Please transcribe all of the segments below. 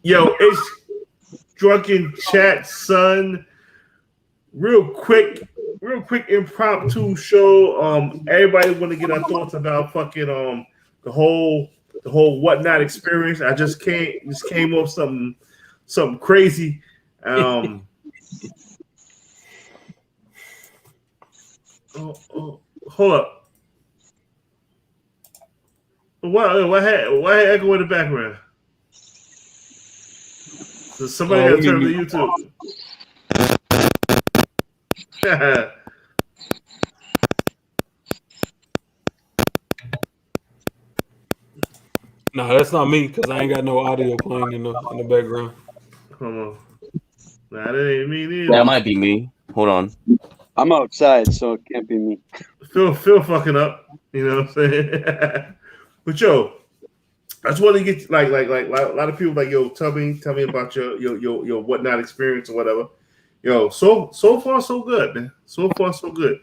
Yo, it's Drunken Chat, son. Real quick impromptu show. Everybody want to get our thoughts about fucking the whole whatnot experience. I just came up something crazy. Um, hold up. What had echo in the background? So somebody got Let to me turn to mute. YouTube. No, that's not me because I ain't got no audio playing in the background. Hold on. Nah, that ain't me That neither. might be me. Hold on. I'm outside, so it can't be me. Phil fucking up. You know what I'm saying? But yo, I just want to get like a lot of people like yo, tell me about your whatnot experience or whatever. Yo, so far so good, man. So far so good.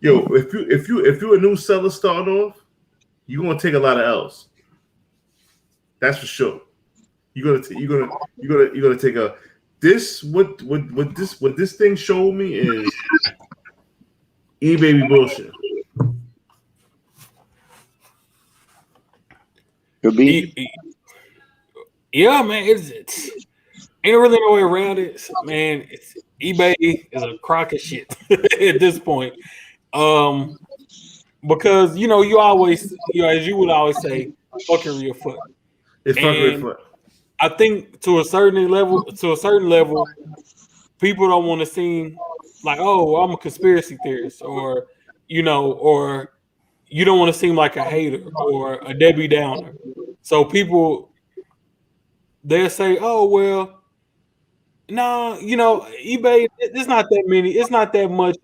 Yo, if you a new seller starting off, you're gonna take a lot of L's. That's for sure. You're gonna take a this what this thing showed me is eBay bullshit. Could be. Yeah, man, it's ain't really no way around it, man. eBay is a crock of shit at this point. Um, because you always, as you would always say, fucking real foot. It's fucking with And foot. I think to a certain level, people don't want to seem like, oh, I'm a conspiracy theorist, or you don't want to seem like a hater or a Debbie Downer. So people they'll say, oh well, no, eBay. It's not that many. It's not that much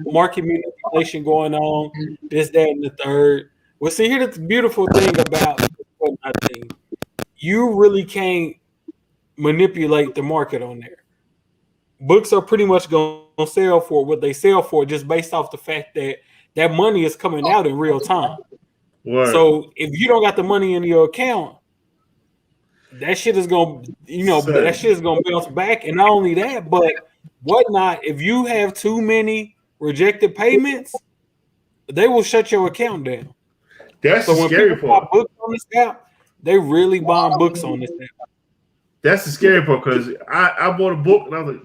market manipulation going on. This, that, and the third. Well, see, here's the beautiful thing about this whatnot thing. You really can't manipulate the market on there. Books are pretty much going to sell for what they sell for just based off the fact that that money is coming out in real time. Word. So if you don't got the money in your account, that shit is gonna, that Son, shit is gonna bounce back. And not only that, but whatnot, if you have too many rejected payments, they will shut your account down. that's So the when scary people buy part. books on this app, they really buying books on this app. That's the scary part because I bought a book and I was like,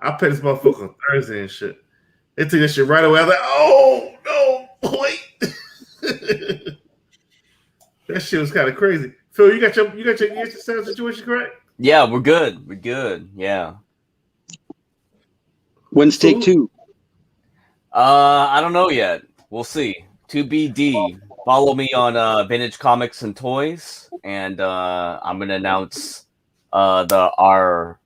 I paid this motherfucker on Thursday and shit. They took that shit right away. I was like, oh no, wait. That shit was kind of crazy. Phil, you got your same situation correct? Yeah, we're good. We're good. Yeah. When's So take two? I don't know yet. We'll see. 2BD. Follow me on Vintage Comics and Toys, and I'm gonna announce our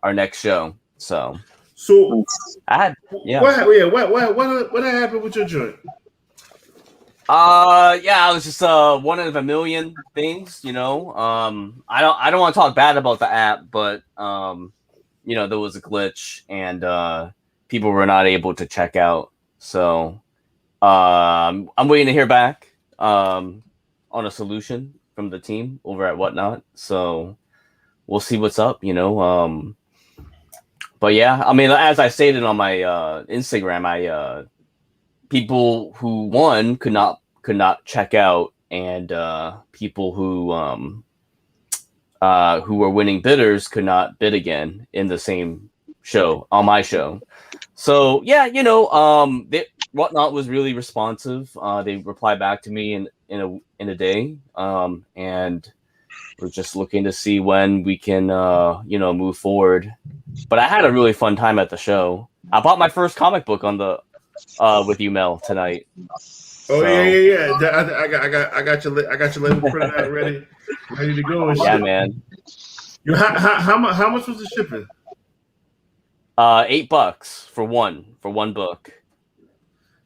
next show. So so I had yeah. what happened with your joint? Yeah, I was just one of a million things, I don't want to talk bad about the app, but there was a glitch and people were not able to check out. So I'm waiting to hear back on a solution from the team over at Whatnot. So we'll see what's up. But yeah, I mean, as I stated on my Instagram, people who won could not check out, and people who were winning bidders could not bid again in the same show on my show. So yeah, Whatnot was really responsive. They replied back to me in a day, and we're just looking to see when we can move forward. But I had a really fun time at the show. I bought my first comic book on the with you, Mel, tonight. Oh So, yeah. I got your label printed out, ready to go and yeah, shit. man. How much was the shipping? $8 for one book.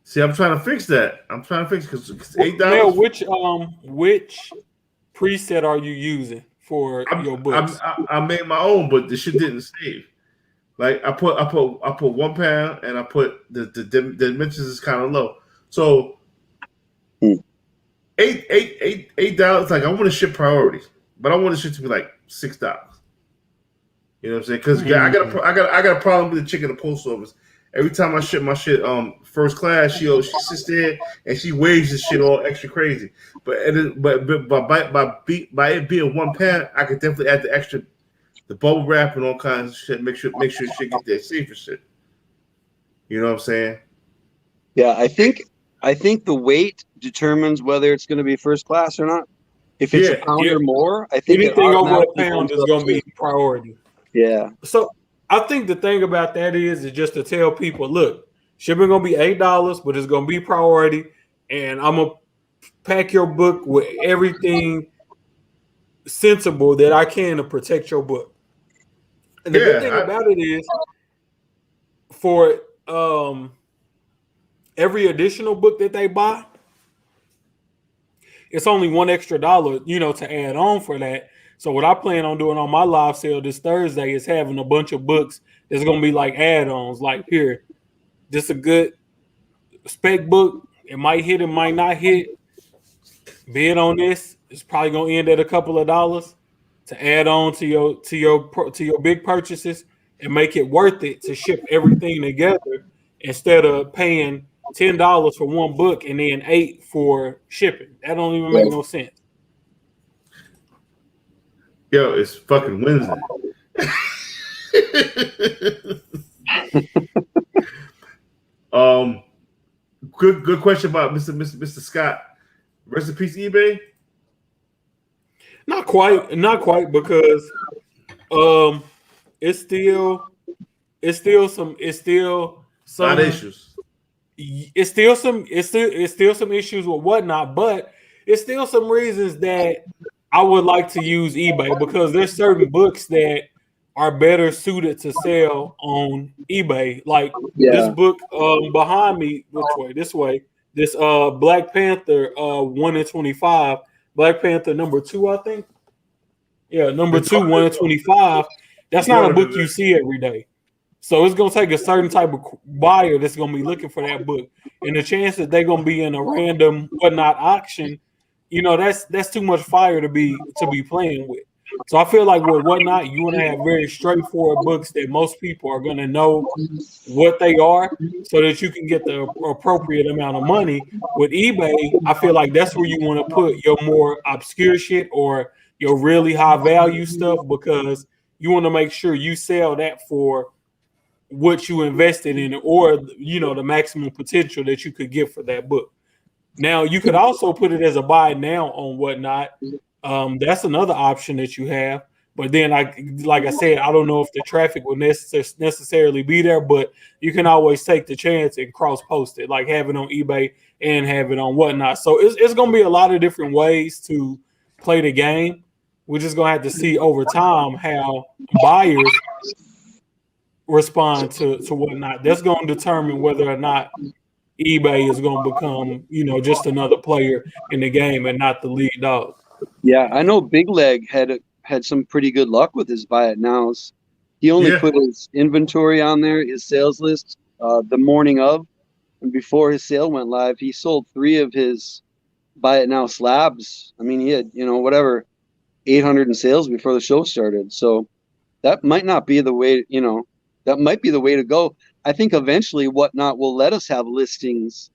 See, I'm trying to fix that. I'm trying to fix because Mel, $8. which preset are you using for your books? I made my own, but the shit didn't save. Like I put £1 and I put the dimensions is kind of low. So $8. Like I want to ship priorities. but I want this shit to be like $6. You know what I'm saying? Because I got a problem with the chick in the post office. Every time I ship my shit first class, she sits there and she waves this shit all extra crazy. But by it being £1, I could definitely add the bubble wrap and all kinds of shit. Make sure shit get there safe and shit. You know what I'm saying? Yeah, I think the weight determines whether it's going to be first class or not. If it's a pound or more, I think anything over a pound is going to be priority. Yeah. So I think the thing about that is just to tell people, look, shipping going to be $8, but it's going to be priority, and I'm going to pack your book with everything sensible that I can to protect your book. And the good thing about it is, for every additional book that they buy, it's only $1 extra, to add on for that. So what I plan on doing on my live sale this Thursday is having a bunch of books that's going to be like add-ons. Like, here, this a good spec book. It might hit, it might not hit. Bid on this. It's probably going to end at a couple of dollars to add on to your big purchases and make it worth it to ship everything together instead of paying $10 for one book and then $8 for shipping. That don't even make no sense. Yo, it's fucking Wednesday. Good question about Mr. Scott. Rest in peace, eBay. Not quite, because it's still some lot of issues. It's still some issues with whatnot, but it's still some reasons that I would like to use eBay, because there's certain books that are better suited to sell on eBay. Like this book behind me, this way. This Black Panther 1 in 25, Black Panther number 2, I think. Yeah, number 2, 1 in 25. That's not a book you see every day. So it's gonna take a certain type of buyer that's gonna be looking for that book, and the chance that they're gonna be in a random whatnot auction, that's too much fire to be playing with. So I feel like with whatnot, you want to have very straightforward books that most people are gonna know what they are, so that you can get the appropriate amount of money. With eBay, I feel like that's where you want to put your more obscure shit or your really high value stuff, because you want to make sure you sell that for what you invested in, or the maximum potential that you could get for that book. Now you could also put it as a buy now on whatnot. That's another option that you have. But then, like I said, I don't know if the traffic will necessarily be there, but you can always take the chance and cross post it, like have it on eBay and have it on whatnot. So it's going to be a lot of different ways to play the game. We're just going to have to see over time how buyers respond to whatnot. That's going to determine whether or not eBay is going to become, just another player in the game and not the lead dog. Yeah, I know Big Leg had some pretty good luck with his buy it nows. He only put his inventory on there, his sales list, the morning of, and before his sale went live, he sold 3 of his buy it now slabs. I mean, he had 800 in sales before the show started. So that might not be the way. That might be the way to go. I think eventually Whatnot will let us have listings,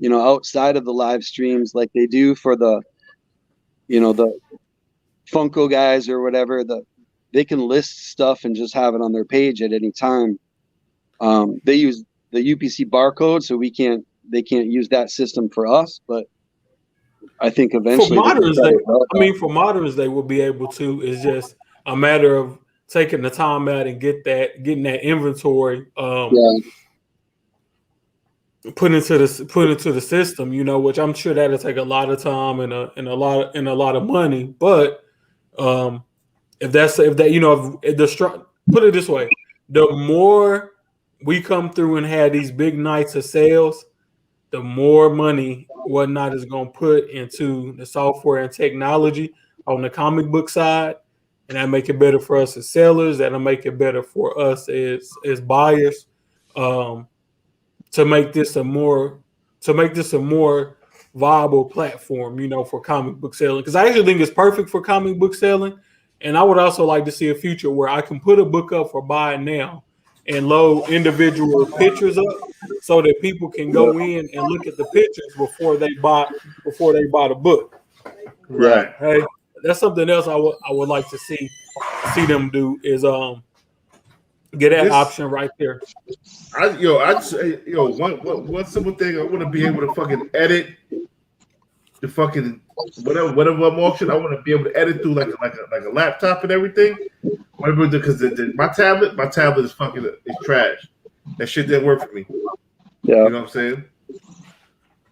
outside of the live streams, like they do for the Funko guys or whatever. They can list stuff and just have it on their page at any time. They use the UPC barcode, so they can't use that system for us. But I think eventually for moderns they will be able to. It's just a matter of taking the time out and getting that inventory put into the system, which I'm sure that'll take a lot of time and a lot of money. But put it this way, the more we come through and have these big nights of sales, the more money Whatnot is going to put into the software and technology on the comic book side. And that make it better for us as sellers. That'll make it better for us as buyers. To make this a more viable platform, for comic book selling. Because I actually think it's perfect for comic book selling. And I would also like to see a future where I can put a book up for buy now and load individual pictures up so that people can go in and look at the pictures before they buy the book. Right. Hey, that's something else I would like to see them do is get that option right there. One simple thing, I want to be able to fucking edit the fucking whatever I'm auction. I want to be able to edit through like a laptop and everything. Whatever, because my tablet is fucking is trash. That shit didn't work for me. Yeah. You know what I'm saying?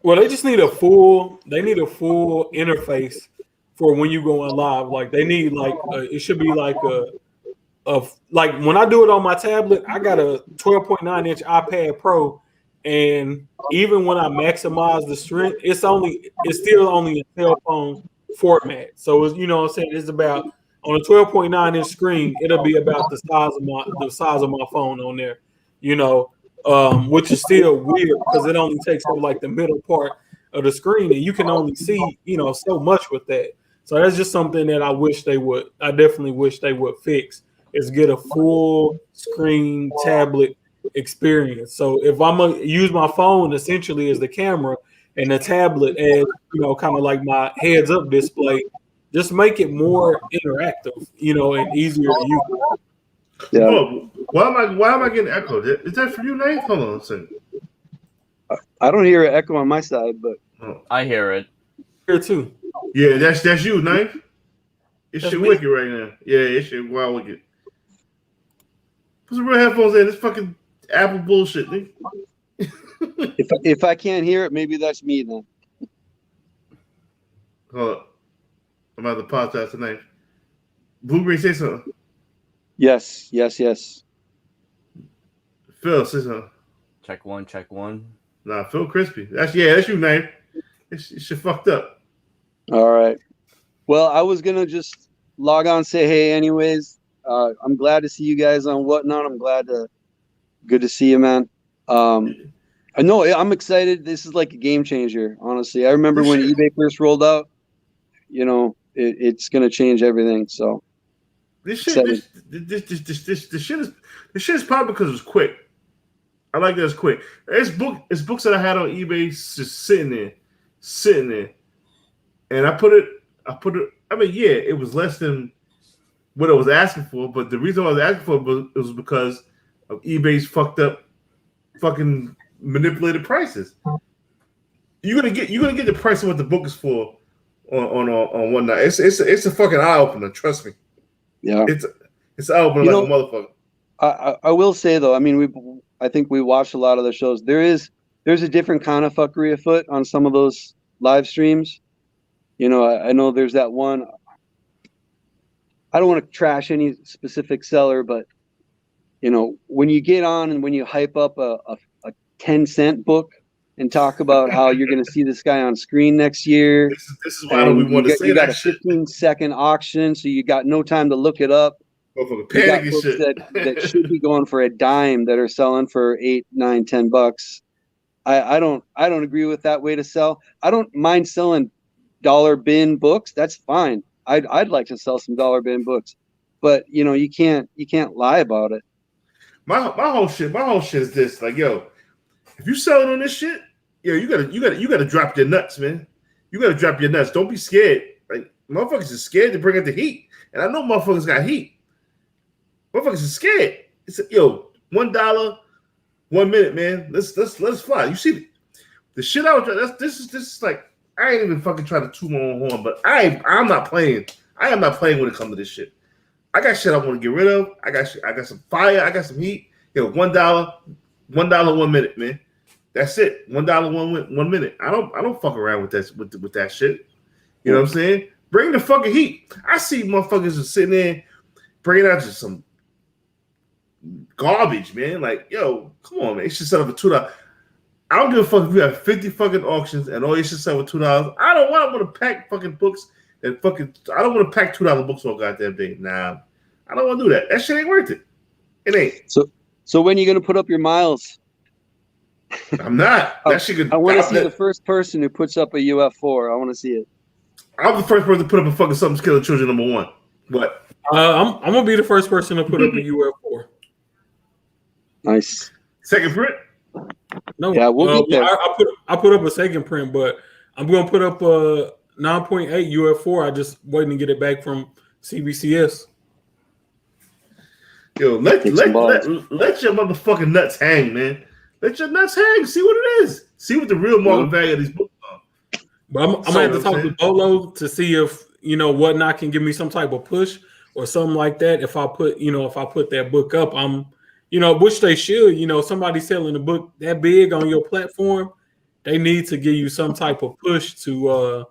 Well, they just need a full interface for when you go on live. Like they need it should be like like when I do it on my tablet, I got a 12.9 inch iPad Pro, and even when I maximize the strength, it's still only a cell phone format. So it's, what I'm saying, it's about on a 12.9 inch screen, it'll be about the size of my phone on there, which is still weird because it only takes up like the middle part of the screen, and you can only see, so much with that. So that's just something that I definitely wish they would fix, is get a full screen tablet experience. So if I'm gonna use my phone essentially as the camera and the tablet as, kind of like my heads up display, just make it more interactive, and easier to use. Yeah. Oh, why am I getting echoed? Is that for you, Nate? Hold on a second. I don't hear an echo on my side, but I hear it. Here too. Yeah, that's you, Nate. It's That's shit me? wicked right now. Yeah, it's shit wild wicked. Put some real headphones in. This fucking Apple bullshit, nigga. if I can't hear it, maybe that's me then. Hold up. I'm about to podcast tonight. Blueberry, say something. Yes. Phil, say something. Check one. Nah, Phil Crispy. That's you, Nate. This shit fucked up. All right. Well, I was gonna just log on, say hey anyways. I'm glad to see you guys on Whatnot. Good to see you, man. I know I'm excited. This is like a game changer, honestly. I remember when eBay first rolled out, it's gonna change everything. So this shit is probably because it's quick. I like that it's quick. It's books that I had on eBay just sitting there. And I put it, I mean, yeah, it was less than what I was asking for, but the reason I was asking for it was because of eBay's fucked up fucking manipulated prices. You're gonna get the price of what the book is for on Whatnot. It's a fucking eye opener, trust me. Yeah. It's eye opener like a motherfucker. I will say though, I mean I think we watched a lot of the shows. There's a different kind of fuckery afoot on some of those live streams. I know there's that one. I don't want to trash any specific seller, but when you get on and when you hype up a 10-cent book and talk about how you're going to see this guy on screen next year, this is why we want to say you got that a 15-second auction, so you got no time to look it up. You got books that should be going for a dime that are selling for $8, $9, $10. I don't agree with that way to sell. I don't mind selling dollar bin books. That's fine. I'd like to sell some dollar bin books, but you can't lie about it. My whole shit is this: like, yo, if you selling on this shit, yo, you gotta drop your nuts, man. You gotta drop your nuts. Don't be scared. Like, motherfuckers are scared to bring out the heat, and I know motherfuckers got heat. Motherfuckers are scared. It's $1, 1 minute, man. Let's fly. You see the shit I was. This is like, I ain't even fucking trying to toot my own horn, but I'm not playing. I am not playing when it comes to this shit. I got shit I want to get rid of. I got some fire. I got some heat. $1, 1 minute, man. That's it. $1, 1 minute. I don't fuck around with that shit. You know what I'm saying? Bring the fucking heat. I see motherfuckers just sitting there bringing out just some garbage, man. Like, yo, come on, man. It should set up for $2. I don't give a fuck if you have 50 fucking auctions and all you should sell for $2. I don't want to pack fucking books and fucking. I don't want to pack $2 books all goddamn day. Nah, I don't want to do that. That shit ain't worth it. It ain't. So when are you gonna put up your miles? I'm not. That shit could. I want to see the first person who puts up a UF4. I want to see it. I'm the first person to put up a fucking Something's Killing Children #1. What? I'm gonna be the first person to put up a UF4. Nice. Second print? No, yeah, we'll get there. I put up a second print, but I'm gonna put up a 9.8 UF4. I just waiting to get it back from CBCS. Yo, let your motherfucking nuts hang, man. Let your nuts hang. See what it is. See what the real market value of these books are. But I'm gonna have to talk to Bolo to see if Whatnot can give me some type of push or something like that. If I put that book up, I'm which they should. Somebody selling a book that big on your platform, they need to give you some type of push to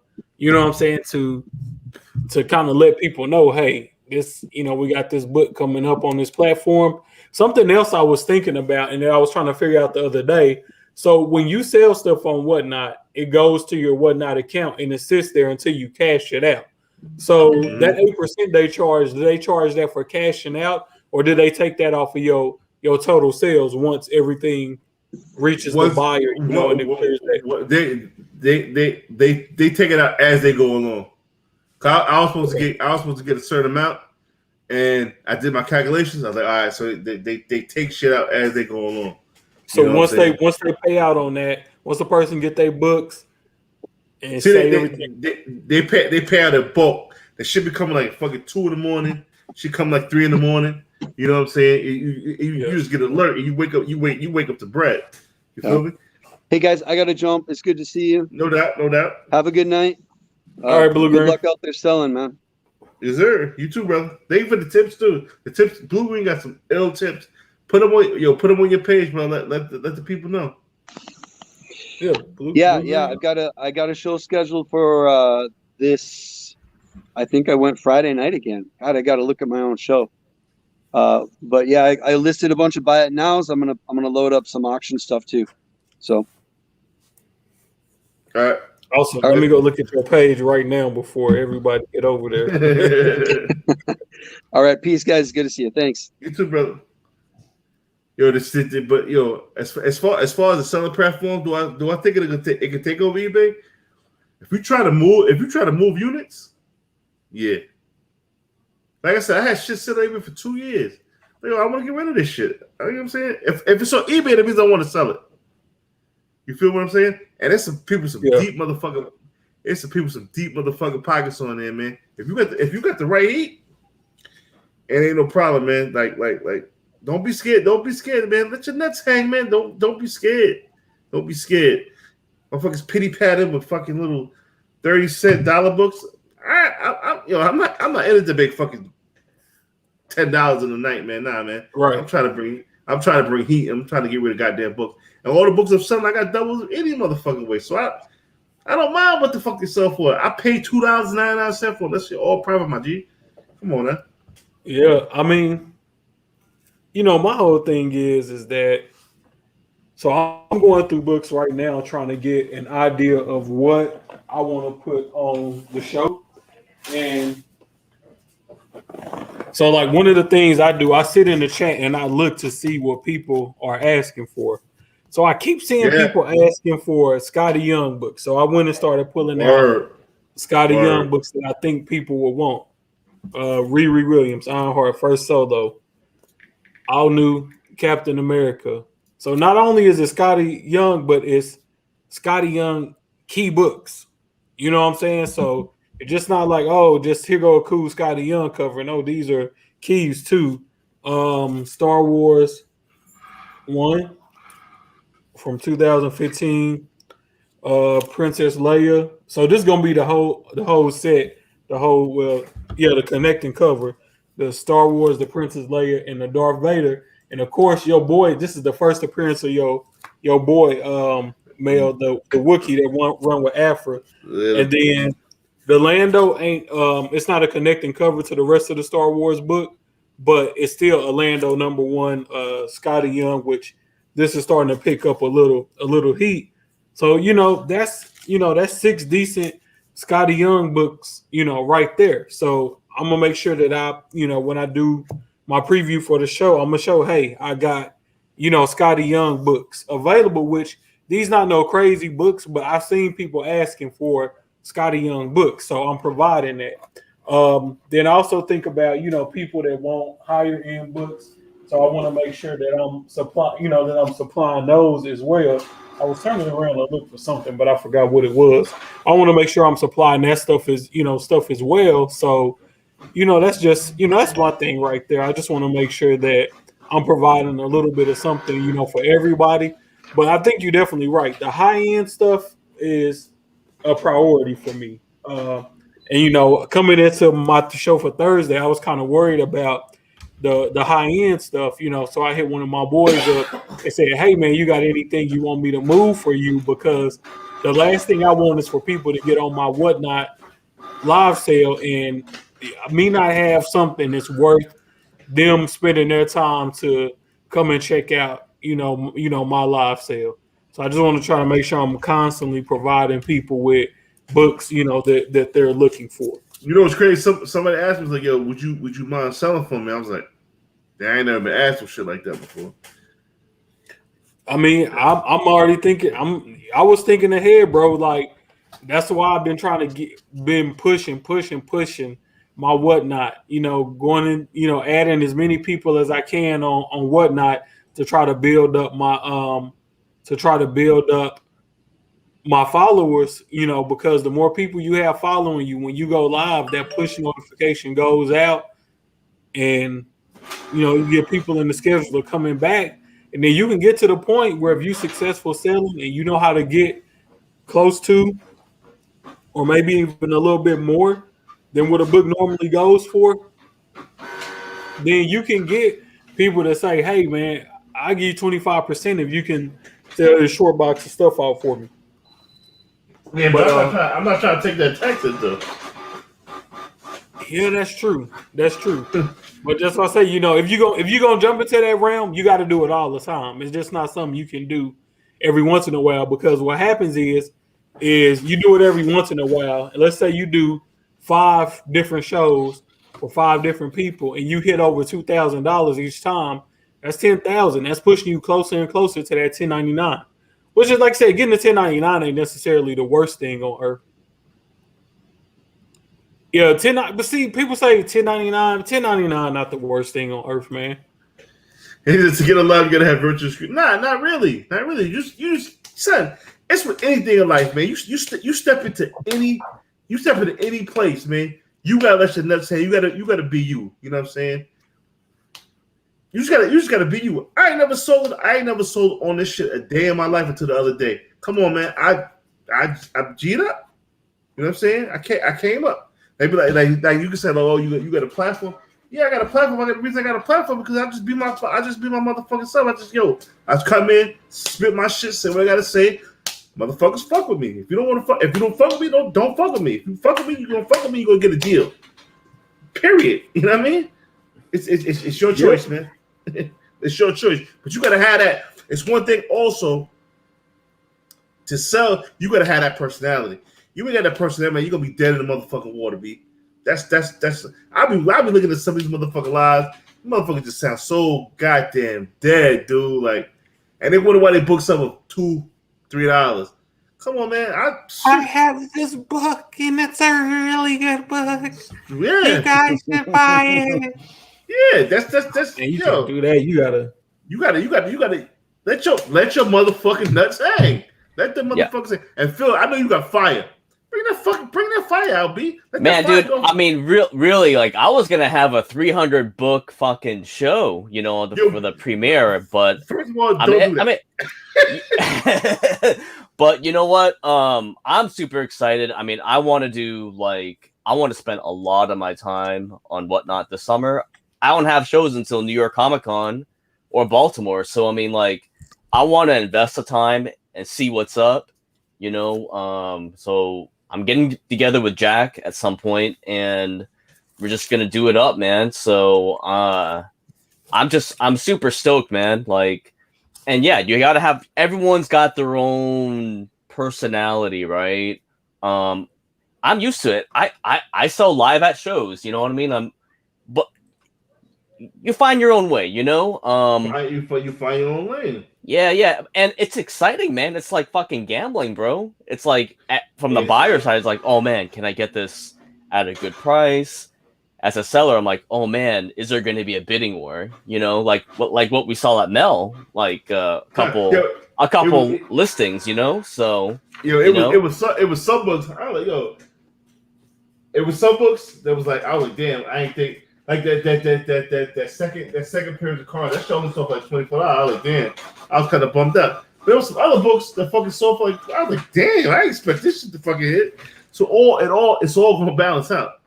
to kind of let people know, hey, this, we got this book coming up on this platform. Something else I was thinking about and that I was trying to figure out the other day. So when you sell stuff on Whatnot, it goes to your Whatnot account and it sits there until you cash it out. So that 8% they charge, do they charge that for cashing out, or do they take that off of your total sales once everything reaches the buyer? They take it out as they go along. I was supposed to get a certain amount, and I did my calculations. I was like, all right, so they take shit out as they go along. So once they pay out on that, once the person get their books and everything, they pay out in bulk. They should be coming like fucking 2 in the morning. Should come like 3 in the morning. You know what I'm saying? You just get alert and you wake up to bread. You feel me? Hey guys, I gotta jump. It's good to see you. No doubt. Have a good night. All right, Blue Green. Good luck out there selling, man. Yes, sir. You too, brother. Thank you for the tips too. The tips, Blue Green got some ill tips. Put them on your page, bro. Let the people know. Yeah. I got a show scheduled for this. I think I went Friday night again. God, I got to look at my own show. But yeah, I listed a bunch of buy it nows. I'm gonna load up some auction stuff too. So. All right. Also, let me go look at your page right now before everybody get over there. All right, peace, guys. Good to see you. Thanks. You too, brother. As far as the selling platform, do I think it can take over eBay? If you try to move units, yeah. Like I said, I had shit sit on eBay for 2 years. I want to get rid of this shit. You know what I'm saying? If it's on eBay, that means I want to sell it. You feel what I'm saying? And there's some people, deep motherfucking. It's some people, some deep motherfucking pockets on there, man. If you got the right heat, it ain't no problem, man. Like, don't be scared. Don't be scared, man. Let your nuts hang, man. Don't be scared. Don't be scared. Motherfuckers pity patted with fucking little 30-cent dollar books. I'm not in it to make fucking $10 in the night, man. Nah, man. Right. I'm trying to bring heat. I'm trying to get rid of goddamn books. And all the books of something I got doubles any motherfucking way. So I don't mind what the fuck they sell for. I paid $2.99 for it. That shit all private, my G. Come on, man. Yeah, I mean, my whole thing is that. So I'm going through books right now, trying to get an idea of what I want to put on the show, and so like one of the things I do, I sit in the chat and I look to see what people are asking for. So I keep seeing people asking for Scotty Young books. So I went and started pulling out Scotty Young books that I think people will want. Riri Williams, Ironheart, First Solo, All New Captain America. So not only is it Scotty Young, but it's Scotty Young key books. You know what I'm saying? So it's just not like, oh, just here go a cool Scotty Young cover. No, these are keys too. Star Wars 1 from 2015, Princess Leia. So this is gonna be the whole set, the connecting cover, the Star Wars, the Princess Leia, and the Darth Vader, and of course your boy. This is the first appearance of your boy, Mel, the Wookiee that run with Afra, and then the Lando ain't. It's not a connecting cover to the rest of the Star Wars book, but it's still a Lando #1, Scotty Young, which. This is starting to pick up a little heat. So, that's 6 decent Scotty Young books, right there. So I'm gonna make sure that I, when I do my preview for the show, I'm gonna show, hey, I got, Scotty Young books available, which these not no crazy books, but I've seen people asking for Scotty Young books, so I'm providing that. Then also think about people that want higher end books, so I want to make sure that I'm supplying those as well. I was turning around to look for something, but I forgot what it was. I want to make sure I'm supplying that stuff as well. So that's my thing right there. I just want to make sure that I'm providing a little bit of something, for everybody. But I think you're definitely right. The high end stuff is a priority for me. And coming into my show for Thursday, I was kind of worried about the high end stuff. So I hit one of my boys up and said, "Hey man, you got anything you want me to move for you? Because the last thing I want is for people to get on my whatnot live sale and me not have something that's worth them spending their time to come and check out, my live sale." So I just want to try to make sure I'm constantly providing people with books, that they're looking for. You know what's crazy? Somebody asked me, like, "Yo, would you mind selling for me?" I was like, "I ain't never been asked for shit like that before." I mean, I'm already thinking. I was thinking ahead, bro. Like that's why I've been trying to been pushing my whatnot. Going in, adding as many people as I can on whatnot to try to build up my followers. Because the more people you have following you, when you go live, that push notification goes out, and you get people in the schedule coming back. And then you can get to the point where if you're successful selling and you know how to get close to, or maybe even a little bit more than what a book normally goes for, then you can get people to say, "Hey, man, I'll give you 25% if you can sell this short box of stuff out for me." Yeah, but I'm not trying to take that taxes though. Yeah, that's true. That's true. But that's why I say, if you're gonna jump into that realm, you got to do it all the time. It's just not something you can do every once in a while, because what happens is you do it every once in a while. And let's say you do 5 different shows for 5 different people, and you hit over $2,000 each time. That's 10,000. That's pushing you closer and closer to that 1099. Which is, like I said, getting to 1099 ain't necessarily the worst thing on earth. Yeah, but see, people say 1099. 1099 not the worst thing on earth, man. And to get a lot, you gotta have virtual screen. Nah, not really, not really. You just son. It's with anything in life, man. You step into any place, man. You gotta let your nuts hang. You gotta be you. You know what I'm saying? You just gotta be you. I ain't never sold on this shit a day in my life until the other day. Come on, man. I G'd up. You know what I'm saying? I came up. They be like you can say, "Oh, you got a platform." Yeah, I got a platform. The reason I got a platform because I just be my motherfucking self. I come in, spit my shit, say what I gotta say. Motherfuckers fuck with me. If you don't fuck with me, don't fuck with me. If you fuck with me, you gonna fuck with me, you gonna get a deal. Period. You know what I mean? It's your choice, man. It's your choice. But you gotta have that. It's one thing also to sell, you gotta have that personality. You ain't got that personality, man, you're gonna be dead in the motherfucking water, B. That's I be looking at some of these motherfucking lives. Motherfuckers just sound so goddamn dead, dude. Like, and they wonder why they book some of $2-3. Come on, man. I have this book, and it's a really good book. Yeah, you guys should buy it. Yeah, that's. And you can't do that. You gotta let your motherfucking nuts hang. Let the motherfuckers hang. And Phil, I know you got fire. Bring that fire out, B. Man, dude. Go. I mean, really, like I was gonna have a 300 book fucking show, for the premiere. But first of all, don't do that. But you know what? I'm super excited. I mean, I want to spend a lot of my time on Whatnot this summer. I don't have shows until New York Comic Con or Baltimore, so I mean, like, I want to invest the time and see what's up. So I'm getting together with Jack at some point, and we're just gonna do it up, man. So I'm super stoked, man. Like, and yeah, you gotta have everyone's got their own personality, right? I'm used to it. I sell live at shows, you know what I mean? But you find your own way, you know. You find your own lane. Yeah, and it's exciting, man. It's like fucking gambling, bro. It's like from the buyer side, it's like, oh man, can I get this at a good price? As a seller, I'm like, oh man, is there going to be a bidding war? You know, like what we saw at Mel, like a couple listings, you know. So it was some books. I was like, it was some books that was like, I was like, damn, I ain't think like that second period of cards that showed itself like $24. I was like, damn, I was kind of bummed out. But there was some other books that fucking sold for like, I was like, damn, I didn't expect this shit to fucking hit. So it's all gonna balance out.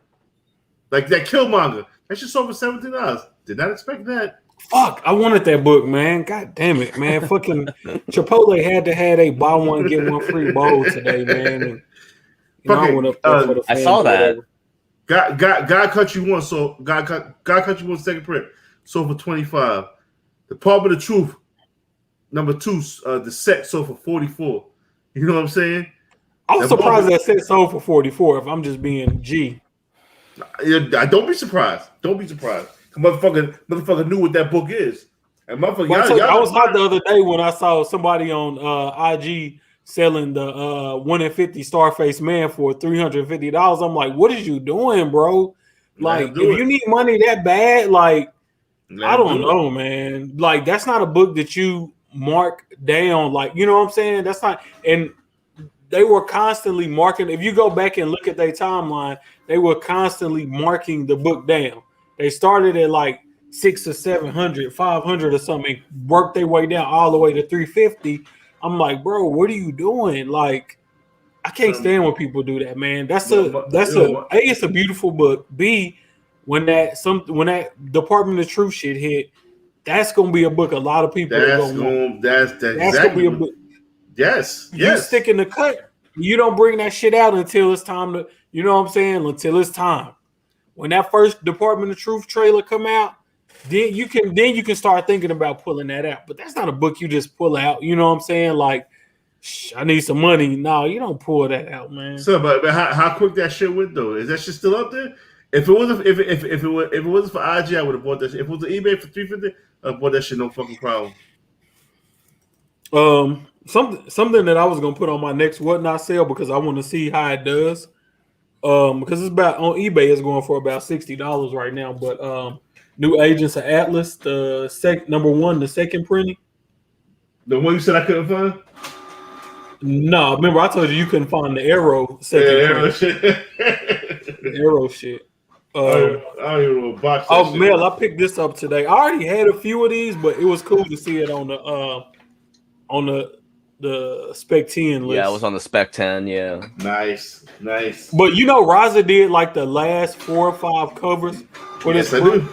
Like that Killmonger, that shit sold for $17. Did not expect that. Fuck, I wanted that book, man. God damn it, man. Fucking Chipotle had to have a buy one get one free bowl today, man. And, I went up there for the I saw that. God Country 1, so God Country 1 second print sold for $25. Department of Truth number 2, the set sold for $44. You know what I'm saying? I was surprised that set sold for $44. If I'm just being G. Don't be surprised. Don't be surprised. Motherfucker knew what that book is. And motherfucker, I was hot the other day when I saw somebody on IG selling the 1 in 50 Starface Man for $350. I'm like, what is you doing, bro? Like, if you need money that bad, like, I don't know, man. Like, that's not a book that you mark down. Like, you know what I'm saying? That's not. And they were constantly marking. If you go back and look at their timeline, they were constantly marking the book down. They started at like 600 or 700, 500 or something, worked their way down all the way to 350. I'm like, bro, what are you doing? Like, I can't stand when people do that, man. It's a beautiful book. B, when that Department of Truth shit hit, that's gonna be a book a lot of people that's gonna be a book. Yes. You stick in the cut. You don't bring that shit out until it's time to, you know what I'm saying? Until it's time. When that first Department of Truth trailer come out, then you can start thinking about pulling that out. But that's not a book you just pull out. You know what I'm saying? Like, I need some money. No, you don't pull that out, man. So, but how quick that shit went though? Is that shit still up there? If it wasn't for IG, I would have bought that shit. If it was on eBay for $350, I'd bought that shit no fucking problem. Something that I was gonna put on my next whatnot sale because I want to see how it does. Because it's about on eBay, it's going for about $60 right now. But New Agents of Atlas, the number 1, the second printing. The one you said I couldn't find? No, remember I told you couldn't find the Arrow second Arrow shit. The Arrow shit. I don't even know what box that shit. Mel, I picked this up today. I already had a few of these, but it was cool to see it on the Spec 10 list. Yeah, I was on the Spec 10, yeah. Nice. But you know, Raza did like the last 4 or 5 covers for this book.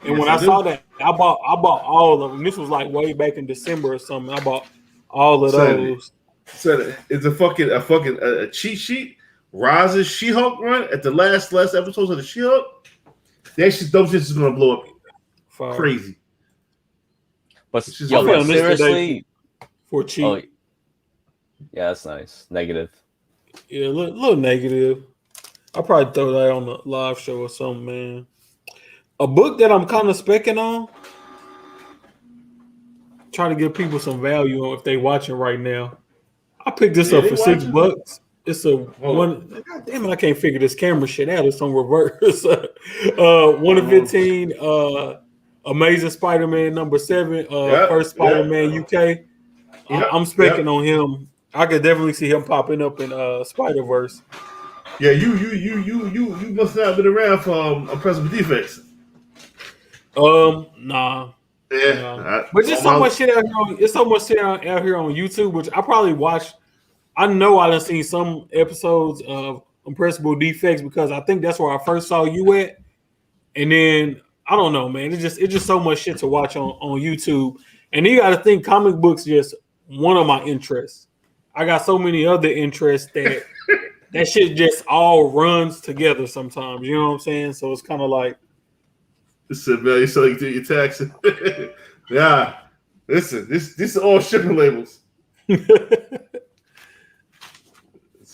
And when I saw that, I bought all of them. This was like way back in December or something. I bought all of those. So it's a cheat sheet. Raza's She-Hulk run at the last episodes of the She-Hulk. Those shits is gonna blow up. Fire. Crazy. But seriously, for cheap. Oh, yeah, that's nice. Negative. Yeah, a little negative. I'll probably throw that on the live show or something, man. A book that I'm kind of specking on. Trying to give people some value on if they watching right now. I picked this up for $6. It's a one. God damn it! I can't figure this camera shit out. It's on reverse. 1 in 15. Amazing Spider-Man number 7. First Spider-Man UK. I'm specking on him. I could definitely see him popping up in Spider-Verse. Yeah, you must not have been around for Impressive Defects. Nah. Yeah, nah. But just so much shit out here. It's so much shit out here on YouTube, which I probably watched. I know I done seen some episodes of Impressible Defects because I think that's where I first saw you at. And then I don't know, man. It's just so much shit to watch on YouTube. And you got to think comic books just one of my interests. I got so many other interests that that shit just all runs together sometimes. You know what I'm saying? So it's kind of like. Listen, man, you so you do your taxes. Yeah. Listen, this is all shipping labels.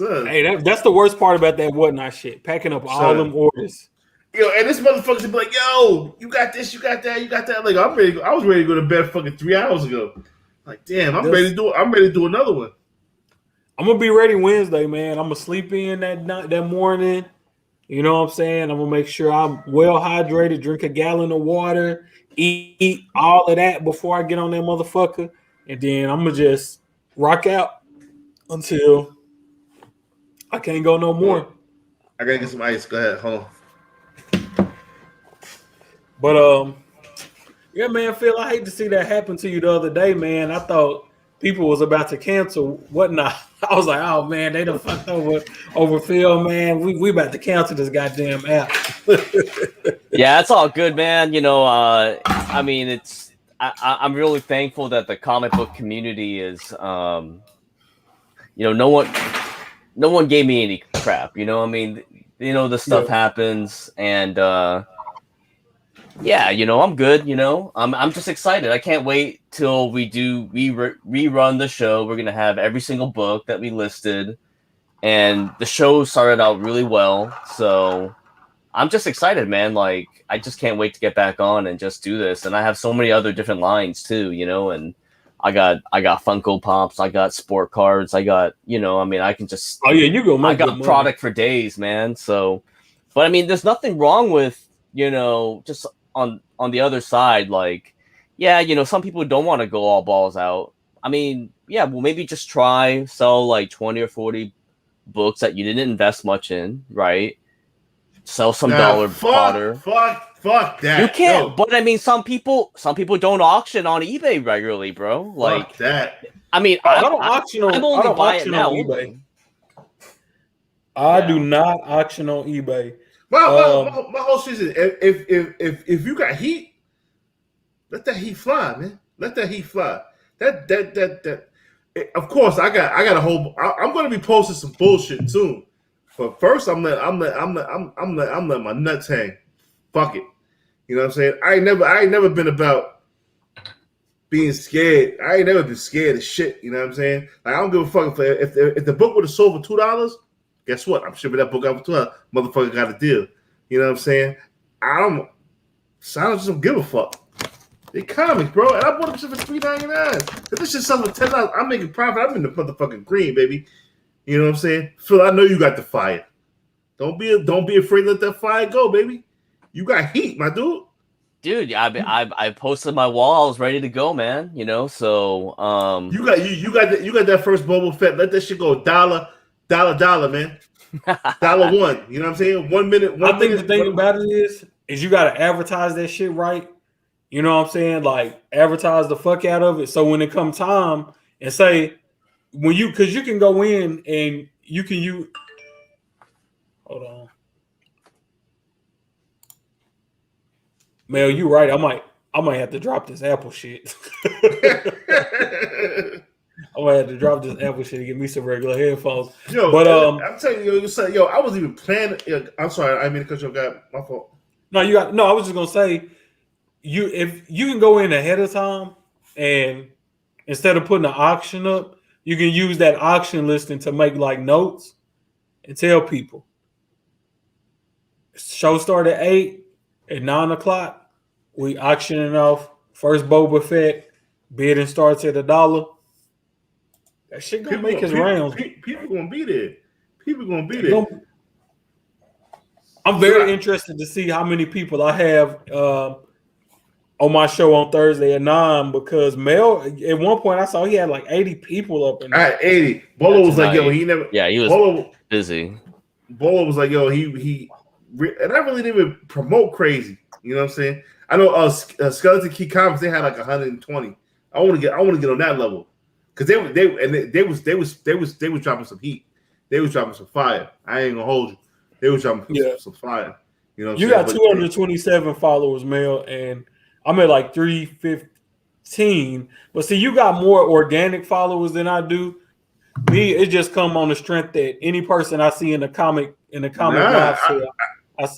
Hey, that's the worst part about that whatnot shit. Packing up all them orders. And this motherfucker be like, yo, you got this, you got that, you got that. Like, I'm ready. I was ready to go to bed fucking 3 hours ago. Like, damn, I'm ready to do another one. I'm gonna be ready Wednesday, man. I'm gonna sleep in that morning. You know what I'm saying? I'm gonna make sure I'm well hydrated, drink a gallon of water, eat all of that before I get on that motherfucker, and then I'm gonna just rock out until I can't go no more. I gotta get some ice. Go ahead, hold on. But yeah, man, Phil, I hate to see that happen to you the other day, man. I thought people was about to cancel whatnot. I was like, oh man, they done fucked over Phil, man. We about to cancel this goddamn app. Yeah, it's all good, man. I mean, I'm really thankful that the comic book community is, no one gave me any crap. I mean, this stuff happens, and yeah, I'm good. I'm just excited. I can't wait till we rerun the show. We're gonna have every single book that we listed, and the show started out really well. So I'm just excited, man. Like, I just can't wait to get back on and just do this. And I have so many other different lines too, and I got Funko Pops, I got sport cards, I got, I mean, I can just. Oh yeah, you go. I got product for days, man. So, but I mean, there's nothing wrong with, just on the other side, like, yeah, some people don't want to go all balls out. I mean, yeah, well, maybe just sell like 20 or 40 books that you didn't invest much in, right? Sell some dollar fodder. Fuck that. You can't, but I mean, some people don't auction on eBay regularly, bro. Like fuck that. I mean, I don't auction on. I'm only I don't buy auction it now on eBay. I do not auction on eBay. My whole shit is if you got heat, let that heat fly, man. Let that heat fly. That. Of course, I got a whole. I'm going to be posting some bullshit soon. But first, I'm letting my nuts hang. Fuck it. You know what I'm saying? I ain't never been about being scared. I ain't never been scared of shit. You know what I'm saying? Like, I don't give a fuck if the book would have sold for $2. Guess what? I'm shipping that book out for $2. Motherfucker got a deal. You know what I'm saying? I don't give a fuck. They comics, bro. And I bought them shit for $3.99. If this shit sells for $10, I'm making profit. I'm in the motherfucking green, baby. You know what I'm saying? Phil, I know you got the fire. Don't be afraid to let that fire go, baby. You got heat, my dude. Dude, I posted my wall. I was ready to go, man. So you got that first Boba Fett. Let that shit go dollar, man. $1. You know what I'm saying? 1 minute. I think the thing about it is you got to advertise that shit right. You know what I'm saying? Like, advertise the fuck out of it. So when it comes time and say because you can go in and you can use. Hold on. Mel, you right. I might have to drop this Apple shit. I might have to drop this Apple shit and get me some regular headphones. But I'm telling you, I wasn't even planning. I'm sorry, I mean to cut you off. My fault. No, I was just gonna say, if you can go in ahead of time and instead of putting an auction up, you can use that auction listing to make like notes and tell people. Show start at 8. At 9 o'clock, we auctioning off first Boba Fett. Bidding starts at $1. That shit gonna make his rounds. People gonna be there. I'm very interested to see how many people I have on my show on Thursday at 9 because Mel, at one point I saw he had like 80 people up in there. I had 80. Bolo was like, yo, he never. Yeah, he was busy. Bolo was like, yo, he and I really didn't even promote crazy. You know what I'm saying? I know Skeleton Key Comics, they had like 120. I want to get on that level because they was dropping some heat. They was dropping some fire. I ain't gonna hold you. They was dropping some fire. You know, you got 227 followers, Mel, and I'm at like 315. But see, you got more organic followers than I do. Me, it just come on the strength that any person I see in the comic live show,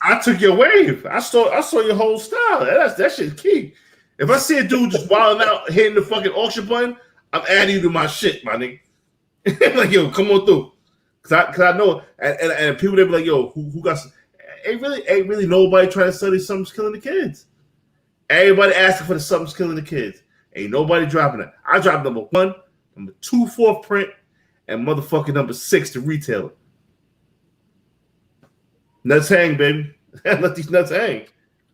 I took your wave. I saw your whole style. That shit key. If I see a dude just wilding out, hitting the fucking auction button, I'm adding you to my shit, my nigga. Like, yo, come on through. Cause I know, and people they be like, yo, who got? ain't really nobody trying to study something's killing the kids. Everybody asking for the something's killing the kids. Ain't nobody dropping it. I dropped number 1, number 2, 4th print, and motherfucking number 6 to retailer. Nuts hang, baby. Let these nuts hang.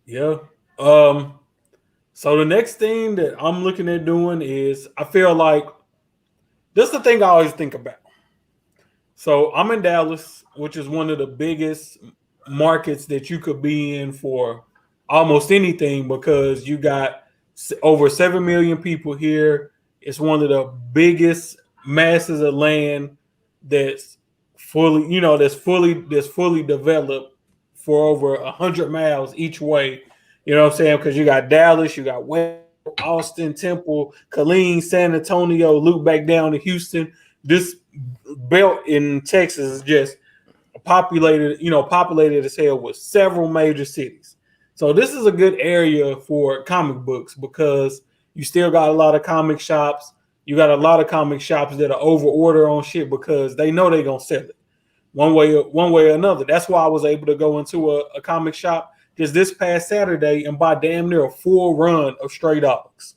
Yeah. So the next thing that I'm looking at doing is I feel like this is the thing I always think about. So I'm in Dallas, which is one of the biggest markets that you could be in for almost anything because you got over 7 million people here. It's one of the biggest masses of land that's fully, that's fully developed for over 100 miles each way. You know what I'm saying? Because you got Dallas, you got West, Austin, Temple, Killeen, San Antonio, loop back down to Houston. This belt in Texas is just populated as hell with several major cities. So this is a good area for comic books because you still got a lot of comic shops. You got a lot of comic shops that are over order on shit because they know they're gonna sell it one way or another. That's why I was able to go into a comic shop just this past Saturday and buy damn near a full run of Stray Dogs.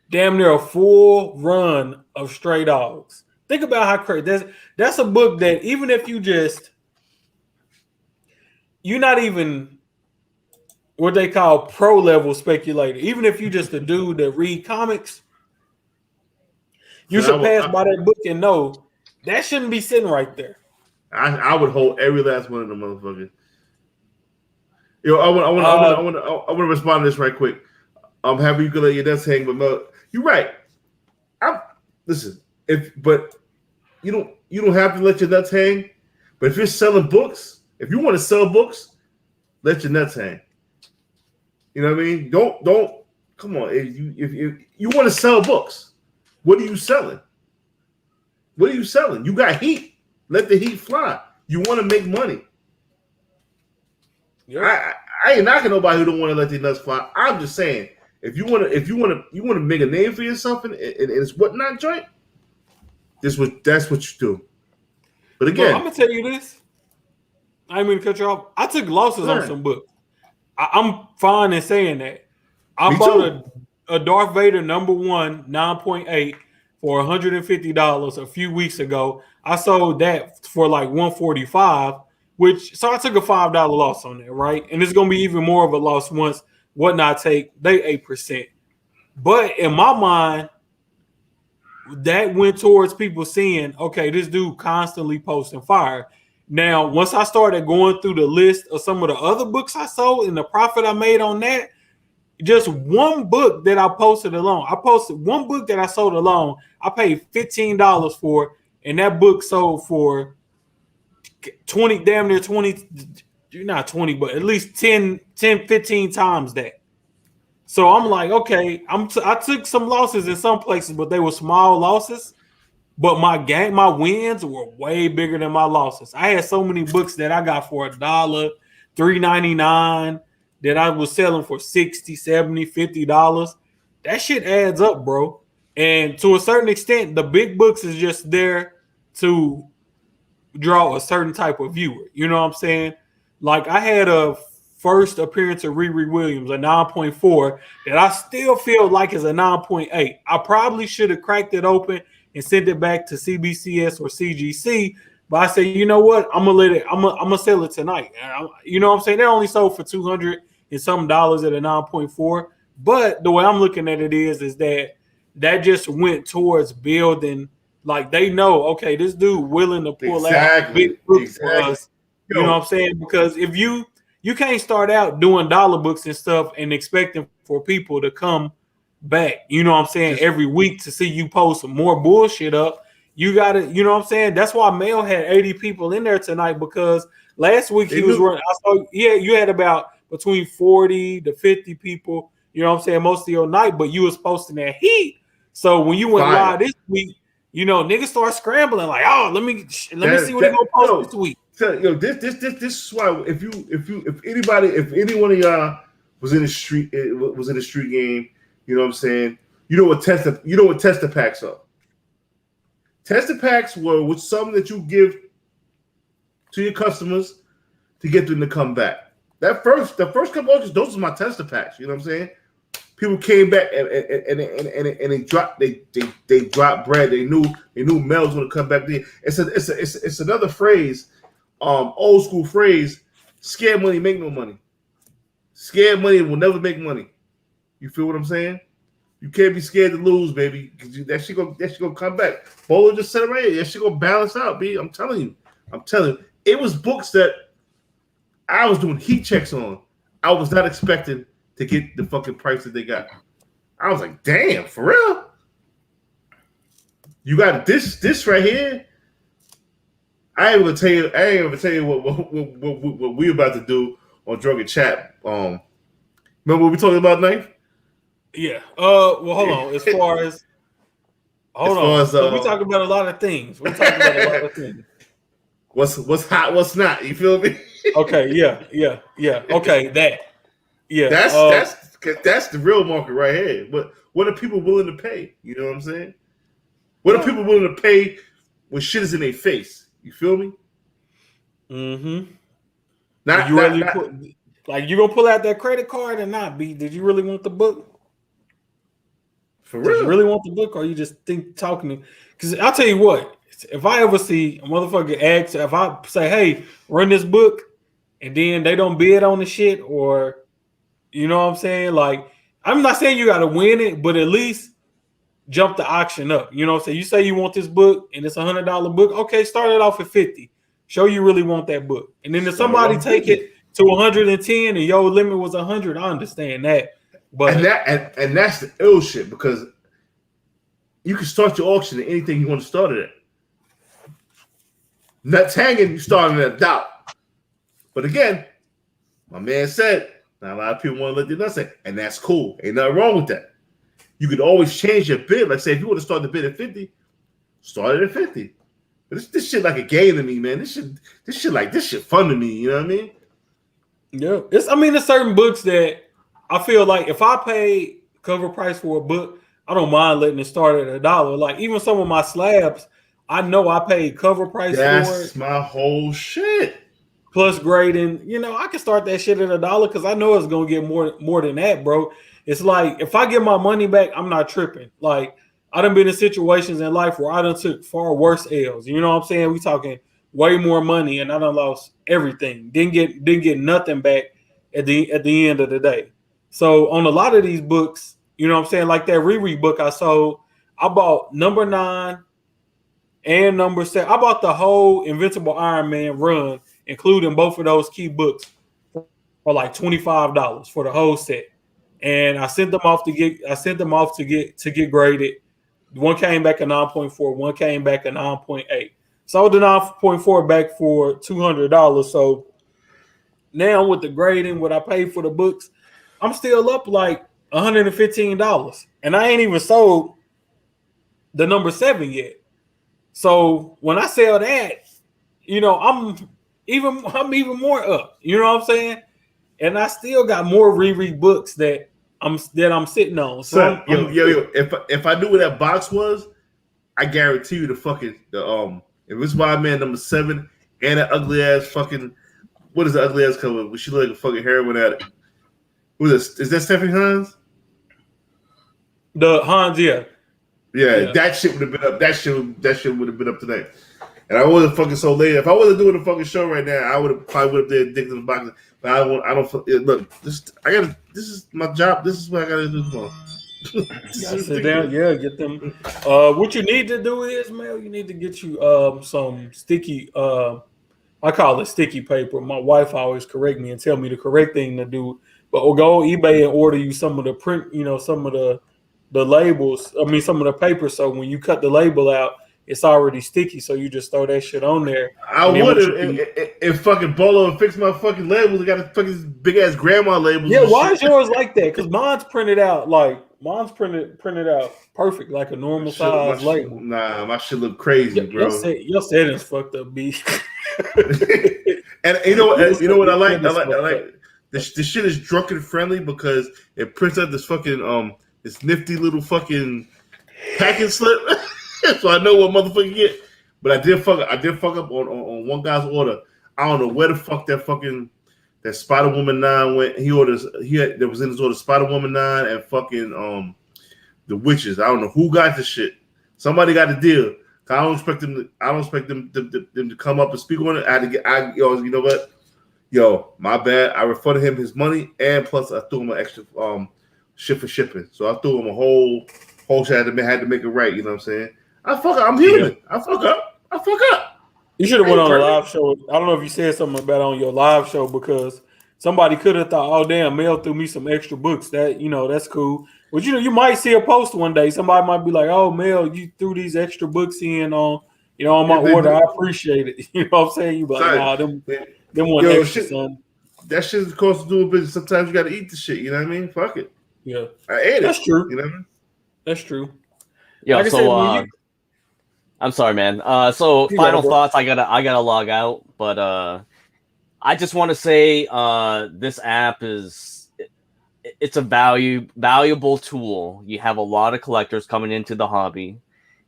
Damn near a full run of Stray Dogs. Think about how crazy that's a book that even if you're not even what they call pro level speculator, even if you just a dude that read comics, you should pass by that book and know that shouldn't be sitting right there. I would hold every last one of them motherfuckers. Yo, I want to respond to this right quick. I'm happy you could let your nuts hang, but no, you're right. Listen, but you don't have to let your nuts hang. But if you're selling books, if you want to sell books, let your nuts hang. You know what I mean? Don't come on. If you want to sell books, what are you selling? What are you selling? You got heat. Let the heat fly. You want to make money. Yep. I ain't knocking nobody who don't want to let their nuts fly. I'm just saying, if you want to make a name for yourself and it's whatnot joint, that's what you do. But again, I'm gonna tell you this. I ain't mean to cut you off. I took losses on some books. I'm fine in saying that. I bought a Darth Vader #1 9.8 for $150 a few weeks ago. I sold that for like $145, so I took a $5 loss on that, right? And it's gonna be even more of a loss once Whatnot take they 8%. But in my mind, that went towards people seeing, okay, this dude constantly posting fire. Now, once I started going through the list of some of the other books I sold and the profit I made on that, just one book that I posted alone. I posted one book that I sold alone. I paid $15 for, and that book sold for 20, damn near 20, not 20, but at least 10, 15 times that. So I'm like, okay, I took some losses in some places, but they were small losses. But my wins were way bigger than my losses. I had so many books that I got for $1, $3.99 that I was selling for $60, $70, $50. That shit adds up, bro. And to a certain extent, the big books is just there to draw a certain type of viewer. You know what I'm saying? Like I had a first appearance of Riri Williams, a 9.4, that I still feel like is a 9.8. I probably should have cracked it open and sent it back to CBCS or CGC, but I said, you know what? I'm gonna sell it tonight. You know what I'm saying? They only sold for $200 and some dollars at a 9.4. But the way I'm looking at it is that just went towards building. Like they know, okay, this dude willing to pull out big books for us. You know what I'm saying? Because if you can't start out doing dollar books and stuff and expecting for people to come back, you know what I'm saying, every week to see you post some more bullshit up. You gotta, you know what I'm saying? That's why Mel had 80 people in there tonight, because last week he was running. I saw, yeah, you had about between 40 to 50 people, you know what I'm saying, most of your night, but you was posting that heat. So when you went live this week, you know, niggas start scrambling like, oh, let me see what he gonna post this week. Yo, this is why if any one of y'all was in the street game, you know what I'm saying, you know what tester packs are. Tester packs were something that you give to your customers to get them to come back. The first couple of those are my tester packs. You know what I'm saying? People came back and they dropped they dropped bread. They knew Mel was gonna come back. It's another phrase, old school phrase. Scared money make no money. Scared money will never make money. You feel what I'm saying? You can't be scared to lose, baby. That shit gonna come back. Bolo just said it right here. That shit gonna balance out, B. I'm telling you. It was books that I was doing heat checks on. I was not expecting to get the fucking price that they got. I was like, damn, for real? You got this right here? I ain't gonna tell you what we about to do on Drunken Chat. Remember what we talking about, Knife? Yeah. Well, hold on. As far as we talking about a lot of things. We're talking about a lot of things. What's hot? What's not? You feel me? Okay. Yeah. Okay. That. Yeah. That's the real market right here. But what are people willing to pay? You know what I'm saying? What are people willing to pay when shit is in their face? You feel me? Mm-hmm. You gonna pull out that credit card or not? B, did you really want the book? For real? Did you really want the book, or you just talking to? Because I'll tell you what, if I ever see a motherfucker ask, if I say, "Hey, run this book," and then they don't bid on the shit, or you know what I'm saying? Like, I'm not saying you got to win it, but at least jump the auction up. You know what I'm saying? You say you want this book and it's $100 book. Okay, start it off at 50. Show you really want that book. And then if somebody take it to 110 and your limit was 100, I understand that. But and that's the ill shit, because you can start your auction at anything you want to start it at. Nuts hanging, you starting at $1. But again, my man said, not a lot of people want to let their nuts hang, and that's cool. Ain't nothing wrong with that. You could always change your bid. Like, say, if you want to start the bid at 50, start it at 50. But this shit like a game to me, man. This shit fun to me. You know what I mean? Yeah. There's certain books that I feel like if I pay cover price for a book, I don't mind letting it start at $1. Like, even some of my slabs, I know I paid cover price for it. That's my whole shit. Plus grading, I can start that shit at $1 because I know it's gonna get more than that, bro. It's like if I get my money back, I'm not tripping. Like, I done been in situations in life where I done took far worse L's. You know what I'm saying? We talking way more money, and I done lost everything. Didn't get nothing back at the end of the day. So on a lot of these books, you know what I'm saying, like that Riri book I sold, I bought number 9 and number 7. I bought the whole Invincible Iron Man run, including both of those key books, for like $25 for the whole set. And I sent them off to get graded. One came back a 9.4, one came back a 9.8. Sold the 9.4 back for $200. So now with the grading, what I paid for the books, I'm still up like $115. And I ain't even sold the number 7 yet. So when I sell that, I'm even more up. You know what I'm saying? And I still got more Riri books that I'm sitting on. So if I knew what that box was, I guarantee you the it's Wild Man number 7 and that ugly ass fucking, what is the ugly ass cover? She look like a fucking heroin addict. Who is this? Is that Stephanie Hans? The Hans, yeah. Yeah, that shit would have been up. That shit would have been up today. And I wasn't fucking so late. If I wasn't doing a fucking show right now, I would have probably been addicted to boxing. But I don't. Look, this is my job. This is what I gotta do tomorrow. Sit down, get them. What you need to do is, Mel, you need to get you some sticky. I call it sticky paper. My wife always correct me and tell me the correct thing to do. But we'll go on eBay and order you some of the print. Some of the labels. Some of the paper. So when you cut the label out, it's already sticky, so you just throw that shit on there. I would if fucking Bolo fixed my fucking labels. I got a fucking big ass grandma labels. Yeah, why is yours like that? Because mine's printed out printed out perfect, like a normal size label. Nah, my shit look crazy, bro. Your settings fucked up, B. And you know what I like? I like this shit is drunken friendly because it prints out this fucking this nifty little fucking packing slip. So I know what motherfucker get. But I did fuck up on one guy's order. I don't know where the fuck that Spider Woman 9 went. There was in his order Spider Woman 9 and fucking the witches. I don't know who got the shit. Somebody got the deal. I don't expect them to come up and speak on it. You know what? Yo, my bad. I refunded him his money and plus I threw him an extra shit for shipping. So I threw him a whole shit. Had to make it right. You know what I'm saying? I'm human. Yeah. I fuck up. You should have went on a live show. I don't know if you said something about it on your live show because somebody could have thought, "Oh damn, Mel threw me some extra books." That that's cool. But you might see a post one day. Somebody might be like, "Oh Mel, you threw these extra books in on on my order. I appreciate it." You know what I'm saying? You be like, "Nah, them one extra, son." That shit's cost to do a business. Sometimes you got to eat the shit. You know what I mean? Fuck it. Yeah, I ate it. That's true. You know what I mean? That's true. Yeah. Like so, I'm sorry, man. So final thoughts. I gotta log out, but I just want to say this app it's a valuable tool. You have a lot of collectors coming into the hobby.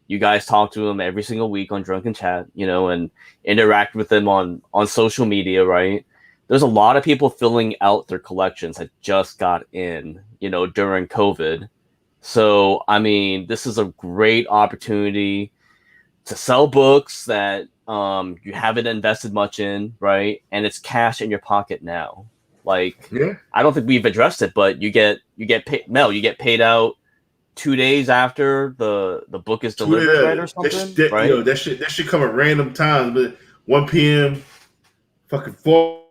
You guys talk to them every single week on Drunken Chat, and interact with them on social media, right? There's a lot of people filling out their collections that just got in, during COVID. So, I mean, this is a great opportunity to sell books that you haven't invested much in, right? And it's cash in your pocket now. Like, yeah. I don't think we've addressed it, but you get paid. Mel, you get paid out 2 days after the book is delivered, right, or something, right? That shit come at random times, but 1 p.m., fucking 4,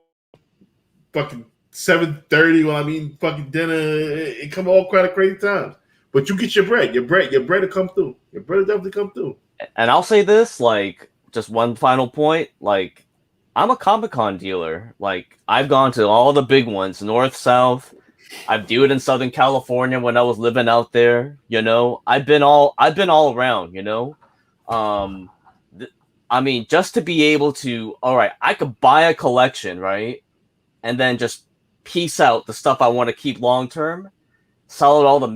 fucking 7:30. Well, I mean, fucking dinner. It come all kind of crazy times, but you get your bread. Your bread will come through. Your bread will definitely come through. And I'll say this, like, just one final point, like, I'm a Comic-Con dealer. Like, I've gone to all the big ones, North, South. I've dealed in Southern California when I was living out there. I've been all around. I mean, just to be able to, all right, I could buy a collection, right, and then just piece out the stuff I want to keep long term, sell it all the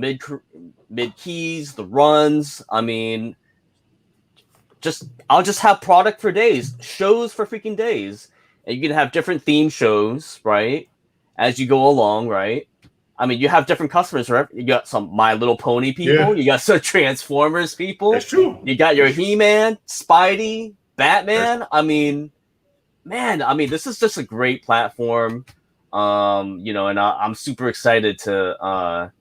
mid keys, the runs. I mean, I'll just have product for days, shows for freaking days, and you can have different theme shows, right, as you go along, right? I mean, you have different customers, right? You got some My Little Pony people, you got some Transformers people. That's true. You got your He-Man, Spidey, Batman. I mean, this is just a great platform, and I'm super excited to,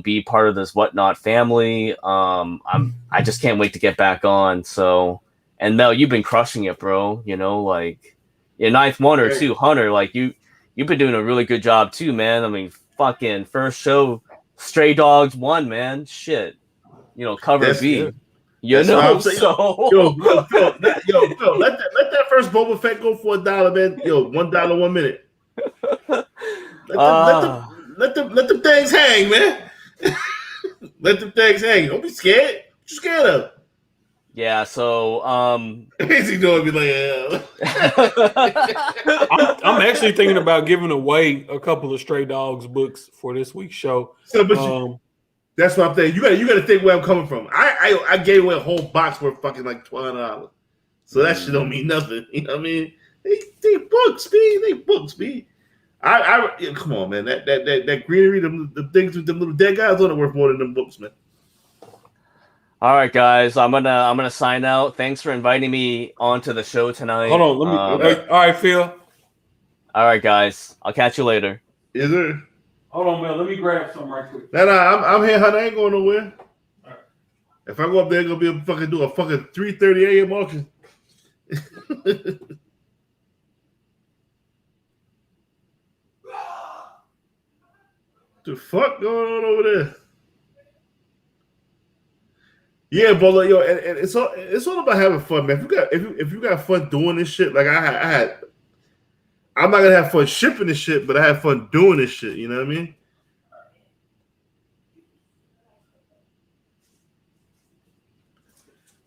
be part of this Whatnot family. I just can't wait to get back on. So, and Mel, you've been crushing it, bro. Like your ninth one or two, Hunter, like you've been doing a really good job too, man. I mean, fucking first show, Stray Dogs 1, man. Shit, cover B. Yo, Phil, let that first Boba Fett go for $1, man. Yo, $1 1 minute. Let them things hang, man. Let them things hang. Don't be scared. What you scared of? Yeah, so Easy doing me like I'm actually thinking about giving away a couple of Stray Dogs books for this week's show. So, that's what I'm saying. You gotta think where I'm coming from. I gave away a whole box worth fucking like $12. So that shit don't mean nothing. You know what I mean? They books, B. They books, B. Come on, man. That greenery, the things with them little dead guys on it worth more than them books, man. All right, guys. I'm gonna sign out. Thanks for inviting me onto the show tonight. Hold on, let me. All right, Phil. All right, guys. I'll catch you later. Is there? Hold on, man. Let me grab something right quick. Nah, I'm here, honey. I ain't going nowhere. All right. If I go up there, gonna be able to fucking do a fucking 3:30 a.m. auction. The fuck going on over there? Yeah, but like, yo, and it's all about having fun, man. If you got fun doing this shit, like I had, I'm not gonna have fun shipping this shit, but I have fun doing this shit. You know what I mean?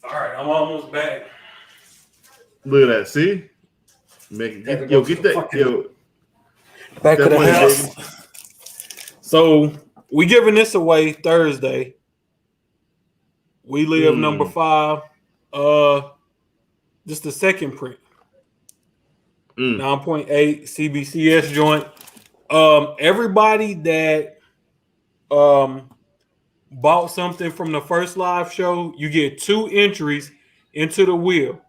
All right, I'm almost back. Look at that. See, get that, back to the house. Baby. So we giving this away Thursday. We live number 5. Just the second print. 9.8 CBCS joint. Everybody that bought something from the first live show, you get 2 entries into the wheel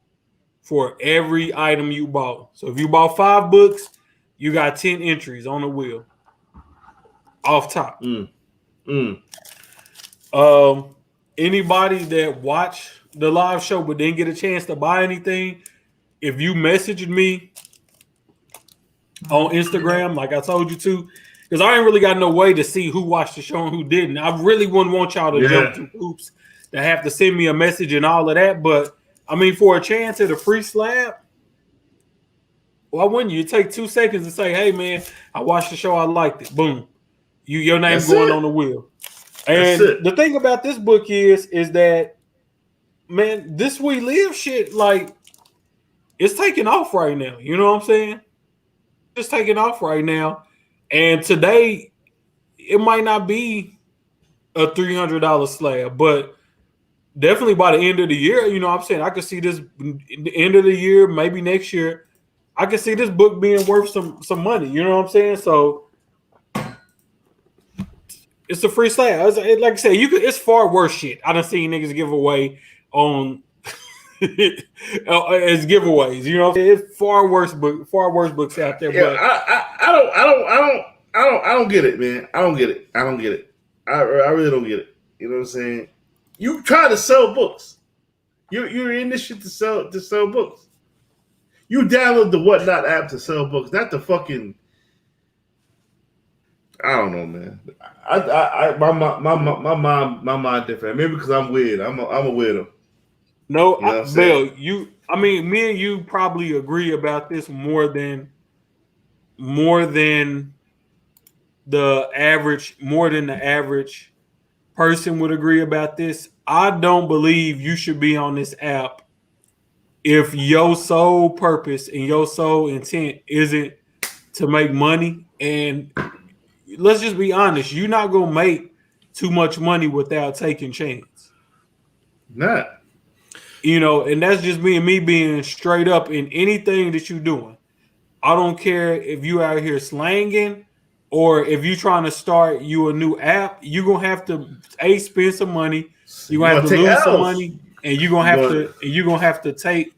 for every item you bought. So if you bought 5 books, you got 10 entries on the wheel off top. Anybody that watched the live show but didn't get a chance to buy anything, if you messaged me on Instagram, like I told you to, because I ain't really got no way to see who watched the show and who didn't. I really wouldn't want y'all to jump through hoops to have to send me a message and all of that. But I mean, for a chance at a free slab, why wouldn't you? Take 2 seconds and say, "Hey, man, I watched the show. I liked it." Boom, your name going on the wheel. And the thing about this book is that, man, this We Live shit, like, it's taking off right now. You know what I'm saying? It's taking off right now. And today, it might not be a $300 slab, but definitely by the end of the year, you know what I'm saying? I could see this the end of the year, maybe next year. I could see this book being worth some money. You know what I'm saying? So it's a free slab. Like I said, it's far worse shit I done seen niggas give away on as giveaways. You know, it's far worse books out there. Yeah, but I don't get it, man. I don't get it. I really don't get it. You know what I'm saying? You try to sell books. You're in this shit to sell books. You download the Whatnot app to sell books, not the fucking. I don't know, man. My mind different. Maybe because I'm weird. I'm a weirdo. No, Bill, me and you probably agree about this more than the average person would agree about this. I don't believe you should be on this app if your sole purpose and your sole intent isn't to make money. And let's just be honest, you're not gonna make too much money without taking chance. Not. You know, and that's just me being straight up in anything that you're doing. I don't care if you out here slanging or if you trying to start you a new app, you're gonna have to spend some money, you're gonna have to lose some money, and you're gonna have to take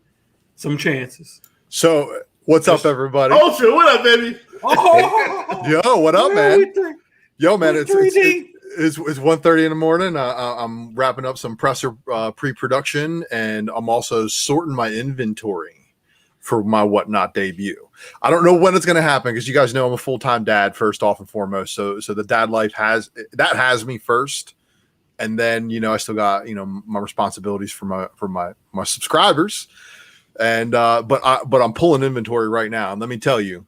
some chances. So what's up, everybody? Ultra, what up, baby? Yo, what up, man? Yo, man, it's 1:30 in the morning. I'm wrapping up some presser pre-production, and I'm also sorting my inventory for my Whatnot debut. I don't know when it's going to happen because you guys know I'm a full-time dad first off and foremost. So the dad life has me first, and then I still got my responsibilities for my subscribers, and but I'm pulling inventory right now, and let me tell you,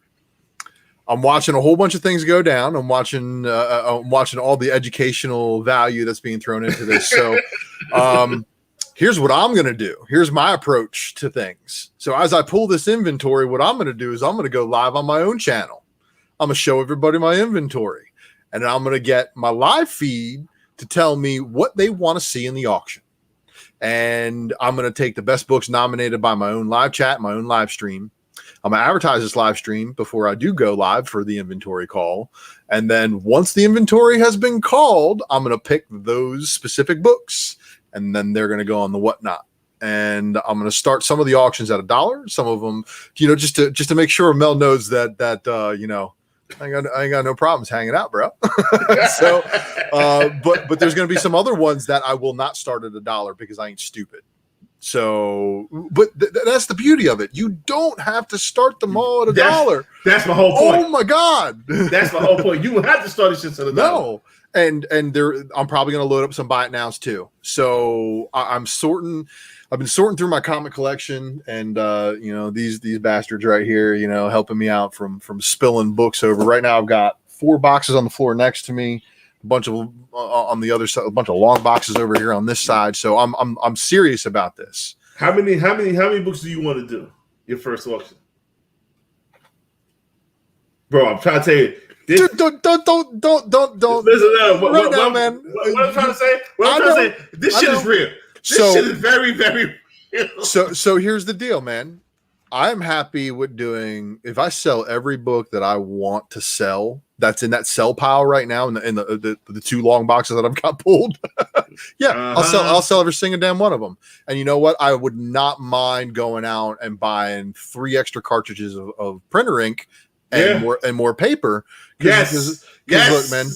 I'm watching a whole bunch of things go down. I'm watching all the educational value that's being thrown into this. So here's what I'm going to do. Here's my approach to things. So as I pull this inventory, what I'm going to do is I'm going to go live on my own channel. I'm going to show everybody my inventory, and I'm going to get my live feed to tell me what they want to see in the auction. And I'm going to take the best books nominated by my own live chat, my own live stream. I'm going to advertise this live stream before I do go live for the inventory call. And then once the inventory has been called, I'm going to pick those specific books, and then they're going to go on the Whatnot. And I'm going to start some of the auctions at $1. Some of them, just to make sure Mel knows that I ain't got no problems hanging out, bro. So, but there's going to be some other ones that I will not start at $1 because I ain't stupid. So, but that's the beauty of it. You don't have to start them all at $1. That's my whole point. Oh my God. That's my whole point. You don't have to start this shit at $1. No. And I'm probably going to load up some buy it nows too. So I've been sorting through my comic collection, and these bastards right here, helping me out from spilling books over. Right now I've got 4 boxes on the floor next to me, a bunch of on the other side, a bunch of long boxes over here on this side. So I'm serious about this. How many books do you want to do your first auction? Bro, I'm trying to tell you. Dude, don't. Listen, right now, man. What I'm trying to say? This shit is real. This shit is very, very real. So here's the deal, man. I'm happy with doing, if I sell every book that I want to sell that's in that sell pile right now in the two long boxes that I've got pulled. Yeah, I'll sell every single damn one of them. And you know what? I would not mind going out and buying 3 extra cartridges of printer ink and more paper. Yes. Look, man.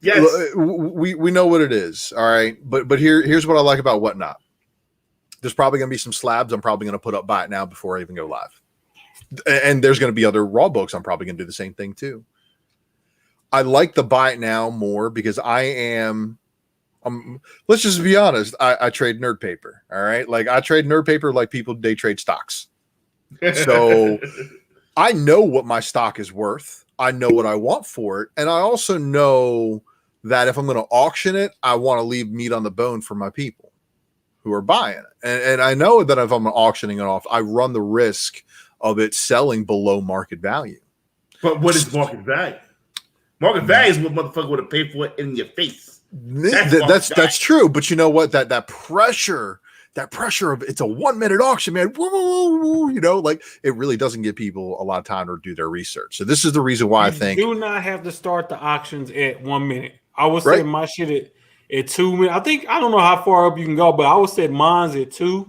Yes. We know what it is. All right. But here's what I like about Whatnot. There's probably going to be some slabs I'm probably going to put up by it now before I even go live. And there's going to be other raw books I'm probably going to do the same thing too. I like the buy it now more because let's just be honest. I trade nerd paper. All right. Like I trade nerd paper like people day trade stocks. So I know what my stock is worth. I know what I want for it. And I also know that if I'm going to auction it, I want to leave meat on the bone for my people who are buying it. And I know that if I'm auctioning it off, I run the risk of it selling below market value. But what is market value? Market value is what motherfucker would have paid for it in your face. That's true. But you know what? That pressure of it's a 1 minute auction, man. Woo, you know, like it really doesn't give people a lot of time to do their research. So this is the reason why I think do not have to start the auctions at 1 minute. I would say my shit at 2 minutes. I don't know how far up you can go, but I would say mine's at 2.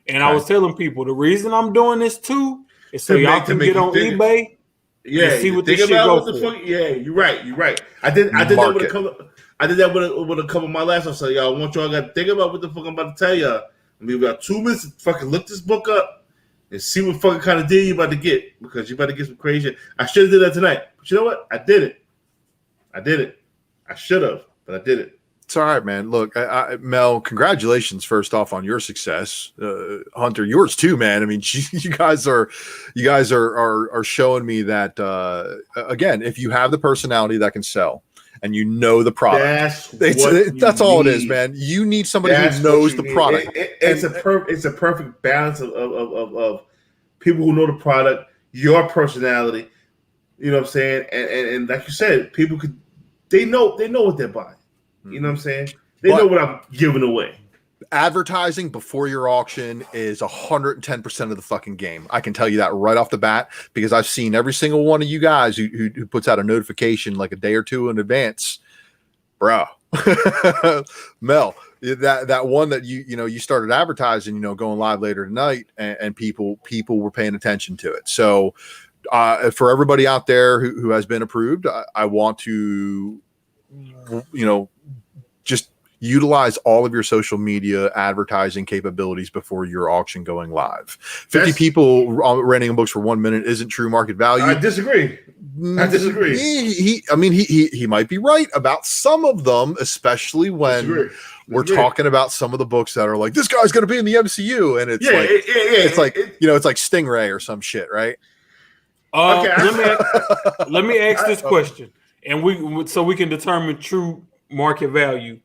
And I was telling people the reason I'm doing this too is so y'all can get on eBay. Yeah, and see what this shit go for. Yeah, you're right. I did that with a couple. I did that with a couple of my last ones. So y'all, I want y'all got to think about what the fuck I'm about to tell y'all. I mean, we got 2 minutes to fucking look this book up and see what fucking kind of deal you about to get because you about to get some crazy. I should have did that tonight, but you know what? I did it. I should have, but I did it. It's all right, man. Look, Mel, congratulations first off on your success. Hunter, yours too, man. I mean, you guys are showing me that again, if you have the personality that can sell and you know the product, that's all it is, man. You need somebody who knows the product. It's a perfect balance of people who know the product, your personality. You know what I'm saying? And like you said, people they know what they're buying. You know what I'm saying? They know what I'm giving away. Advertising before your auction is 110% of the fucking game. I can tell you that right off the bat because I've seen every single one of you guys who puts out a notification like a day or two in advance. Bro. Mel, that one that you started advertising, going live later tonight and people were paying attention to it. So for everybody out there who has been approved, I want to just utilize all of your social media advertising capabilities before your auction going live. 50 people renting books for 1 minute isn't true market value. I disagree. He might be right about some of them, especially when we're talking about some of the books that are like, this guy's going to be in the MCU. And it's like Stingray or some shit, right? Let me ask this question and we can determine true market value.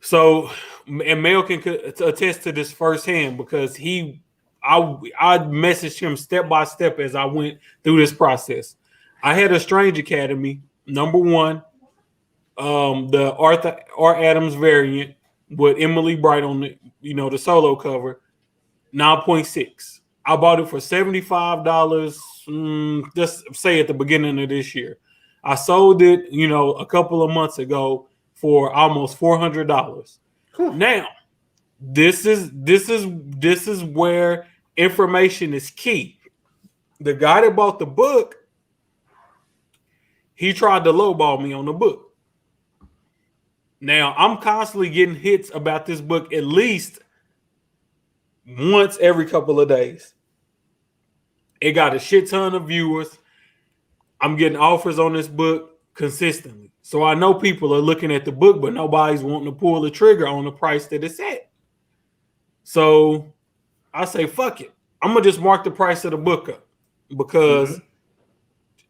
So, and Mel can attest to this firsthand because I messaged him step by step as I went through this process. I had a Strange Academy, number 1, the Arthur R. Adams variant with Emily Bright on the solo cover, 9.6. I bought it for $75. Just say at the beginning of this year. I sold it, a couple of months ago for almost $400. Now, this is where information is key. The guy that bought the book, he tried to lowball me on the book. Now, I'm constantly getting hits about this book at least once every couple of days. It got a shit ton of viewers. I'm getting offers on this book consistently. So I know people are looking at the book, but nobody's wanting to pull the trigger on the price that it's at. So I say, fuck it. I'm going to just mark the price of the book up because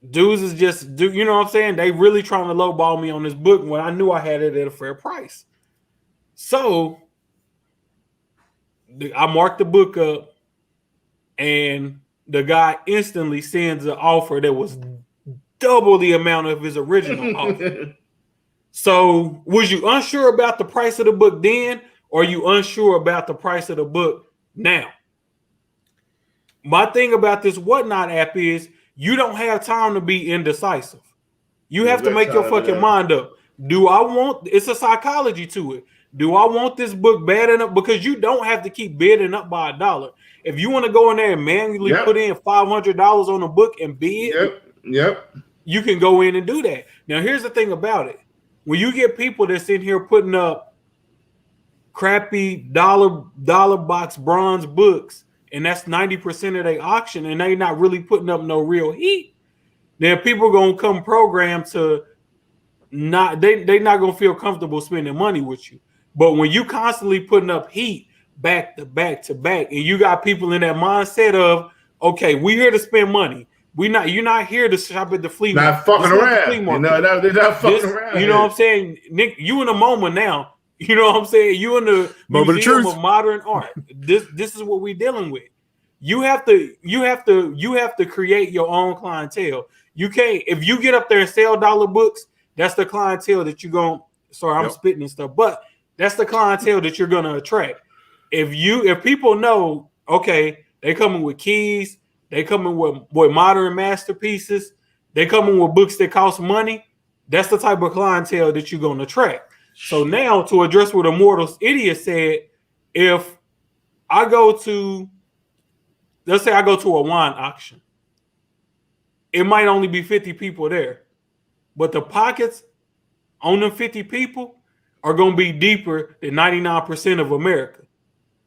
dudes is just, you know what I'm saying? They really trying to lowball me on this book when I knew I had it at a fair price. So I marked the book up and the guy instantly sends an offer that was double the amount of his original offer. So was you unsure about the price of the book then, or are you unsure about the price of the book now? My thing about this Whatnot app is you don't have time to be indecisive. You have to make your fucking mind up. Do I want? It's a psychology to it. Do I want this book bad enough? Because you don't have to keep bidding up by $1. If you want to go in there and manually put in $500 on a book and bid, you can go in and do that. Now, here's the thing about it: when you get people that's in here putting up crappy dollar box bronze books, and that's 90% of their auction, and they not really putting up no real heat, then people gonna come programmed to not they not gonna feel comfortable spending money with you. But when you constantly putting up heat back to back to back, and you got people in that mindset of, okay, we here to spend money. You're not here to shop at the flea market. Not fucking around. They're not fucking around. You know what I'm saying, Nick? You in the moment now. You know what I'm saying? You in the moment museum of modern art. This is what we're dealing with. You have to create your own clientele. You can't, if you get up there and sell dollar books, that's the clientele that you're going. Sorry, I'm spitting and stuff, but that's the clientele that you're gonna attract. If people know, okay, they coming with keys, they coming with modern masterpieces, they coming with books that cost money, that's the type of clientele that you're gonna attract. So now, to address what Immortal's Idiot said, if I go to, let's say I go to a wine auction, it might only be 50 people there, but the pockets on them 50 people are going to be deeper than 99% of America.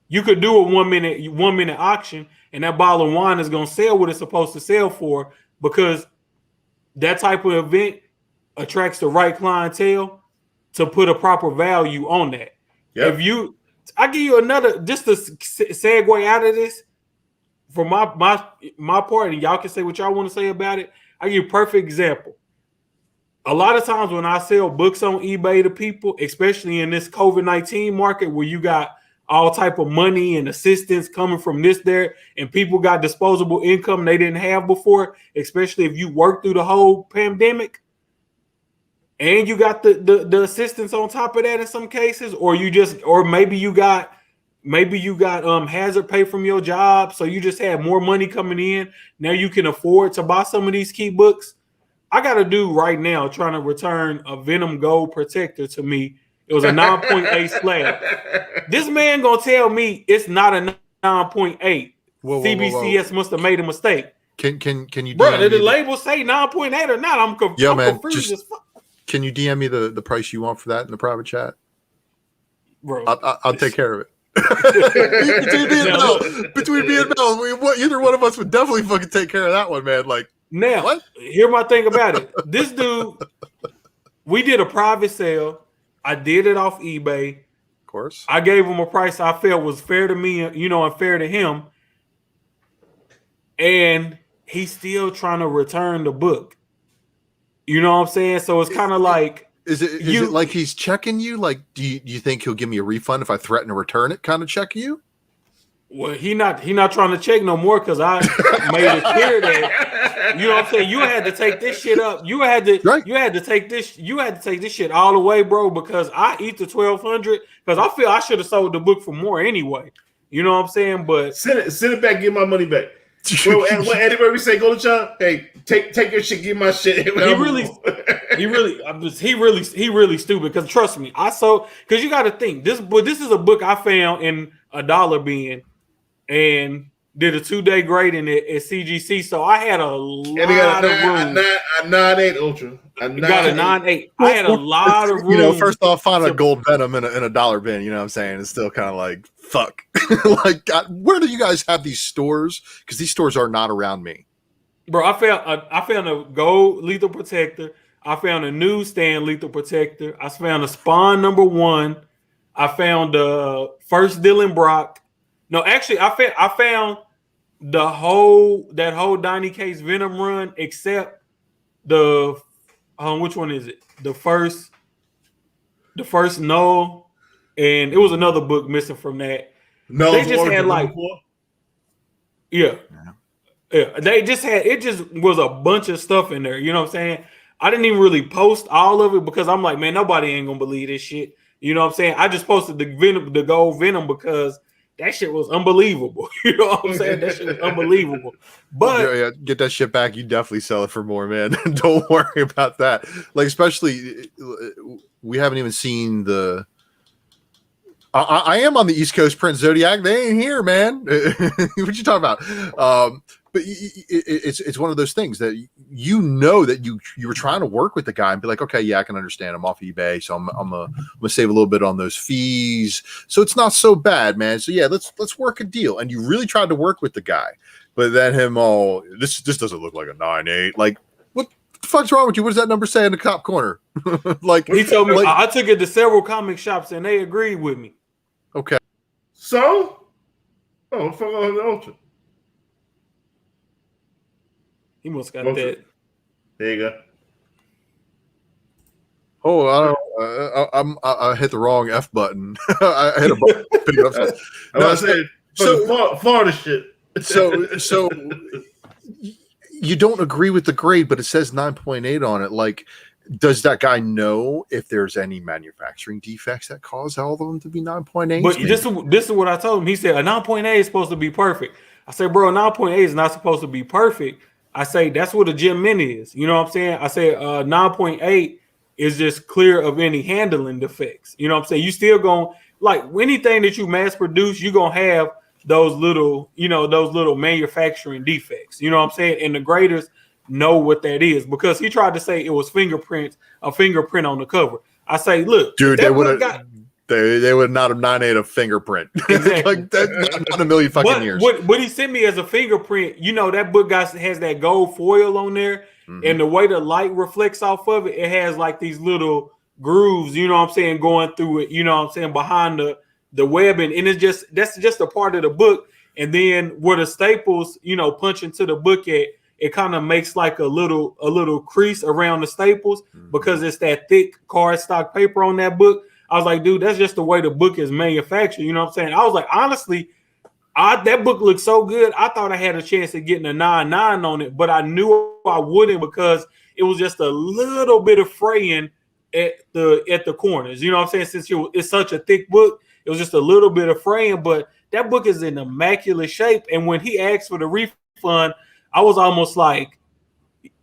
You could do a one minute auction, and that bottle of wine is going to sell what it's supposed to sell for, because that type of event attracts the right clientele to put a proper value on that. Yep. I give you another, just to segue out of this, for my part, and y'all can say what y'all want to say about it. I give you a perfect example. A lot of times when I sell books on eBay to people, especially in this COVID-19 market where you got all type of money and assistance coming from this, there, and people got disposable income they didn't have before, especially if you worked through the whole pandemic, and you got the assistance on top of that in some cases, or maybe you got hazard pay from your job, so you just had more money coming in. Now you can afford to buy some of these key books. I got a dude right now trying to return a Venom Gold Protector to me. It was a 9.8 slab. This man gonna tell me it's not a 9.8. CBCS must have made a mistake. Can you? Bro, did the label say 9.8 or not? I'm confused as fuck. Can you DM me the price you want for that in the private chat? Bro, I'll take care of it. between me and Mel, either one of us would definitely fucking take care of that one, man. Like, now, what? Here's my thing about it. This dude, we did a private sale. I did it off eBay. Of course. I gave him a price I felt was fair to me, and fair to him. And he's still trying to return the book. You know what I'm saying? So it's kind of like, is it like he's checking you? Like, do you think he'll give me a refund if I threaten to return it? Kind of checking you? Well, he not trying to check no more, because I made it clear that, you know what I'm saying, you had to take this shit up. You had to take this shit all the way, bro, because I eat the 1,200, because I feel I should have sold the book for more anyway. You know what I'm saying? But send it back, get my money back. Bro, and what Eddie Murphy say, go to John, hey, take your shit, give my shit. He really stupid, because trust me, because you got to think, this is a book I found in a dollar bin and did a 2-day grading at CGC, so I had a lot of room. A 9.8 Ultra. Got a 9.8. I had a lot of room. You know, first off, find a gold Venom in a dollar bin. You know what I'm saying? It's still kind of like, fuck. Like, God, where do you guys have these stores? Because these stores are not around me. Bro, I found a gold Lethal Protector. I found a newsstand Lethal Protector. I found a Spawn #1. I found the first Dylan Brock. No, actually, I found that whole Donnie Case Venom run, except the which one is it? The first Null, and it was another book missing from that. No, they just had like, yeah. They just had, it just was a bunch of stuff in there. You know what I'm saying? I didn't even really post all of it, because I'm like, man, nobody ain't gonna believe this shit. You know what I'm saying? I just posted the gold Venom because that shit was unbelievable. You know what I'm saying? That shit was unbelievable. But yeah, get that shit back. You definitely sell it for more, man. Don't worry about that. Like, especially, we haven't even seen the. I am on the East Coast, Prince Zodiac. They ain't here, man. What you talking about? But it's one of those things that that you were trying to work with the guy and be like, okay, yeah, I can understand. I'm off eBay, so I'm gonna save a little bit on those fees. So it's not so bad, man. So yeah, let's work a deal. And you really tried to work with the guy, but then this doesn't look like a 9.8. Like, what the fuck's wrong with you? What does that number say in the top corner? Like, he told me, I took it to several comic shops and they agreed with me. Okay. So, fuck on the Ultra. He must got that. There you go. Oh, I hit the wrong F button. I hit a button. Pick it up. I said, Florida shit. So you don't agree with the grade, but it says 9.8 on it. Like, does that guy know if there's any manufacturing defects that cause all of them to be 9.8? But this is what I told him. He said a 9.8 is supposed to be perfect. I said, bro, 9.8 is not supposed to be perfect. I say that's what a Gem Mini is. You know what I'm saying? I say 9.8 is just clear of any handling defects. You know what I'm saying? You still going like anything that you mass produce, you're gonna have those little manufacturing defects. You know what I'm saying? And the graders know what that is because he tried to say it was a fingerprint on the cover. I say, look, dude, they would not have 9.8 a fingerprint. Exactly. Like that, not a million fucking years. What he sent me as a fingerprint, that book has that gold foil on there, and the way the light reflects off of it, it has like these little grooves, you know what I'm saying, going through it, you know what I'm saying, behind the webbing, and that's just a part of the book. And then where the staples, punch into the book at, it kind of makes like a little crease around the staples because it's that thick cardstock paper on that book. I was like, dude, that's just the way the book is manufactured. You know what I'm saying? I was like, honestly, that book looked so good. I thought I had a chance of getting a 9.9 on it, but I knew I wouldn't because it was just a little bit of fraying at the corners. You know what I'm saying? Since it's such a thick book, it was just a little bit of fraying, but that book is in immaculate shape. And when he asked for the refund, I was almost like,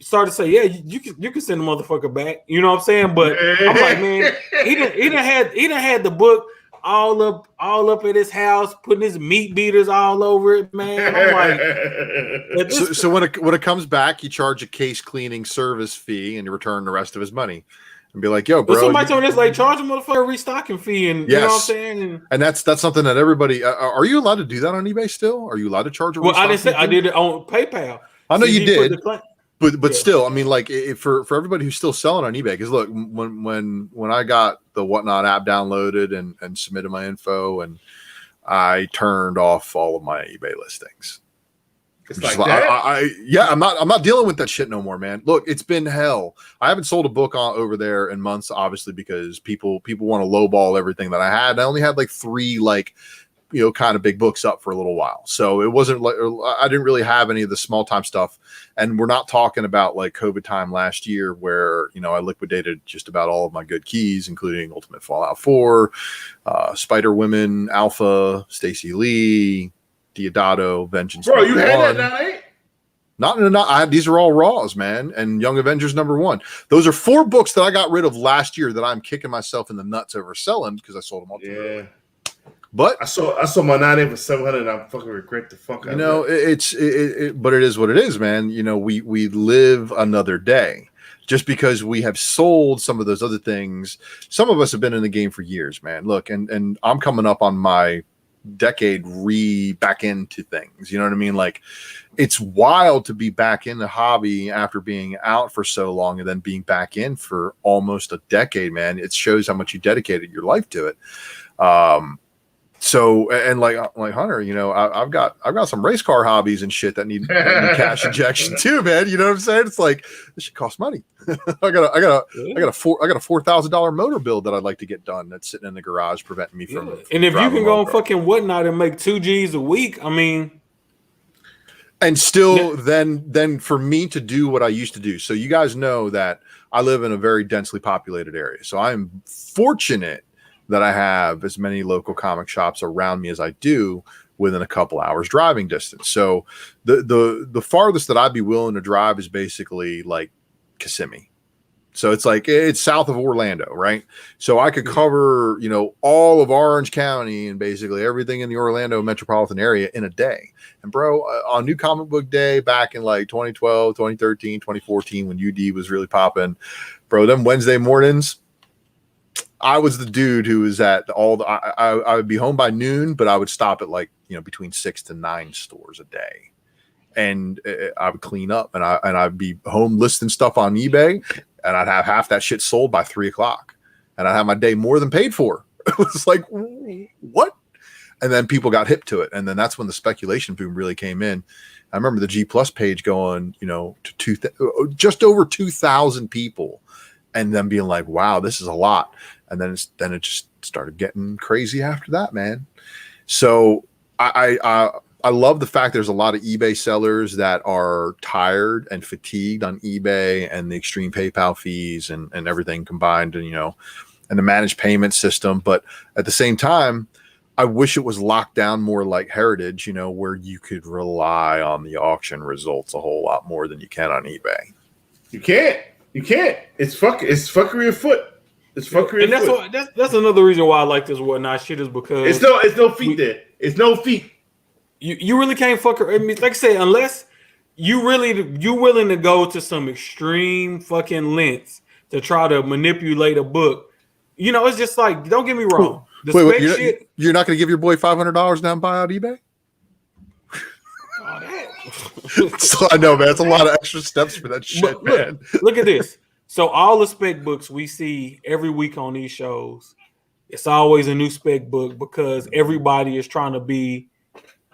started to say, yeah, you can send the motherfucker back. You know what I'm saying? But I'm like, man, he done had the book all up at his house, putting his meat beaters all over it, man. I'm like, so when it comes back, you charge a case cleaning service fee and you return the rest of his money. And be like, yo, bro. Somebody told me this, like, charge him for a restocking fee, and you know what I'm saying. And that's something that everybody. Are you allowed to do that on eBay still? Are you allowed to charge a? Well, I didn't say I did it on PayPal. I know you did, but still, I mean, like, for everybody who's still selling on eBay, because look, when I got the Whatnot app downloaded and submitted my info, and I turned off all of my eBay listings. It's like that? I'm not dealing with that shit no more, man. Look, it's been hell. I haven't sold a book over there in months, obviously, because people want to lowball everything that I had. I only had like 3 kind of big books up for a little while, so it wasn't like I didn't really have any of the small time stuff. And we're not talking about like COVID time last year, where I liquidated just about all of my good keys, including Ultimate Fallout 4, Spider Women, Alpha, Stacey Lee, Diodato, Vengeance. Bro, you had that 9.8? These are all Raws, man, and Young Avengers #1. Those are 4 books that I got rid of last year that I'm kicking myself in the nuts over selling because I sold them all. Yeah. But I saw my 9.8 for 700, and I fucking regret the fuck out of it. But it is what it is, man. We live another day. Just because we have sold some of those other things, some of us have been in the game for years, man. Look, and I'm coming up on my decade back into things. You know what I mean? Like, it's wild to be back in the hobby after being out for so long and then being back in for almost a decade, man. It shows how much you dedicated your life to it. So, and like Hunter, I've got some race car hobbies and shit that need cash injection too, man. You know what I'm saying? It's like, this shit costs money. I got a $4,000 motor build that I'd like to get done. That's sitting in the garage, preventing me from. And if you can go on fucking Whatnot and make 2 G's a week, I mean, and still, then for me to do what I used to do. So you guys know that I live in a very densely populated area. So I'm fortunate that I have as many local comic shops around me as I do within a couple hours driving distance. So the farthest that I'd be willing to drive is basically like Kissimmee. So it's like it's south of Orlando, right? So I could cover, you know, all of Orange County and basically everything in the Orlando metropolitan area in a day. And bro, on New Comic Book Day back in like 2012, 2013, 2014, when UD was really popping, bro, them Wednesday mornings, I was the dude who was at all the, I would be home by noon, but I would stop at like, you know, between 6 to 9 stores a day. And I would clean up and I'd be home listing stuff on eBay, and I'd have half that shit sold by 3 o'clock, and I'd have my day more than paid for. It was like, what? And then people got hip to it. And then that's when the speculation boom really came in. I remember the G Plus page going, you know, to just over 2,000 people, and then being like, wow, this is a lot. And then it just started getting crazy after that, man. So I love the fact there's a lot of eBay sellers that are tired and fatigued on eBay and the extreme PayPal fees and everything combined, and, you know, and the managed payment system. But at the same time, I wish it was locked down more like Heritage, you know, where you could rely on the auction results a whole lot more than you can on eBay. You can't. It's fuckery afoot. It's fuckery afoot. And that's another reason why I like this whatnot shit, is because it's no feet there. It's no feet. You really can't fuck her. I mean, like I said, unless you willing to go to some extreme fucking lengths to try to manipulate a book. You know, it's just like, don't get me wrong. Wait, you're not going to give your boy $500 down buy out eBay? So I know, man. It's a lot of extra steps for that shit, but man. Look at this. So all the spec books we see every week on these shows, it's always a new spec book because everybody is trying to be.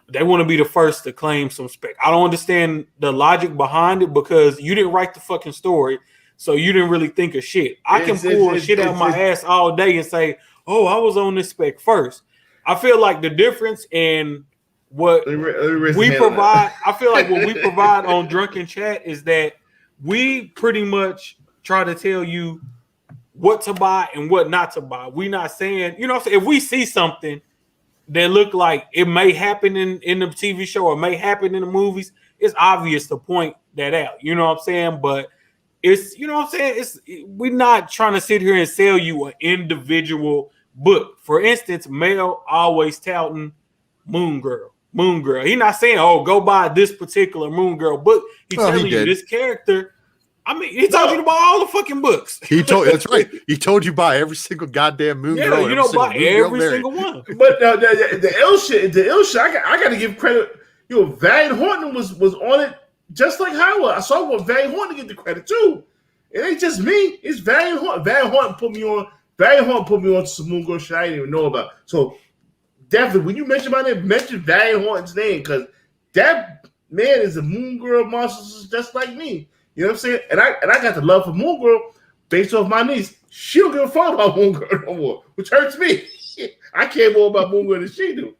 They want to be the first to claim some spec. I don't understand the logic behind it because you didn't write the fucking story, so you didn't really think of shit. I can pull shit out my ass all day and say, "Oh, I was on this spec first." I feel like the difference in what we provide, I feel like what we provide on Drunken Chat is that we pretty much try to tell you what to buy and what not to buy. We're not saying, you know, if we see something that look like it may happen in the TV show or may happen in the movies, it's obvious to point that out. You know what I'm saying? But it's, you know what I'm saying? We're not trying to sit here and sell you an individual book. For instance, Mel always touting Moon Girl. He's not saying, oh, go buy this particular Moon Girl book. He's telling you this character. I mean, he told you to buy all the fucking books. That's right. He told you buy every single goddamn Moon Girl. Yeah, you don't buy every single one. But the ill shit, I got to give credit. You know, Valiant Horton was on it just like Howard. So I want Valiant Horton to get the credit too. It ain't just me. It's Valiant Horton. Valiant Horton put me on to some Moon Girl shit I didn't even know about. So definitely, when you mention my name, mention Valiant Horton's name, because that man is a Moon Girl monster just like me. You know what I'm saying? And I got the love for Moon Girl based off my niece. She don't give a fuck about Moon Girl no more, which hurts me. I care more about Moon Girl than she do.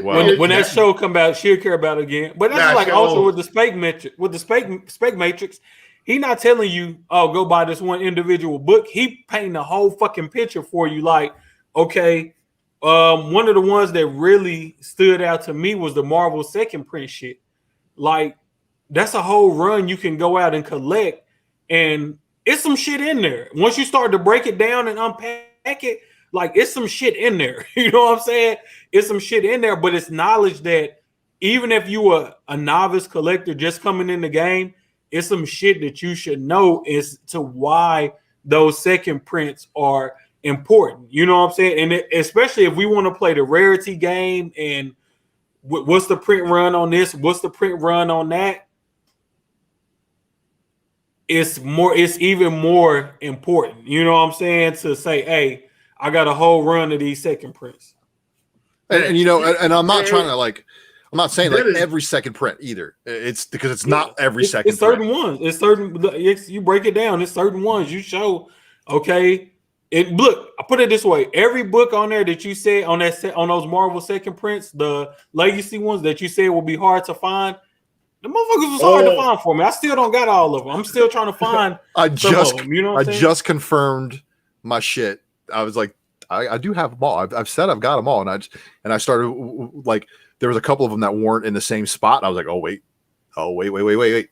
Wow. When that show come out, she'll care about it again. But that's like also with the spec matrix, he not telling you, oh, go buy this one individual book. He painting the whole fucking picture for you. Like, okay, one of the ones that really stood out to me was the Marvel second print shit. Like, that's a whole run you can go out and collect, and it's some shit in there. Once you start to break it down and unpack it, like, it's some shit in there. You know what I'm saying? It's some shit in there, but it's knowledge that even if you are a novice collector just coming in the game, it's some shit that you should know as to why those second prints are important. You know what I'm saying? And especially if we want to play the rarity game and what's the print run on this? What's the print run on that? It's even more important, you know what I'm saying, to say, hey, I got a whole run of these second prints. And you know, and I'm not trying to I'm not saying like every second print either. It's because it's not every second it's certain ones. It's certain, you break it down, it's certain ones you show, okay. Look, I put it this way: every book on there that you said on those Marvel second prints, the legacy ones that you said will be hard to find, the motherfuckers was hard to find for me. I still don't got all of them. I'm still trying to find some of them. You know what I'm saying? just confirmed my shit. I I do have them all. I've said I've got them all, and I started like there was a couple of them that weren't in the same spot. And I was like, oh wait,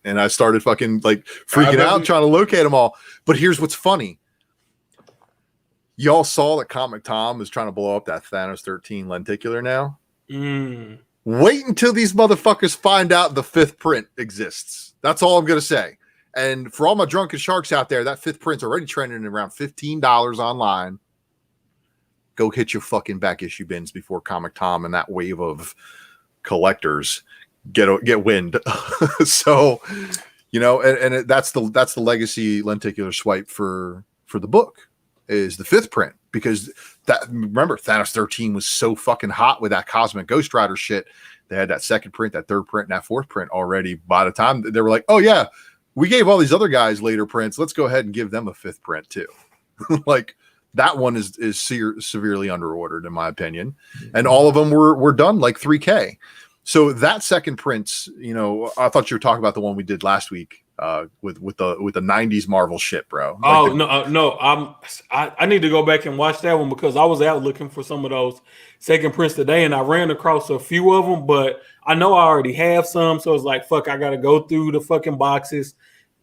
and I started fucking like freaking out trying to locate them all. But here's what's funny. Y'all saw that Comic Tom is trying to blow up that Thanos 13 lenticular now. Wait until these motherfuckers find out the 5th print exists. That's all I'm gonna say. And for all my drunken sharks out there, that 5th print's already trending around $15 online. Go hit your fucking back issue bins before Comic Tom and that wave of collectors get wind. So, you know, and that's the legacy lenticular swipe for the book is the 5th print, because that, remember, Thanos 13 was so fucking hot with that Cosmic Ghost Rider shit. They had that 2nd print, that 3rd print, and that 4th print already. By the time they were like, oh yeah, we gave all these other guys later prints, let's go ahead and give them a 5th print too. Like that one is severely underordered in my opinion, and all of them were done like 3K. So that 2nd print, you know, I thought you were talking about the one we did last week with the 90s Marvel shit, bro. I need to go back and watch that one, because I was out looking for some of those 2nd prints today, and I ran across a few of them, but I know I already have some, so it's like, fuck, I got to go through the fucking boxes,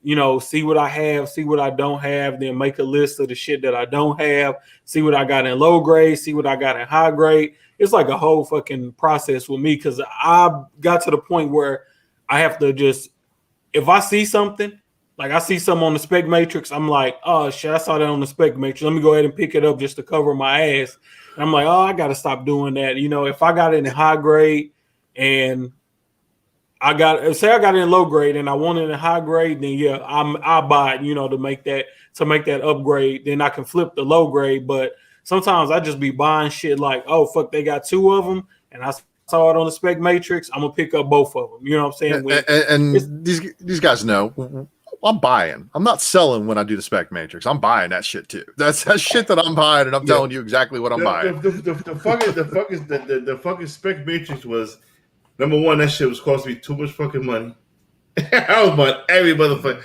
you know, see what I have, see what I don't have, then make a list of the shit that I don't have, see what I got in low grade, see what I got in high grade. It's like a whole fucking process with me, because I got to the point where I have to just, if I see something, like I see something on the Spec Matrix, I'm like, oh shit, I saw that on the Spec Matrix. Let me go ahead and pick it up just to cover my ass. And I'm like, oh, I got to stop doing that. You know, if I got it in high grade and I got it in low grade and I want it in high grade, then yeah, I'll buy it, you know, to make that upgrade. Then I can flip the low grade. But sometimes I just be buying shit like, oh fuck, they got 2 of them, and I saw it on the Spec Matrix, I'm gonna pick up both of them. You know what I'm saying? And these guys know I'm buying. I'm not selling when I do the Spec Matrix. I'm buying that shit too. That's that shit that I'm buying, and I'm telling you exactly what I'm buying. The fucking Spec Matrix was, number one, that shit was costing me too much fucking money. I was buying every motherfucker.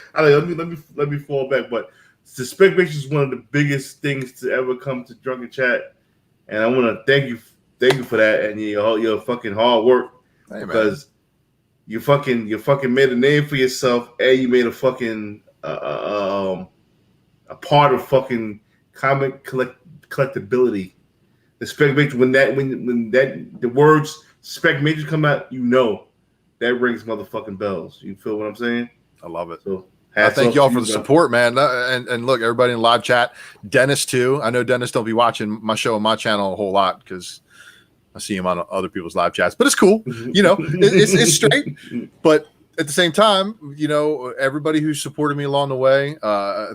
Let me fall back, but the Spec Matrix is one of the biggest things to ever come to Drunken Chat, and I want to thank you for that and your fucking hard work, because you fucking made a name for yourself, and you made a fucking a part of fucking comic collectability. The Spec Matrix, when the words Spec Matrix come out, you know that rings motherfucking bells. You feel what I'm saying? I love it. So I thank y'all for the support, man. And look, everybody in live chat, Dennis too. I know Dennis don't be watching my show on my channel a whole lot because I see him on other people's live chats, but it's cool. You know, it's straight. But at the same time, you know, everybody who supported me along the way,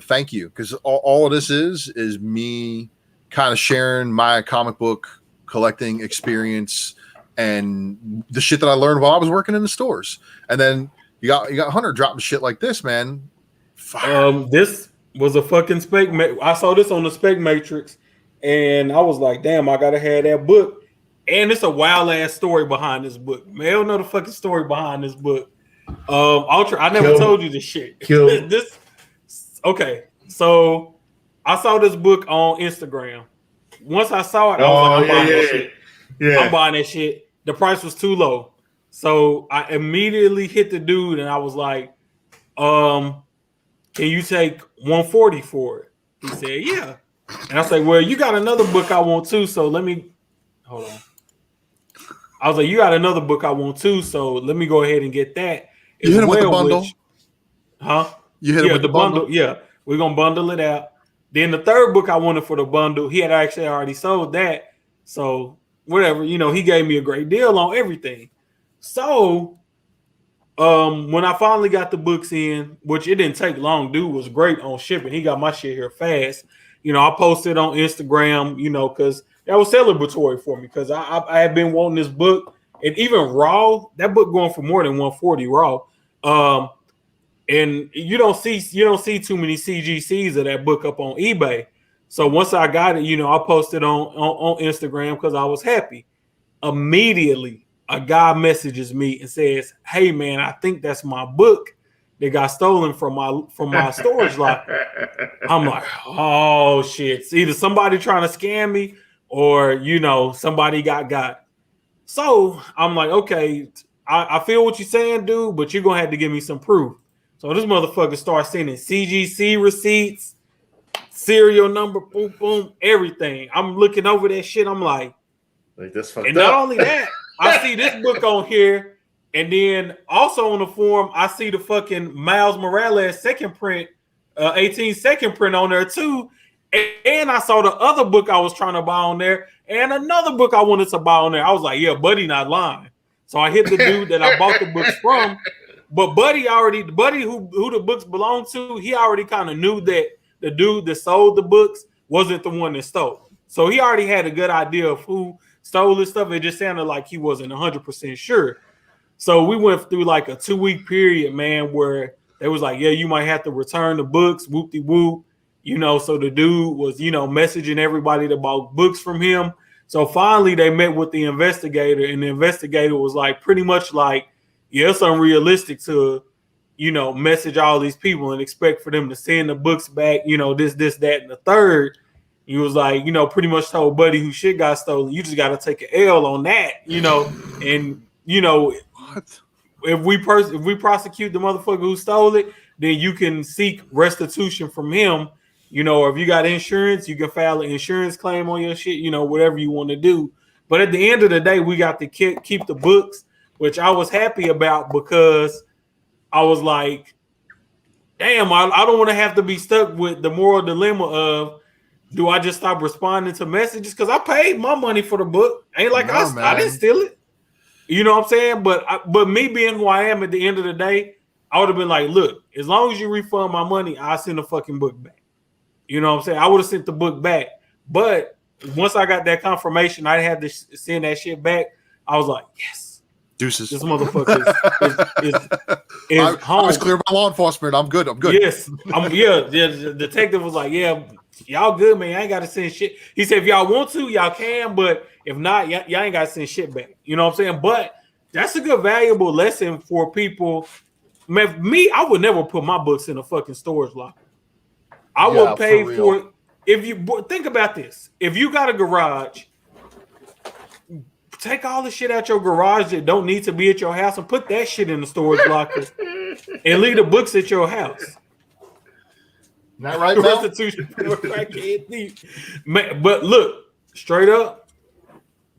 thank you, because all of this is me kind of sharing my comic book collecting experience and the shit that I learned while I was working in the stores. And then you got Hunter dropping shit like this, man. Fire. This was a fucking Spec. I saw this on the Spec Matrix, and I was like, damn, I gotta have that book. And it's a wild ass story behind this book. Man, I don't know the fucking story behind this book. I never told you this shit. Okay, so I saw this book on Instagram. Once I saw it, I was like, I'm buying that shit. Yeah. I'm buying that shit. The price was too low. So I immediately hit the dude and I was like, can you take $140 for it? He said, yeah. And I said, well, you got another book I want too, so let me hold on. I was like, you got another book I want too, so let me go ahead and get that. You hit him with the bundle? You hit him with the bundle? Yeah, we're going to bundle it out. Then the third book I wanted for the bundle, he had actually already sold that. So whatever, you know, he gave me a great deal on everything. So when I finally got the books in, which it didn't take long, dude was great on shipping. He got my shit here fast. You know, I posted on Instagram, you know, because that was celebratory for me, because I had been wanting this book, and even raw, that book going for more than $140 raw. And you don't see too many CGCs of that book up on eBay. So once I got it, you know, I posted on Instagram because I was happy. Immediately, a guy messages me and says, "Hey man, I think that's my book that got stolen from my storage locker." I'm like, oh shit. It's either somebody trying to scam me, or you know, somebody got. So I'm like, okay, I feel what you're saying, dude, but you're gonna have to give me some proof. So this motherfucker starts sending CGC receipts, serial number, boom, boom, everything. I'm looking over that shit. I'm like that's fucked and up. not only that, I see this book on here, and then also on the forum, I see the fucking Miles Morales second print, 18 second print on there too. And I saw the other book I was trying to buy on there, and another book I wanted to buy on there. I was like, yeah, Buddy not lying. So I hit the dude that I bought the books from. But Buddy who the books belong to, he already kind of knew that the dude that sold the books wasn't the one that stole. So he already had a good idea of who stole this stuff. It just sounded like he wasn't 100% sure. So we went through like a 2-week period, man, where they was like, yeah, you might have to return the books, whoop-de-whoop. You know, so the dude was, you know, messaging everybody that bought books from him. So finally they met with the investigator, and the investigator was like, pretty much like, yeah, it's unrealistic to, you know, message all these people and expect for them to send the books back, you know, this, that, and the third. He was like, you know, pretty much told Buddy who shit got stolen, you just got to take an L on that, you know, and, you know, what? If we prosecute the motherfucker who stole it, then you can seek restitution from him. You know, or if you got insurance, you can file an insurance claim on your shit, you know, whatever you want to do. But at the end of the day, we got to keep the books, which I was happy about because I was like, damn, I don't want to have to be stuck with the moral dilemma of, do I just stop responding to messages? Because I paid my money for the book. Ain't like I didn't steal it. You know what I'm saying? But me being who I am at the end of the day, I would have been like, look, as long as you refund my money, I'll send the fucking book back. You know what I'm saying? I would have sent the book back. But once I got that confirmation, I had to send that shit back. I was like, yes. Deuces. This motherfucker is home. I was clear by law enforcement. I'm good. Yes. The detective was like, yeah, y'all good, man. I ain't got to send shit. He said, if y'all want to, y'all can. But if not, y'all ain't got to send shit back. You know what I'm saying? But that's a good, valuable lesson for people. Man, me, I would never put my books in a fucking storage locker. I would pay for it. If you think about this, if you got a garage, take all the shit out your garage that don't need to be at your house and put that shit in the storage locker and leave the books at your house. Not right, Mel? Restitution for a crackhead thief. Man, but look, straight up,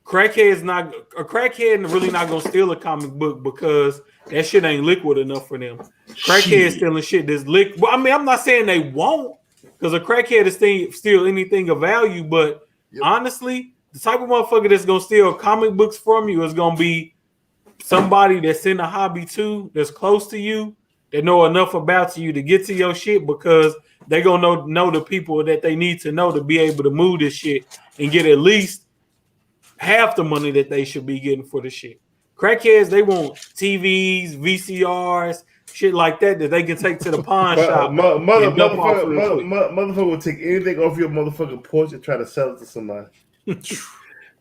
a crackhead really not gonna steal a comic book because that shit ain't liquid enough for them. Crackhead stealing shit that's liquid. Well, I mean, I'm not saying they won't, because a crackhead is steal anything of value, but honestly, the type of motherfucker that's gonna steal comic books from you is gonna be somebody that's in the hobby too, that's close to you, that know enough about you to get to your shit, because they gonna know the people that they need to know to be able to move this shit and get at least half the money that they should be getting for the shit. Crackheads, they want TVs, VCRs, shit like that they can take to the pawn shop. Motherfucker will take anything off your motherfucking porch and try to sell it to somebody.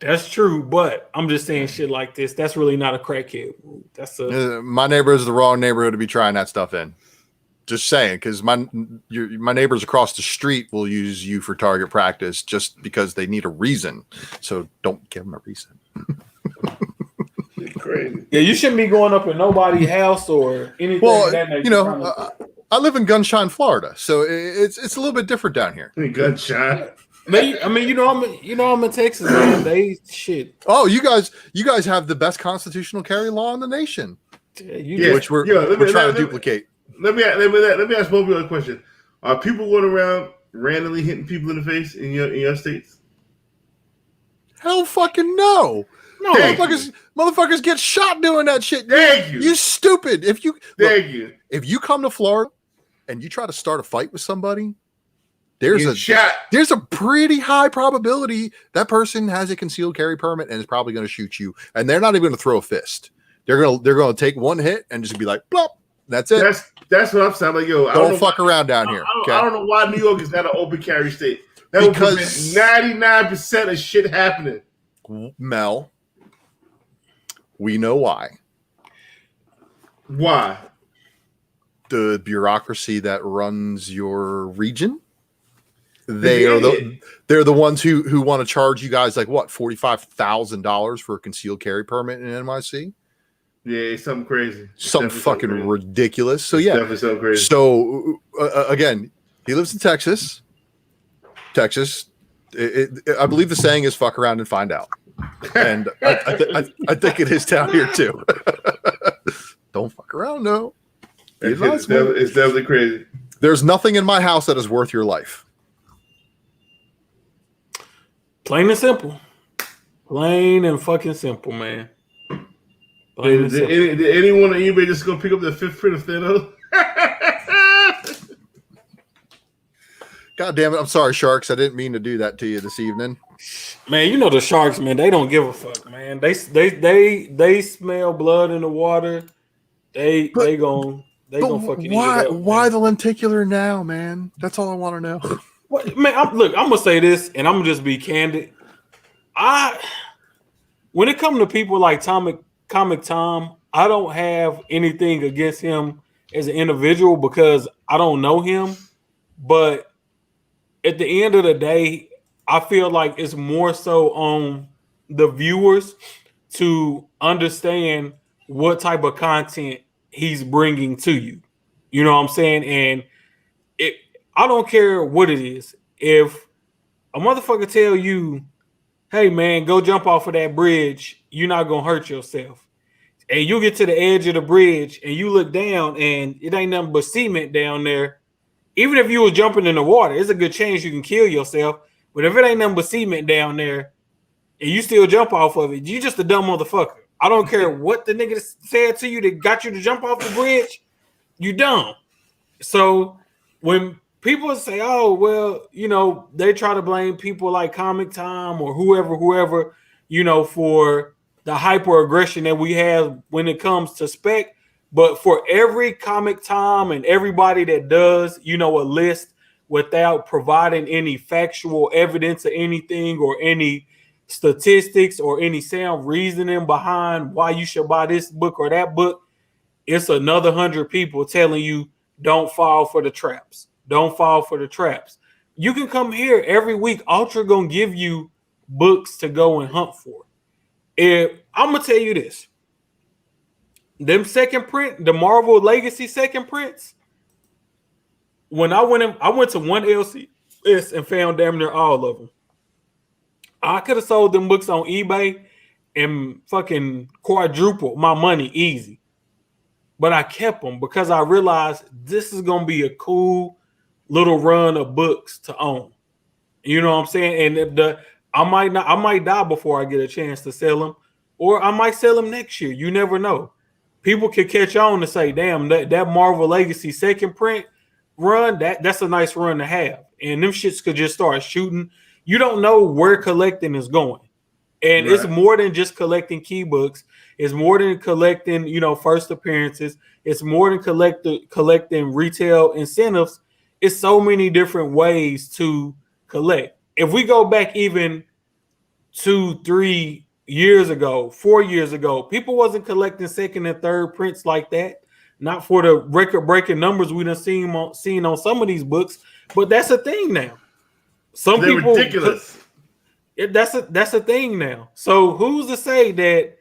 That's true, but I'm just saying shit like this. That's really not a crackhead. That's my neighbor is the wrong neighborhood to be trying that stuff in. Just saying, because my neighbors across the street will use you for target practice just because they need a reason. So don't give them a reason. Crazy. Yeah, you shouldn't be going up in nobody's house or anything. Well, you know, I live in Gunshine, Florida, so it's a little bit different down here. Gunshine. I mean, you know, I'm in Texas, man. They shit. Oh, you guys have the best constitutional carry law in the nation, which we're trying to duplicate. Let me ask both of you a question. Are people going around randomly hitting people in the face in your states? Hell fucking no. No, motherfuckers get shot doing that shit. Thank you. You stupid. If you you come to Florida and you try to start a fight with somebody, there's a pretty high probability that person has a concealed carry permit and is probably going to shoot you. And they're not even going to throw a fist. They're going to take one hit and just be like, plop. That's it. That's what I'm saying. Like, yo, don't fuck around down here. Okay? I don't know why New York is not an open carry state. That because 99% of shit happening. Mel, we know why. Why? The bureaucracy that runs your region they're the ones who want to charge you guys like what $45,000 for a concealed carry permit in NYC. Yeah, it's something crazy. Something fucking ridiculous. So it's yeah, definitely something crazy. So again, he lives in Texas. I believe the saying is "fuck around and find out," and I think it is down here too. Don't fuck around, no. It's definitely crazy. There's nothing in my house that is worth your life. Plain and simple. Plain and fucking simple, man. Did anyone on eBay just go pick up the 5th print of Thanos? God damn it. I'm sorry, Sharks. I didn't mean to do that to you this evening. Man, you know the Sharks, man, they don't give a fuck, man. They smell blood in the water. They gonna fucking why eat it up, why the lenticular now, man? That's all I want to know. What, man, I'm gonna say this, and I'm gonna just be candid. When it comes to people like Comic Tom, I don't have anything against him as an individual because I don't know him. But at the end of the day, I feel like it's more so on the viewers to understand what type of content he's bringing to you. You know what I'm saying? And I don't care what it is. If a motherfucker tell you, hey man, go jump off of that bridge, you're not gonna hurt yourself. And you get to the edge of the bridge and you look down and it ain't nothing but cement down there. Even if you were jumping in the water, it's a good chance you can kill yourself. But if it ain't nothing but cement down there and you still jump off of it, you just a dumb motherfucker. I don't care what the nigga said to you that got you to jump off the bridge, you dumb. So when people say, oh, well, you know, they try to blame people like Comic Tom or whoever, you know, for the hyper aggression that we have when it comes to spec. But for every Comic Tom and everybody that does, you know, a list without providing any factual evidence or anything or any statistics or any sound reasoning behind why you should buy this book or that book, it's another 100 people telling you don't fall for the traps. Don't fall for the traps. You can come here every week. Ultra gonna give you books to go and hunt for. If I'm gonna tell you this, them second print, the Marvel Legacy second prints. When I went to one LCS and found damn near all of them. I could have sold them books on eBay and fucking quadrupled my money easy. But I kept them because I realized this is going to be a cool little run of books to own. You know what I'm saying? And I might die before I get a chance to sell them, or I might sell them next year. You never know. People could catch on and say, damn, that Marvel Legacy second print run, that's a nice run to have. And them shits could just start shooting. You don't know where collecting is going. And It's more than just collecting key books. It's more than collecting, you know, first appearances. It's more than collecting retail incentives. It's so many different ways to collect. If we go back even 2-3 years ago, 4 years ago, people wasn't collecting second and third prints like that. Not for the record-breaking numbers we done seen on some of these books, but that's a thing now. Some They're people ridiculous. That's a thing now. So who's to say that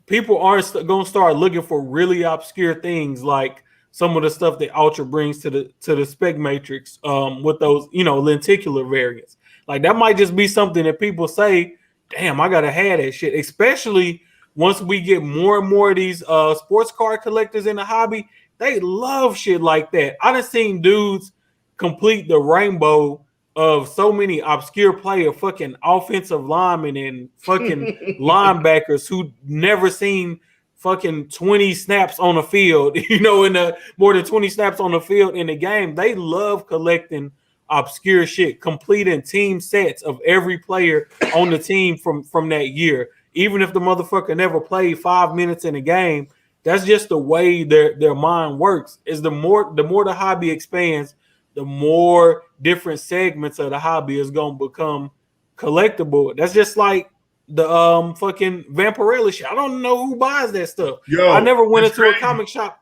people aren't going to start looking for really obscure things like some of the stuff that Ultra brings to the spec matrix with those, you know, lenticular variants. Like that might just be something that people say, damn, I gotta have that shit. Especially once we get more and more of these sports card collectors in the hobby, they love shit like that. I done seen dudes complete the rainbow of so many obscure player fucking offensive linemen and fucking linebackers who never seen fucking 20 snaps on the field, you know, in the more than 20 snaps on the field in the game. They love collecting obscure shit, completing team sets of every player on the team from that year. Even if the motherfucker never played 5 minutes in a game, that's just the way their mind works. Is the more the hobby expands, the more different segments of the hobby is going to become collectible. That's just like the fucking Vampirella shit. I don't know who buys that stuff. Yo, I never went into crazy. A comic shop.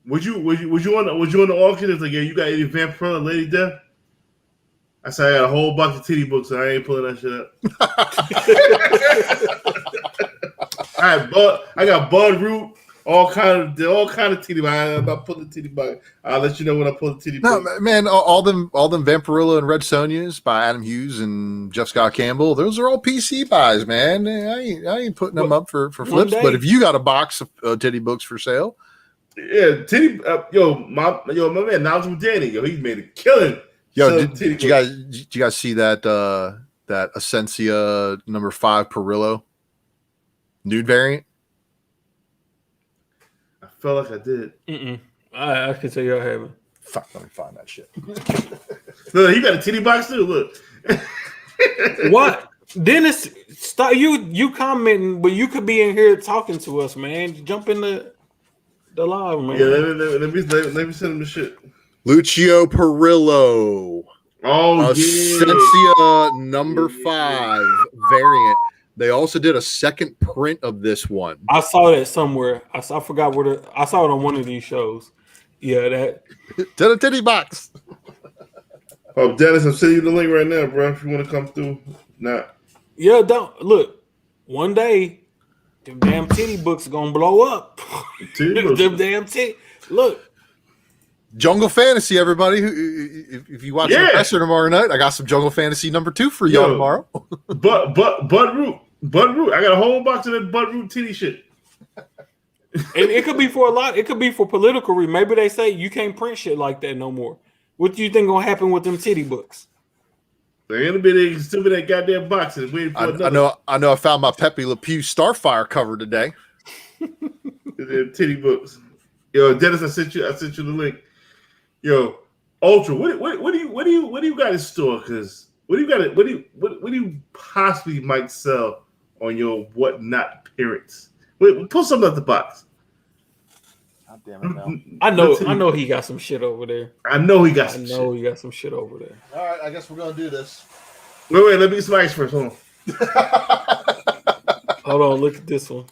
Was you on the auction? It's like, yeah, you got any Vampirella Lady Death? I said I got a whole box of titty books, and I ain't pulling that shit up. I got Bud Root, all kind of titty box. I'm about to pull the titty box. I'll let you know when I pull the titty box. No, man, all them Vampirilla and Red Sonias by Adam Hughes and Jeff Scott Campbell. Those are all PC buys, man. I ain't putting them up for flips. But if you got a box of titty books for sale, yeah, titty. My man, Nigel Danny, he made a killing. Yo, did you guys see that Essentia number 5 Perillo nude variant? I felt like I did. I can tell you I haven't. Fuck, let me find that shit. Look, he got a titty box too. Look. What? Dennis, stop you commenting, but you could be in here talking to us, man. Jump in the live, man. Yeah, let me send him the shit. Lucio Perillo. Oh, Essentia number 5 variant. They also did a second print of this one. I saw that somewhere. I forgot where I saw it on one of these shows. Yeah, that. To the titty box. Oh, Dennis, I'm sending you the link right now, bro. If you want to come through, Yeah, don't look. One day, them damn titty books are gonna blow up. Them damn titty. Look. Jungle Fantasy, everybody. If you watch the Professor tomorrow night, I got some Jungle Fantasy number 2 for y'all tomorrow. Bud Root. I got a whole box of that Bud Root titty shit. And it could be for a lot. It could be for political reasons. Maybe they say you can't print shit like that no more. What do you think gonna happen with them titty books? They're gonna be still be that goddamn box and waiting for another. I know. I found my Pepe Le Pew Starfire cover today. Titty books. Yo, Dennis, I sent you the link. Yo, Ultra, what do you got in store? Because what do you possibly might sell on your whatnot appearance? Pull something out the box. God damn it, Mel. I know he got some shit over there. I know he got some shit over there. All right, I guess we're gonna do this. Wait, let me get some ice first. Hold on. Hold on, look at this one.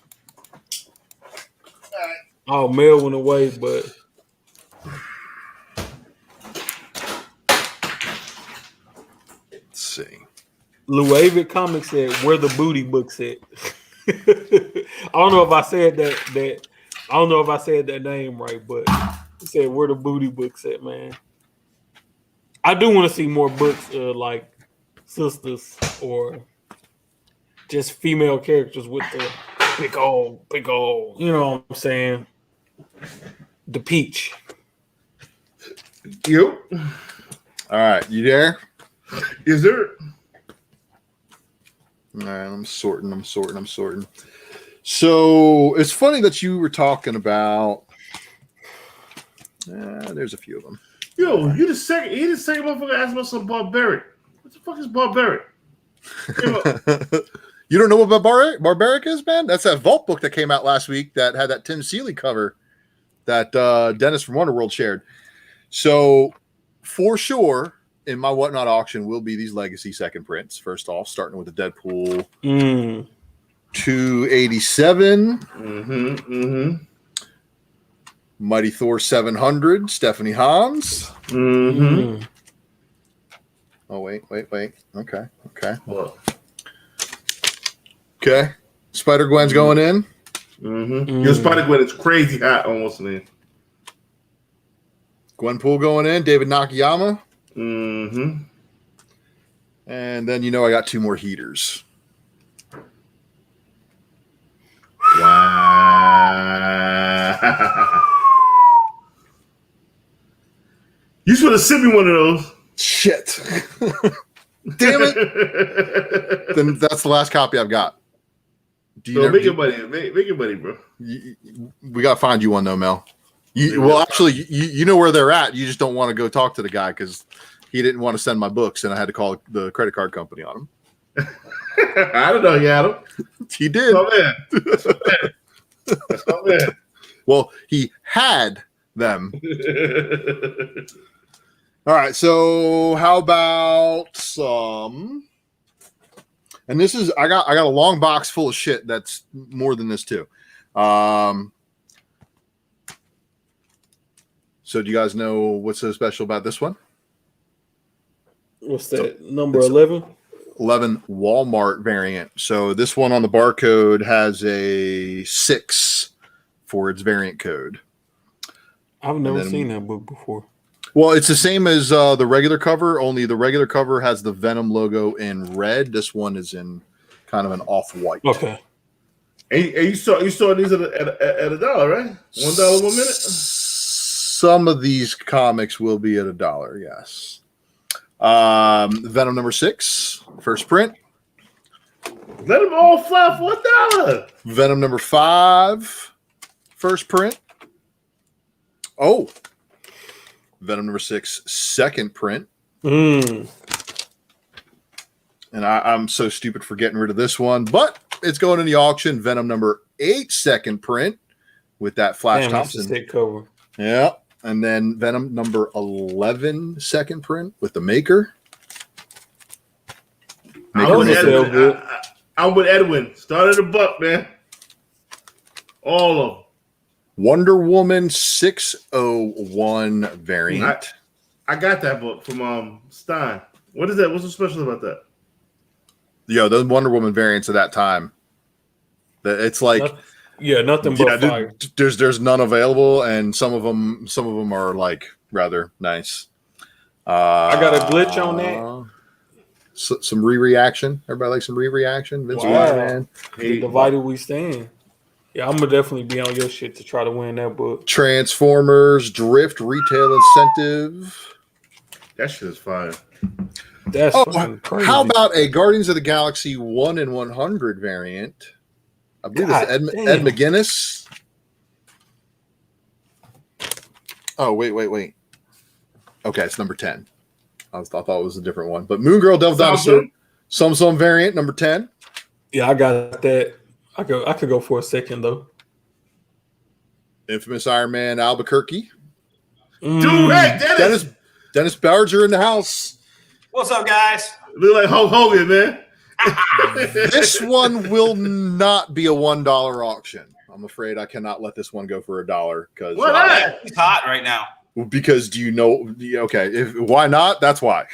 Oh, Mel went away, but let's see. Louavid Comics said, "Where the booty books at?" I don't know if I said that. I don't know if I said that name right, but he said, "Where the booty books at, man?" I do want to see more books like sisters or just female characters with the big old, you know what I'm saying? The peach. Yep. All right, you there? Is there? All right, I'm sorting. So it's funny that you were talking about. There's a few of them. Yo, you the second motherfucker asked about some barbaric. What the fuck is barbaric? You don't know what barbaric is, man? That's that Vault book that came out last week that had that Tim Seeley cover that Dennis from Wonderworld shared. So for sure, in my Whatnot auction will be these legacy second prints. First off, starting with the Deadpool 287. Mighty Thor 700, Stephanie Hans. Oh, wait. Okay. What? Okay. Spider-Gwen's going in. Your Spider-Gwen is crazy hot almost, man. Gwenpool going in. David Nakayama. And then I got 2 more heaters. Wow. You should have sent me one of those. Shit. Damn it. Then that's the last copy I've got. Make your money, bro. We got to find you one, though, Mel. Actually, you know where they're at. You just don't want to go talk to the guy because he didn't want to send my books, and I had to call the credit card company on him. I don't know, he had them. He did. That's my man. Well, he had them. All right, so how about some? And this is I got a long box full of shit that's more than this too. So do you guys know what's so special about this one? What's that? Number 11? 11 Walmart variant. So this one on the barcode has a 6 for its variant code. I've never seen that book before. Well, it's the same as the regular cover, only the regular cover has the Venom logo in red. This one is in kind of an off-white. Okay. And you saw these at $1, right? $1 1 minute. Some of these comics will be at $1, yes. Venom number 6, first print. Let them all fly for $1. Venom number 5, first print. Oh, Venom number 6, second print. And I'm so stupid for getting rid of this one, but it's going in the auction. Venom number 8, second print with that Flash Thompson. That's a cover. Yeah. And then Venom number 11, second print with the Maker. I'm with Edwin. Started a buck, man. All of them. Wonder Woman 601 variant. I got that book from Stein. What is that? What's so special about that? Yo, those Wonder Woman variants of that time. It's like nothing but fire. There's none available, and some of them are like rather nice. I got a glitch on that. Some re-reaction. Everybody likes some re-reaction. Vince man. Divided we stand. Yeah, I'm gonna definitely be on your shit to try to win that book. Transformers Drift retail incentive. That shit is fire. That's crazy. How about a Guardians of the Galaxy 1 in 100 variant? I believe it's Ed McGuinness. Oh, wait. Okay, it's number 10. I thought it was a different one. But Moon Girl Devil Dinosaur, some variant, number 10. Yeah, I got that. I could go for a second, though. Infamous Iron Man Albuquerque. Dude, hey, Dennis Barger in the house. What's up, guys? Look like Hulk Hogan, man. This one will not be a $1 auction. I'm afraid I cannot let this one go for $1 because why not? He's hot right now. Because do you know? Okay, why not? That's why.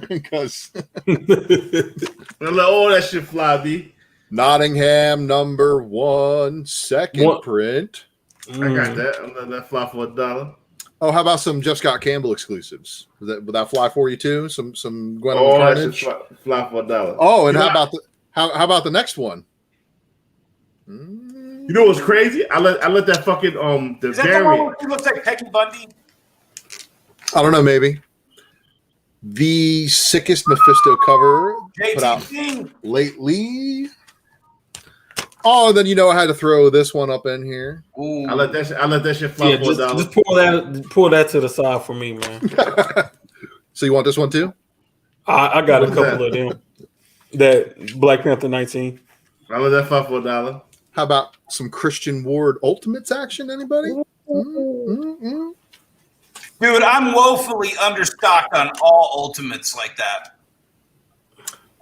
Because let all that shit fly, B. Nottingham number 1, second print. I got that. I'm letting that fly for $1. Oh, how about some Jeff Scott Campbell exclusives? Would that fly for you too? Some Gwen Carnage. Fly for $1. Oh, and how about the next one? You know what's crazy? I let that fucking Is that the one where she looks like Peggy Bundy? I don't know, maybe. The sickest Mephisto cover put out lately. Oh, and then I had to throw this one up in here. Ooh. I let that shit fly for $1. Just pull that to the side for me, man. So you want this one too? I got a couple of them. That Black Panther 19. I let that fly for $1. How about some Christian Ward Ultimates action? Anybody? Dude, I'm woefully understocked on all Ultimates like that.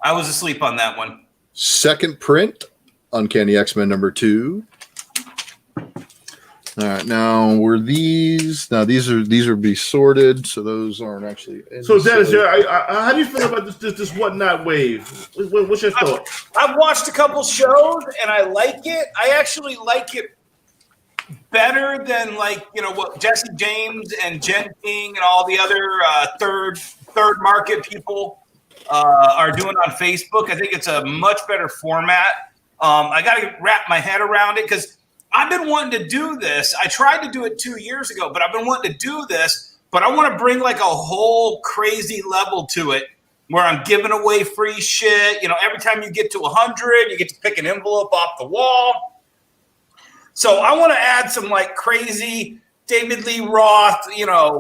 I was asleep on that one. Second print. Uncanny X-Men number 2. All right, now were these? Now these are be sorted, so those aren't actually. So Dennis, how do you feel about this whatnot wave? What's your thought? I've watched a couple shows and I like it. I actually like it better than what Jesse James and Jen King and all the other third market people are doing on Facebook. I think it's a much better format. I got to wrap my head around it because I've been wanting to do this. I tried to do it 2 years ago, but I've been wanting to do this. But I want to bring like a whole crazy level to it where I'm giving away free shit. Every time you get to 100, you get to pick an envelope off the wall. So I want to add some like crazy David Lee Roth,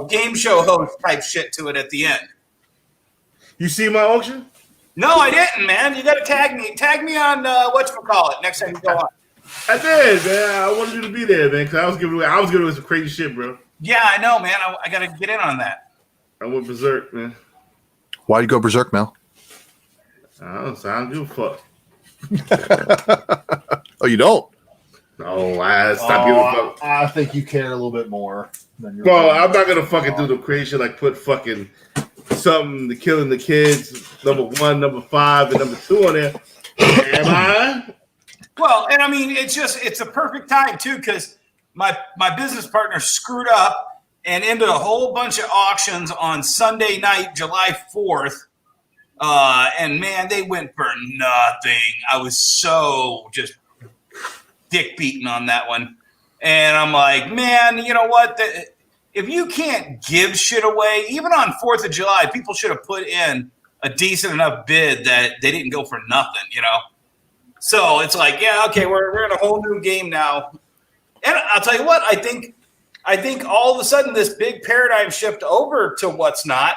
game show host type shit to it at the end. You see my auction? No, I didn't, man. You got to tag me. Tag me on whatchamacallit next time you go on. I did, man. I wanted you to be there, man, because I was giving away some crazy shit, bro. Yeah, I know, man. I got to get in on that. I went berserk, man. Why'd you go berserk, Mel? I don't give a fuck. Oh, you don't? No, I stopped giving a fuck. I think you care a little bit more than Bro, I'm not gonna fucking do the crazy shit like put fucking something, the Killing the Kids, number 1, number 5, and number 2 on there. Am I? Well, and I mean, it's a perfect time too, because my business partner screwed up and ended a whole bunch of auctions on Sunday night, July 4th. And man, they went for nothing. I was so just dick beaten on that one. And I'm like, man, you know what? If you can't give shit away, even on 4th of July, people should have put in a decent enough bid that they didn't go for nothing, you know? So it's like, yeah, okay, we're in a whole new game now. And I'll tell you what, I think all of a sudden this big paradigm shift over to what's not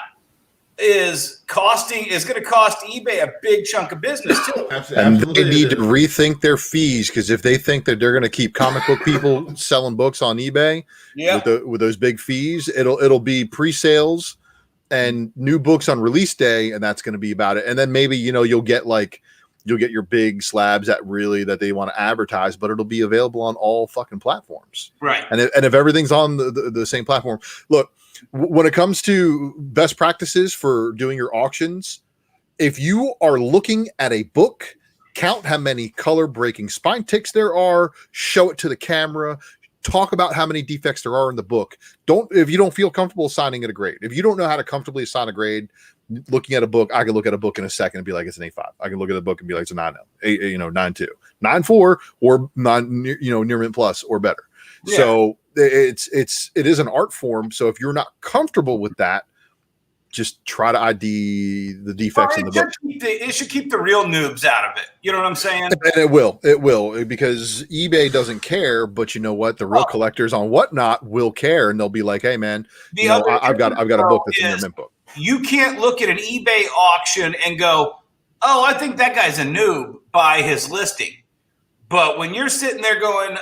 is going to cost eBay a big chunk of business too. And they need to rethink their fees, because if they think that they're going to keep comic book people selling books on eBay with those big fees, it'll be pre-sales and new books on release day, and that's going to be about it. And then maybe you'll get your big slabs that they want to advertise, but it'll be available on all fucking platforms, right? And if everything's on the same platform, look. When it comes to best practices for doing your auctions, if you are looking at a book, count how many color breaking spine ticks there are, show it to the camera, talk about how many defects there are in the book. If you don't feel comfortable assigning it a grade, if you don't know how to comfortably assign a grade, looking at a book, I can look at a book in a second and be like, it's an 8.5. I can look at a book and be like, it's a 9.0, 9.2, 9.4, or near mint plus or better. Yeah. So it is an art form. So if you're not comfortable with that, just try to ID the defects in the book. It should keep the real noobs out of it. You know what I'm saying? And it will, because eBay doesn't care. But you know what? The real collectors on Whatnot will care, and they'll be like, "Hey, man, I've got a book that's in your mint book." You can't look at an eBay auction and go, "Oh, I think that guy's a noob" by his listing. But when you're sitting there going,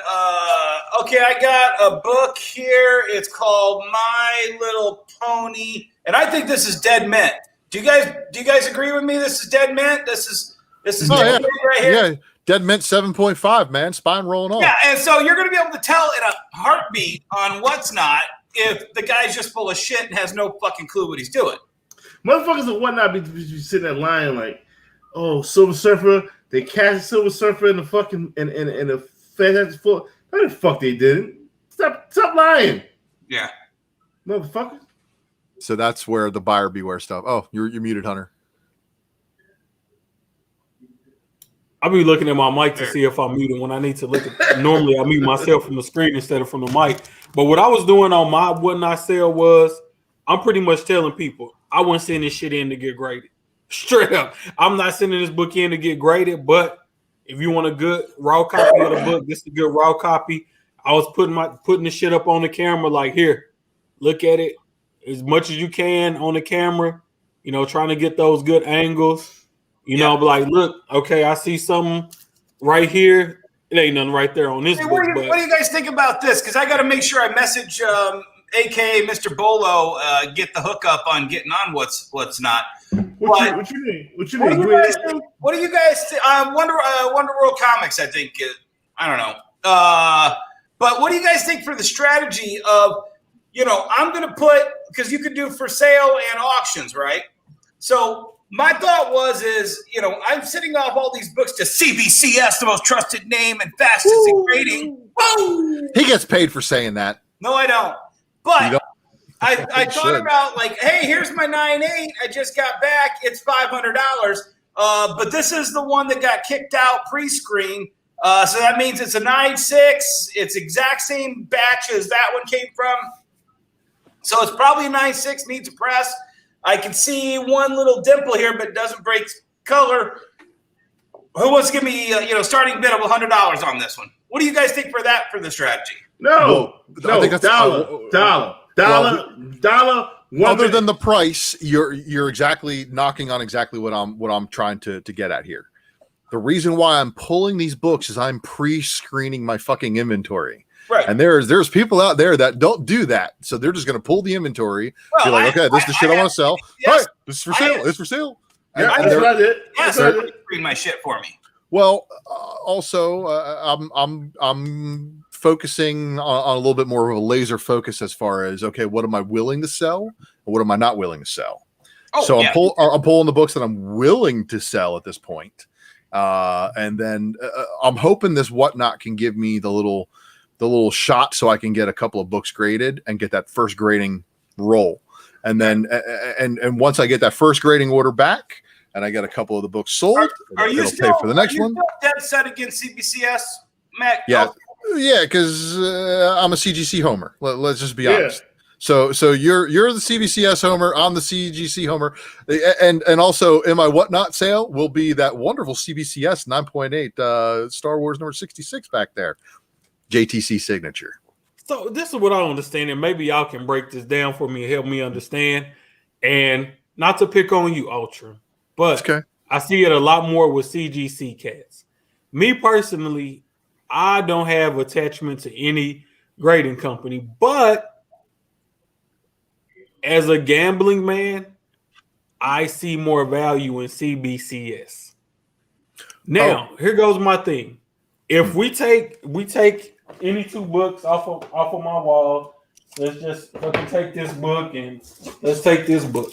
okay, I got a book here. It's called My Little Pony, and I think this is dead mint. Do you guys agree with me? This is dead mint. This is dead mint right here. Yeah, dead mint 7.5, man. Spine rolling on. Yeah, and so you're going to be able to tell in a heartbeat on what's not if the guy's just full of shit and has no fucking clue what he's doing. Motherfuckers and whatnot be sitting there lying like, oh, Silver Surfer. They cast Silver Surfer in the fucking in a Fantastic Four. No, the fuck they didn't. Stop lying. Yeah, motherfucker. So that's where the buyer beware stuff. Oh, you're muted, Hunter. I'll be looking at my mic to see if I'm muted when I need to look at. Normally, I mute myself from the screen instead of from the mic. But what I was doing on my Whatnot sale was, I'm pretty much telling people I wasn't sending this shit in to get graded. Straight up, I'm not sending this book in to get graded, but if you want a good raw copy of the book, this is a good raw copy. I was putting the shit up on the camera, like, here, look at it as much as you can on the camera, trying to get those good angles, but like, look, okay, I see something right here. It ain't nothing right there on this book. What do you guys think about this? Because I got to make sure I message AKA Mr. Bolo, get the hookup on getting on what's not. What you mean? What do you guys think? Wonder World Comics, I think. I don't know. But what do you guys think for the strategy of, I'm going to put, because you could do for sale and auctions, right? So my thought is, I'm sending off all these books to CBCS, the most trusted name and fastest in grading. Woo! He gets paid for saying that. No, I don't. But I thought about, like, hey, here's my 9.8. I just got back. It's $500. But this is the one that got kicked out pre-screen. So that means it's a 9.6. It's exact same batch as that one came from. So it's probably a 9.6, needs a press. I can see one little dimple here, but it doesn't break color. Who wants to give me starting bid of $100 on this one? What do you guys think for the strategy? No, I think that's dollar. Other than the price, you're exactly knocking on exactly what I'm trying to get at here. The reason why I'm pulling these books is I'm pre-screening my fucking inventory. Right. And there's people out there that don't do that. So they're just going to pull the inventory. Well, be like, okay, this is the shit I want to sell. Yes, right, this is for sale. It's for sale. Yeah, that's what I did. Yes, screen my shit for me. Well, also, I'm focusing on a little bit more of a laser focus as far as, okay, what am I willing to sell and what am I not willing to sell? So I'm pulling the books that I'm willing to sell at this point. And then I'm hoping this Whatnot can give me the little shot so I can get a couple of books graded and get that first grading roll. And then and once I get that first grading order back and I get a couple of the books sold, it'll pay for the next one. Dead set against CBCS, Mac? Yeah. Yeah, because I'm a CGC homer. Let's just be honest. So you're the CBCS homer. I'm the CGC homer, and also in my Whatnot sale will be that wonderful CBCS 9.8 Star Wars number 66 back there, JTC signature. So this is what I don't understand, and maybe y'all can break this down for me and help me understand. And not to pick on you, Ultra, but I see it a lot more with CGC cats. Me personally, I don't have attachment to any grading company, but as a gambling man, I see more value in CBCS. Now, here goes my thing. If we take any two books off of my wall, let's just fucking take this book and let's take this book.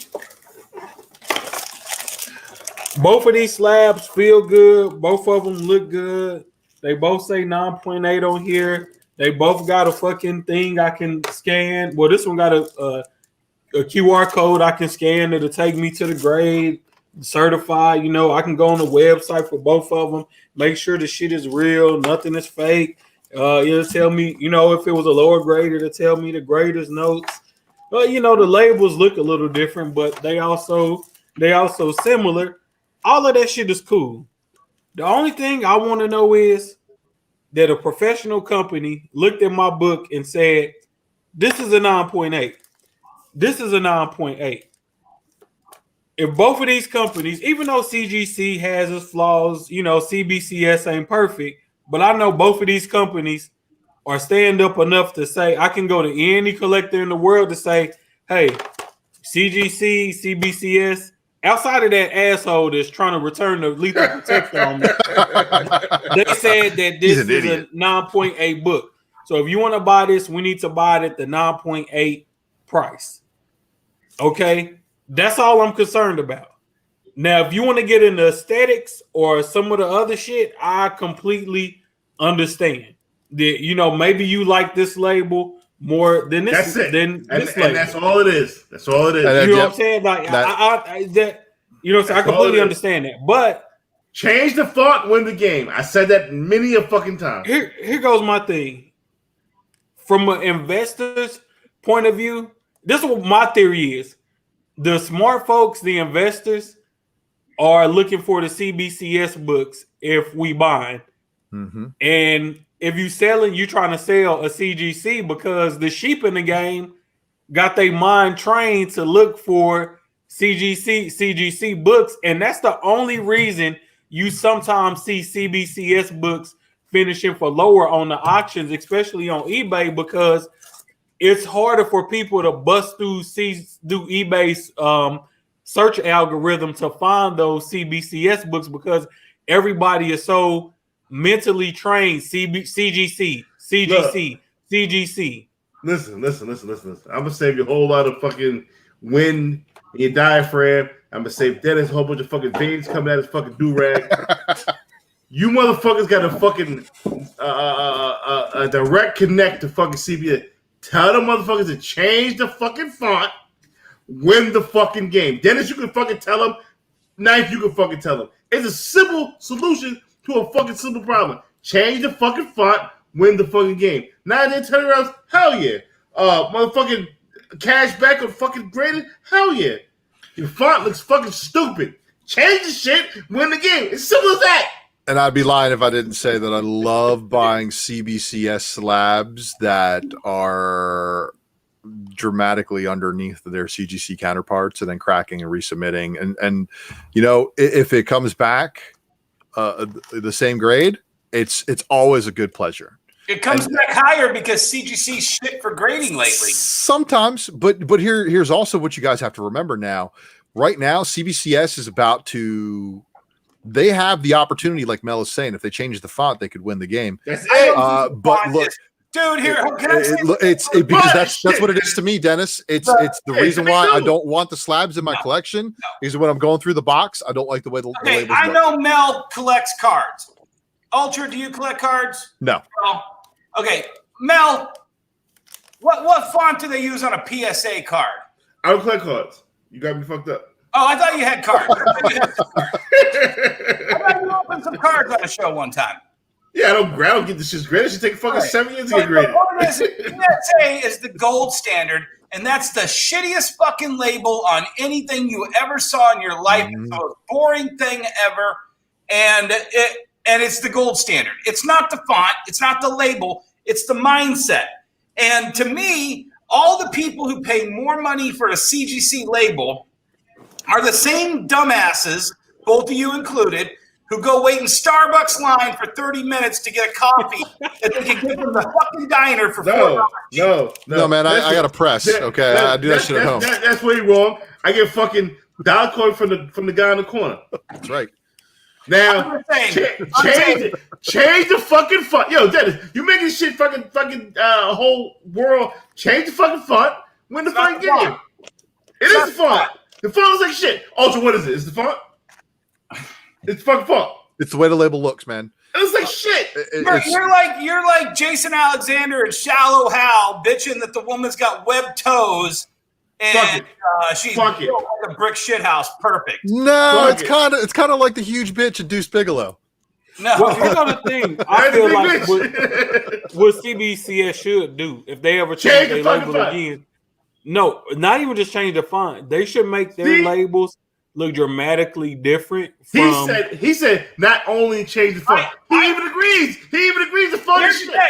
Both of these slabs feel good. Both of them look good. They both say 9.8 on here. They both got a fucking thing I can scan. Well, this one got a QR code I can scan. It'll take me to the grade, certified. You know, I can go on the website for both of them, make sure the shit is real, nothing is fake. It'll tell me, you know, if it was a lower grade, it'll tell me the grader's notes. But you know, the labels look a little different, but they also similar. All of that shit is cool. The only thing I want to know is that a professional company looked at my book and said, "This is a 9.8. This is a 9.8. If both of these companies, even though CGC has its flaws, you know, CBCS ain't perfect, but I know both of these companies are stand up enough to say, I can go to any collector in the world to say, hey, CGC, CBCS, outside of that asshole that's trying to return the lethal protector on me, they said that this is a 9.8 book. So if you want to buy this, we need to buy it at the 9.8 price. Okay, that's all I'm concerned about. Now, if you want to get into aesthetics or some of the other shit, I completely understand that. You know, maybe you like this label more than this. That's it. Than this and that's all it is. That's all it is. You know what I'm saying? Like you know, so I completely understand that. But change the font, win the game. I said that many a fucking time. Here goes my thing. From an investor's point of view, this is what my theory is. The smart folks, the investors, are looking for the CBCS books if we buying. Mm-hmm. And if you selling, you trying to sell a CGC because the sheep in the game got their mind trained to look for CGC books. And that's the only reason you sometimes see CBCS books finishing for lower on the auctions, especially on eBay, because it's harder for people to bust through eBay's search algorithm to find those CBCS books because everybody is so mentally trained. CGC. Listen. I'm gonna save you a whole lot of fucking wind in your diaphragm. I'm gonna save Dennis a whole bunch of fucking veins coming out of his fucking do-rag. You motherfuckers got a fucking a direct connect to fucking CBS. Tell the motherfuckers to change the fucking font, win the fucking game. Dennis, you can fucking tell them. Knife, you can fucking tell them. It's a simple solution to a fucking simple problem. Change the fucking font, win the fucking game. 9 turn arounds, hell yeah. Motherfucking cash back or fucking graded, hell yeah. Your font looks fucking stupid. Change the shit, win the game. It's simple as that. And I'd be lying if I didn't say that I love buying CBCS slabs that are dramatically underneath their CGC counterparts and then cracking and resubmitting. And you know, if it comes back the same grade, it's always a good pleasure. It comes back higher because CGC shit for grading lately. Sometimes, but here's also what you guys have to remember now. Right now, CBCS is about to. They have the opportunity, like Mel is saying, if they change the font, they could win the game. That's it. But look, Dude, here, can I say because that's what it is to me, Dennis. It's the reason why I don't want the slabs in my collection is when I'm going through the box, I don't like the way the labels I look. know Mel collects cards. Ultra, do you collect cards? No. Okay, Mel, what font do they use on a PSA card? I don't collect cards. You got me fucked up. Oh, I thought you had cards. I thought you opened some cards on a show one time. Yeah, I don't get this shit graded. It should take fucking 7 years to get graded. PSA is the gold standard, and that's the shittiest fucking label on anything you ever saw in your life. It's the most boring thing ever, and it's the gold standard. It's not the font, it's not the label, it's the mindset. And to me, all the people who pay more money for a CGC label are the same dumbasses, both of you included, who go wait in Starbucks line for 30 minutes to get a coffee that they can get from the fucking diner for $4. No, man, I got to press. Okay, I do that shit at home. That's where you're wrong. I get fucking dollar coin from the guy in the corner. That's right. Now, change the fucking font. Yo, Dennis, you making shit fucking whole world. Change the fucking font. Win the fucking game. It is the font. The font looks like shit. Ultra, what is it? It's the font? It's fucking font. It's the way the label looks, man. It looks like shit. You're like Jason Alexander and Shallow Hal bitching that the woman's got webbed toes and she's built like a brick shithouse. Perfect. No, it's kind of like the huge bitch of Deuce Bigelow. No, well, here's the thing. I feel like what CBCS should do if they ever change their label again. No, not even just change the font. They should make their labels look dramatically different. He said not only change the font. He even agrees the font.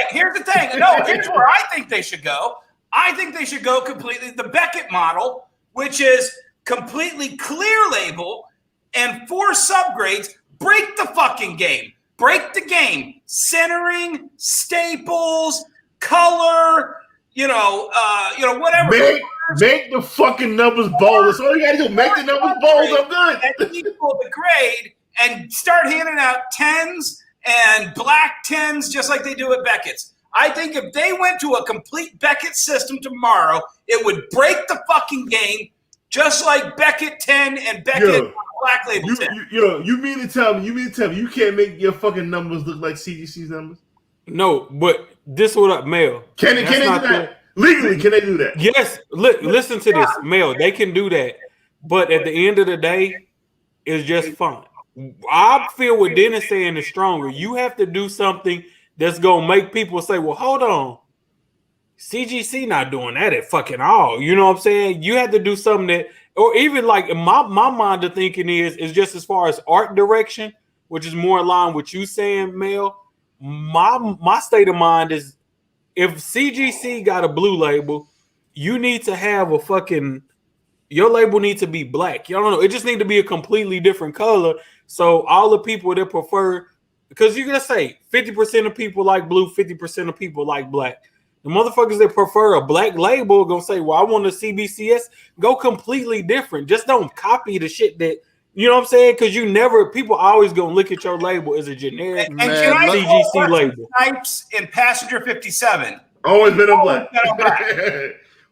Here's the thing. No, here's where I think they should go. I think they should go completely the Beckett model, which is completely clear label and 4 subgrades. Break the fucking game. Break the game. Centering, staples, color. Whatever. Make the fucking numbers bold. That's all you gotta do. Make the numbers bold. I'm good. And equal the grade and start handing out 10s and black 10s just like they do at Beckett's. I think if they went to a complete Beckett system tomorrow, it would break the fucking game just like Beckett 10 and Beckett Black Label 10. You mean to tell me you can't make your fucking numbers look like CGC's numbers? No, but this what up, Mel. Can they do that? Legally, can they do that? Yes. Listen to this, Mel. They can do that. But at the end of the day, it's just fun. I feel what Dennis saying is stronger. You have to do something that's going to make people say, well, hold on. CGC not doing that at fucking all. You know what I'm saying? You have to do something that, or even like my mind of thinking is just as far as art direction, which is more in line with you saying, Mel. My state of mind is if CGC got a blue label, you need to have your label needs to be black. You don't know. It just need to be a completely different color. So all the people that prefer, because you're going to say 50% of people like blue, 50% of people like black. The motherfuckers that prefer a black label are going to say, well, I want a CBCS. Go completely different. Just don't copy the shit that, you know what I'm saying? Because people always going to look at your label as a generic CGC label. Snipes in Passenger 57. Always been on black.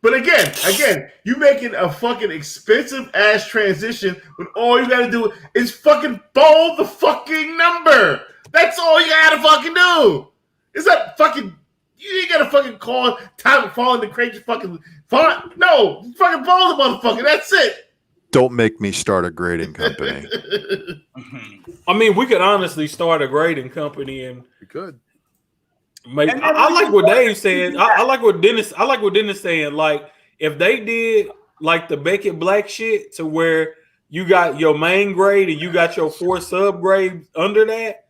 But again, you making a fucking expensive ass transition when all you gotta do is fucking bold the fucking number. That's all you gotta fucking do. Is that fucking, you ain't gotta fucking call time falling to create your fucking font. No, fucking bold the motherfucker. That's it. Don't make me start a grading company. I mean, we could honestly start a grading company and we could. I like what Dave's saying. I like what Dennis saying. Like if they did like the Beckett Black shit to where you got your main grade and you got your 4 subgrades under that,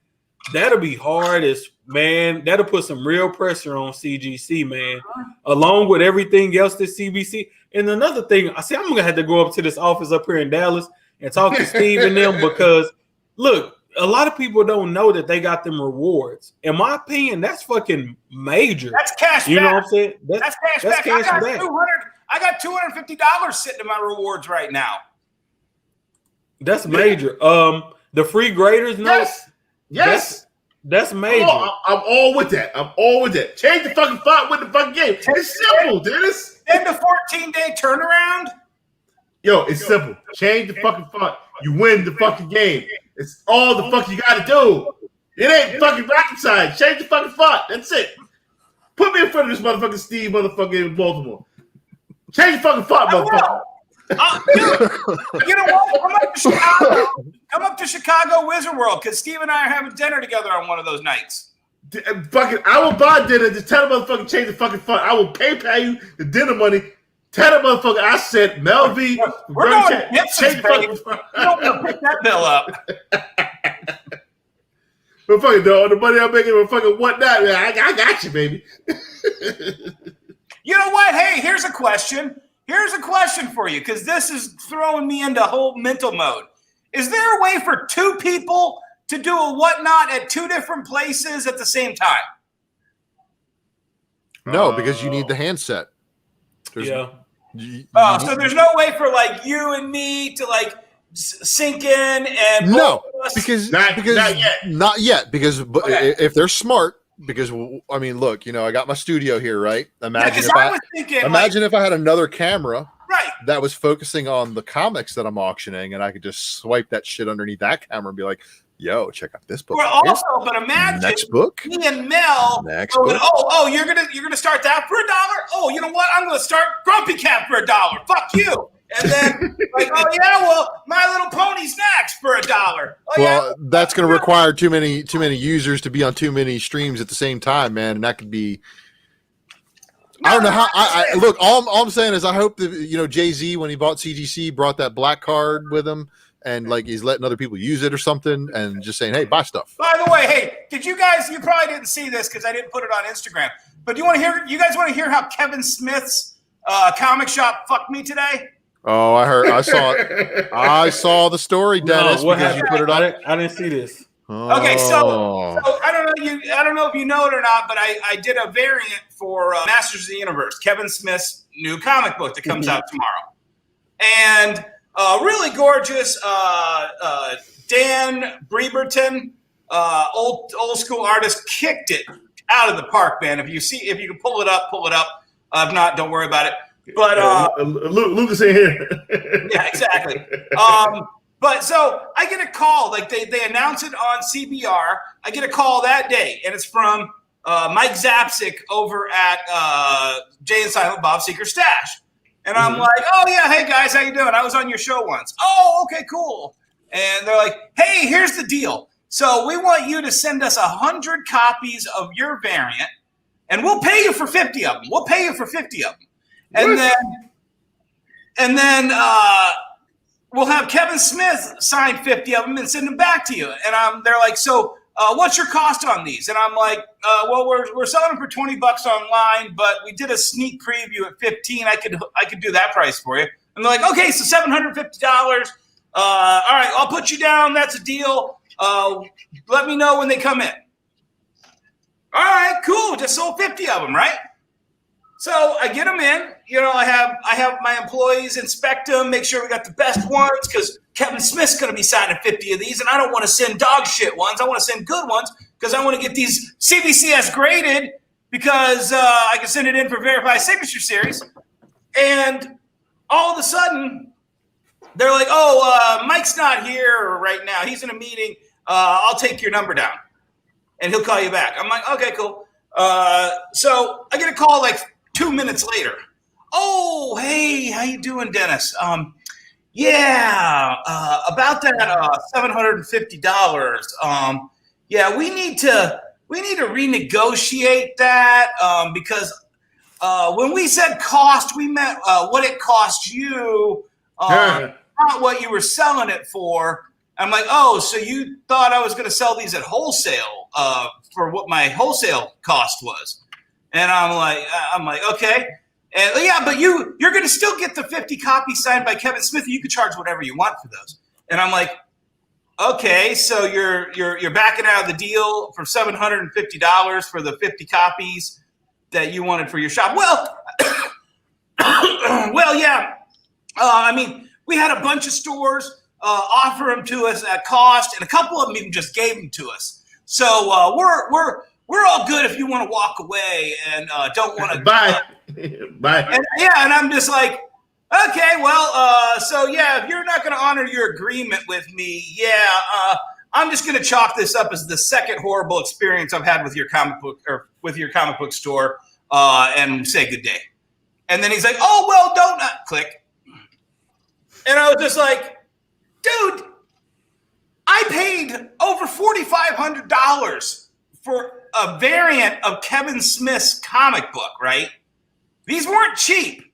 that'll be hard as man. That'll put some real pressure on CGC, man. Along with everything else that CBC. And another thing, I'm gonna have to go up to this office up here in Dallas and talk to Steve and them because look. A lot of people don't know that they got them rewards. In my opinion, that's fucking major. That's cash you back. know what I'm saying? That's cash back. I got $250 sitting in my rewards right now. That's major. The free graders, Yes. That's major. I'm all with that. I'm all with that. Change the fucking font with the fucking game. It's simple, Dennis. 10 to 14-day turnaround. Yo, it's simple. Change the fucking font. You win the fucking game. It's all the fuck you got to do. It ain't fucking rocket science. Change the fucking font. That's it. Put me in front of this motherfucking Steve motherfucker in Baltimore. Change the fucking font, motherfucker. Dude, you know what? Come up to Chicago Wizard World because Steve and I are having dinner together on one of those nights. I will buy dinner. Just tell the motherfucker change the fucking font. I will PayPal you the dinner money. Tell the motherfucker I said Mel V. We're going to Gibson's, baby. You don't want to pick that bill up. But fucking dog, the money I'm making with fucking whatnot, man, I got you, baby. You know what? Hey, here's a question. Here's a question for you because this is throwing me into whole mental mode. Is there a way for two people to do a whatnot at two different places at the same time? No, because you need the handset. Yeah. So there's no way for like you and me to like sink in and no, because not yet. Because if they're smart, because I mean, look, I got my studio here, right? Imagine if I had another camera, right, that was focusing on the comics that I'm auctioning, and I could just swipe that shit underneath that camera and be like, "Yo, check out this book." But imagine next book, me and Mel. Next book. Oh, you're gonna start that for $1? Oh, you know what? I'm gonna start Grumpy Cat for $1. Fuck you. And then like, oh yeah, well, My Little Pony snacks for $1. That's going to require too many users to be on too many streams at the same time, man, and that could be. I don't know how. I look. All I'm saying is, I hope that Jay-Z, when he bought CGC, brought that black card with him, and like he's letting other people use it or something, and just saying, "Hey, buy stuff." By the way, hey, did you guys? You probably didn't see this because I didn't put it on Instagram. But you guys want to hear how Kevin Smith's comic shop fucked me today? Oh, I saw it. I saw the story, Dennis, because you put it on. I didn't see this. Oh. Okay, so I don't know if you know it or not, but I did a variant for Masters of the Universe, Kevin Smith's new comic book that comes out tomorrow, and really gorgeous. Dan Breberton, old school artist, kicked it out of the park, man. If you can pull it up, pull it up. If not, don't worry about it. But Lucas in here. Yeah, exactly. But so I get a call, like they announce it on CBR. I get a call that day, and it's from Mike Zapsik over at Jay and Silent Bob Seeker Stash. And I'm like, oh yeah, hey guys, how you doing? I was on your show once. Oh, okay, cool. And they're like, hey, here's the deal. So we want you to send us 100 copies of your variant, and we'll pay you for 50 of them. We'll pay you for 50 of them. And then we'll have Kevin Smith sign 50 of them and send them back to you. And they're like, so what's your cost on these? And I'm like, well, we're selling them for $20 online, but we did a sneak preview at $15. I could do that price for you. And they're like, okay, so $750. All right, I'll put you down. That's a deal. Let me know when they come in. All right, cool. Just sold 50 of them, right? So I get them in. I have my employees inspect them, make sure we got the best ones because Kevin Smith's going to be signing 50 of these, and I don't want to send dog shit ones. I want to send good ones because I want to get these CBCS graded because I can send it in for verified signature series. And all of a sudden, they're like, "Oh, Mike's not here right now. He's in a meeting. I'll take your number down, and he'll call you back." I'm like, "Okay, cool." So I get a call like 2 minutes later. Oh, hey, how you doing, Dennis? About that $750. Yeah, we need to renegotiate that because when we said cost, we meant what it cost you, not what you were selling it for. I'm like, oh, so you thought I was going to sell these at wholesale for what my wholesale cost was? And I'm like, okay. And yeah, but you're going to still get the 50 copies signed by Kevin Smith. You can charge whatever you want for those. And I'm like, okay, so you're backing out of the deal for $750 for the 50 copies that you wanted for your shop. Well, yeah. I mean, we had a bunch of stores offer them to us at cost, and a couple of them even just gave them to us. So we're all good if you want to walk away and don't want to bye. Bye. And I'm just like, okay, well, so yeah, if you're not going to honor your agreement with me, I'm just going to chalk this up as the second horrible experience I've had with your comic book store, and say good day. And then he's like, oh, well, don't click. And I was just like, dude, I paid over $4,500 for a variant of Kevin Smith's comic book, right? These weren't cheap.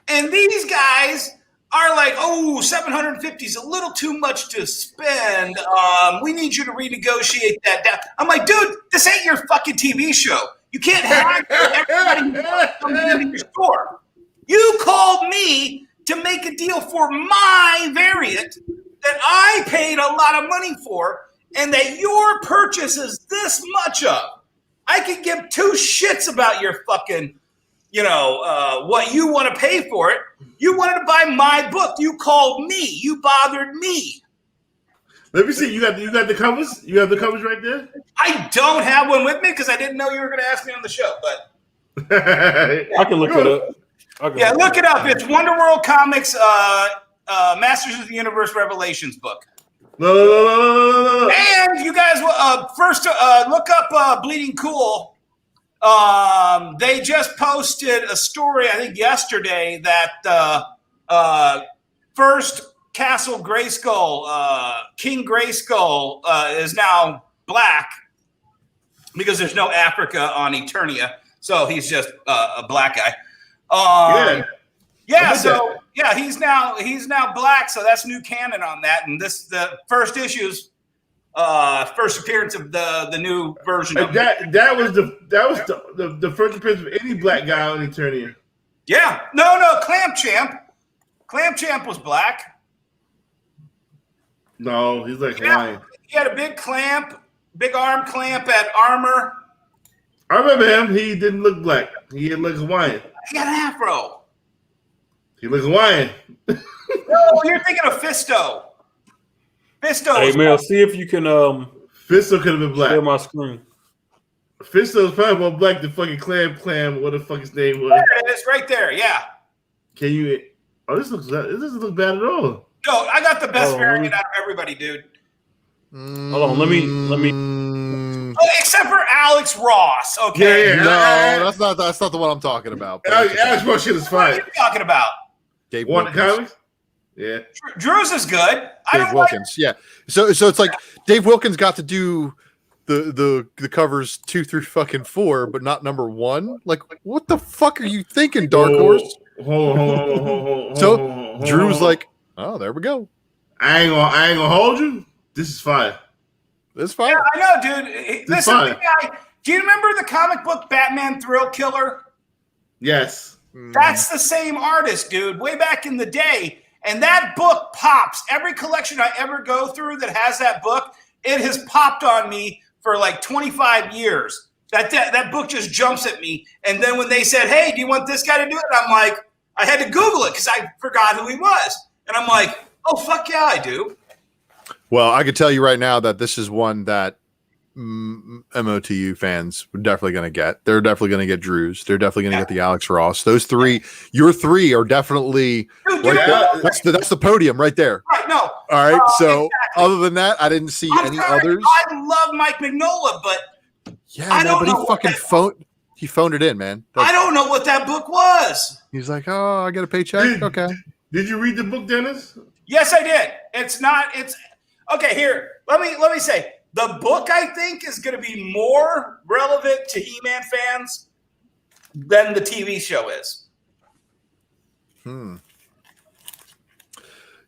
And these guys are like, oh, $750 is a little too much to spend. We need you to renegotiate that down. I'm like, dude, this ain't your fucking TV show. You can't have everybody coming into your store. You called me to make a deal for my variant that I paid a lot of money for, and that your purchase is this much of. I could give two shits about your fucking, what you want to pay for it. You wanted to buy my book. You called me. You bothered me. Let me see. You got the covers? You have the covers right there? I don't have one with me because I didn't know you were going to ask me on the show, but I can look it up. Look it up. It's Wonder World Comics Masters of the Universe Revelations book. No. And you guys first look up Bleeding Cool. They just posted a story, I think yesterday, that first Castle Grayskull, King Grayskull, is now black because there's no Africa on Eternia, so he's just a black guy. He's now black, so that's new canon on that. And the first issue's first appearance of the new version of that was the first appearance of any black guy on Eternia. Yeah, no, Clamp Champ was black. No, he's like Hawaiian. He had a big arm clamp at Armor. I remember him. He didn't look black. He looked Hawaiian. He got an afro. He looked Hawaiian. No, you're thinking of Fisto. Hey, Mel, see if you can. Fisto could have been black. Share my screen. Fisto's probably more black than fucking Clam. What the fuck his name was? There it is, right there. Yeah. Can you? Oh, this doesn't look bad at all. No, I got the best variant out of everybody, dude. Hold on, let me. Oh, except for Alex Ross. Okay. Yeah. No, that's not the one I'm talking about. Alex Ross shit is fine. What are you talking about? Dave One Wilkins. comics. Yeah. Drew's is good. Dave Wilkins. Yeah. So it's like Dave Wilkins got to do the covers 2 through fucking 4, but not number 1. Like, what the fuck are you thinking, Dark Horse? Hold on. So Drew's like, oh, there we go. I ain't gonna hold you. This is fire. It's fine. Yeah, I know, dude. Listen, do you remember the comic book Batman Thrill Killer? Yes. That's the same artist, dude. Way back in the day. And that book pops. Every collection I ever go through that has that book, it has popped on me for like 25 years. That book just jumps at me. And then when they said, hey, do you want this guy to do it? I'm like, I had to Google it because I forgot who he was. And I'm like, oh, fuck yeah, I do. Well, I could tell you right now that this is one that MOTU fans are definitely going to get. They're definitely going to get Drew's. They're definitely going to get the Alex Ross. Those three, your three are definitely right there. That's the podium right there. Right, no. All right. So other than that, I didn't see any others. I love Mike Mignola, but he phoned it in, man. I don't know what that book was. He's like, oh, I get a paycheck. Okay. Did you read the book, Dennis? Yes, I did. It's okay. Here, let me say. The book, I think, is going to be more relevant to He-Man fans than the TV show is.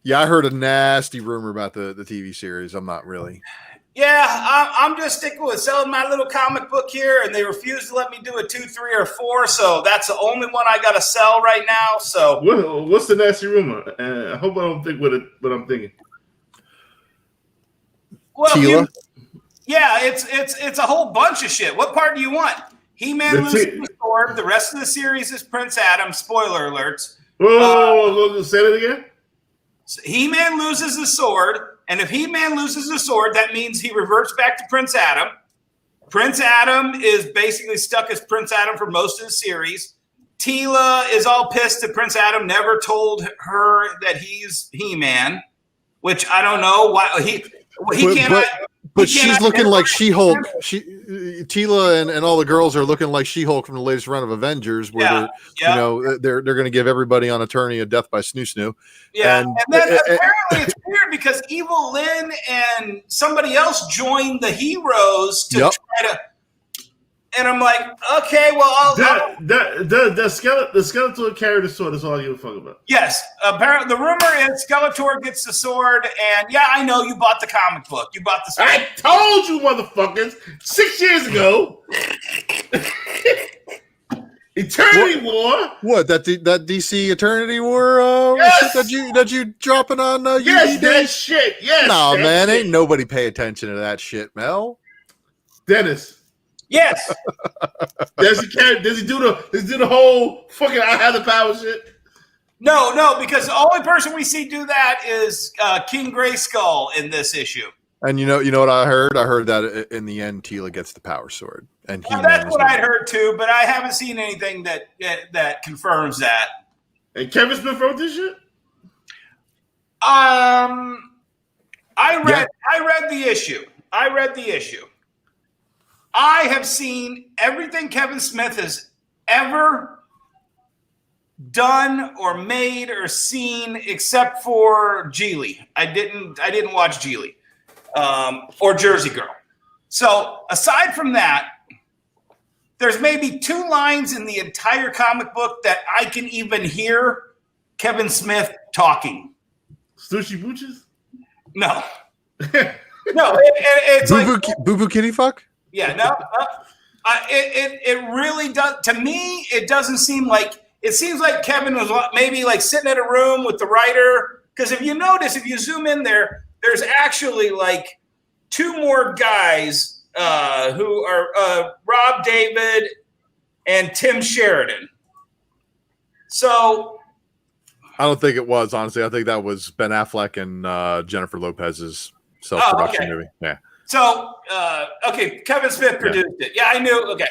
Yeah, I heard a nasty rumor about the TV series. I'm not really. Yeah, I'm just sticking with selling my little comic book here, and they refuse to let me do a 2, 3, or 4, so that's the only one I got to sell right now. So, what's the nasty rumor? I hope I don't think what I'm thinking. Well, yeah, it's a whole bunch of shit. What part do you want? He-Man loses the sword. The rest of the series is Prince Adam. Spoiler alerts. Whoa, say that again. He-Man loses the sword. And if He-Man loses the sword, that means he reverts back to Prince Adam. Prince Adam is basically stuck as Prince Adam for most of the series. Teela is all pissed that Prince Adam never told her that he's He-Man, which I don't know why he cannot. But she's looking like She-Hulk. Teela and all the girls are looking like She-Hulk from the latest run of Avengers, where they're going to give everybody on Attorney a death by snoo. Yeah, and then apparently it's weird because Evil Lynn and somebody else joined the heroes to try to. And I'm like, okay, well, the Skeletor carried the sword. That's all I give a fuck about. Yes, apparently the rumor is Skeletor gets the sword, and yeah, I know you bought the comic book. You bought the sword. I told you, motherfuckers, 6 years ago. Eternity War. What that DC Eternity War? Yes! that you dropping on? Yes, that shit. Yes. No, man, ain't nobody pay attention to that shit, Mel. Dennis. Yes. Does he do the whole fucking I have the power shit? No, because the only person we see do that is King Grayskull in this issue. And you know what I heard? I heard that in the end, Teela gets the power sword, and that's what I'd heard too. But I haven't seen anything that confirms that. And Kevin Smith wrote this shit. I read the issue. I have seen everything Kevin Smith has ever done or made or seen except for Geely. I didn't watch Geely or Jersey Girl. So aside from that, there's maybe 2 lines in the entire comic book that I can even hear Kevin Smith talking. Sushi Booches? No. No, it's Boo Boo Kitty Fuck? Yeah, no. It really does. To me, it doesn't seem like – it seems like Kevin was maybe like sitting in a room with the writer. Because if you notice, if you zoom in there, there's actually like 2 more guys who are Rob David and Tim Sheridan. So – I don't think it was, honestly. I think that was Ben Affleck and Jennifer Lopez's self-production movie. Yeah. So, Kevin Smith produced it. Yeah, I knew. Okay.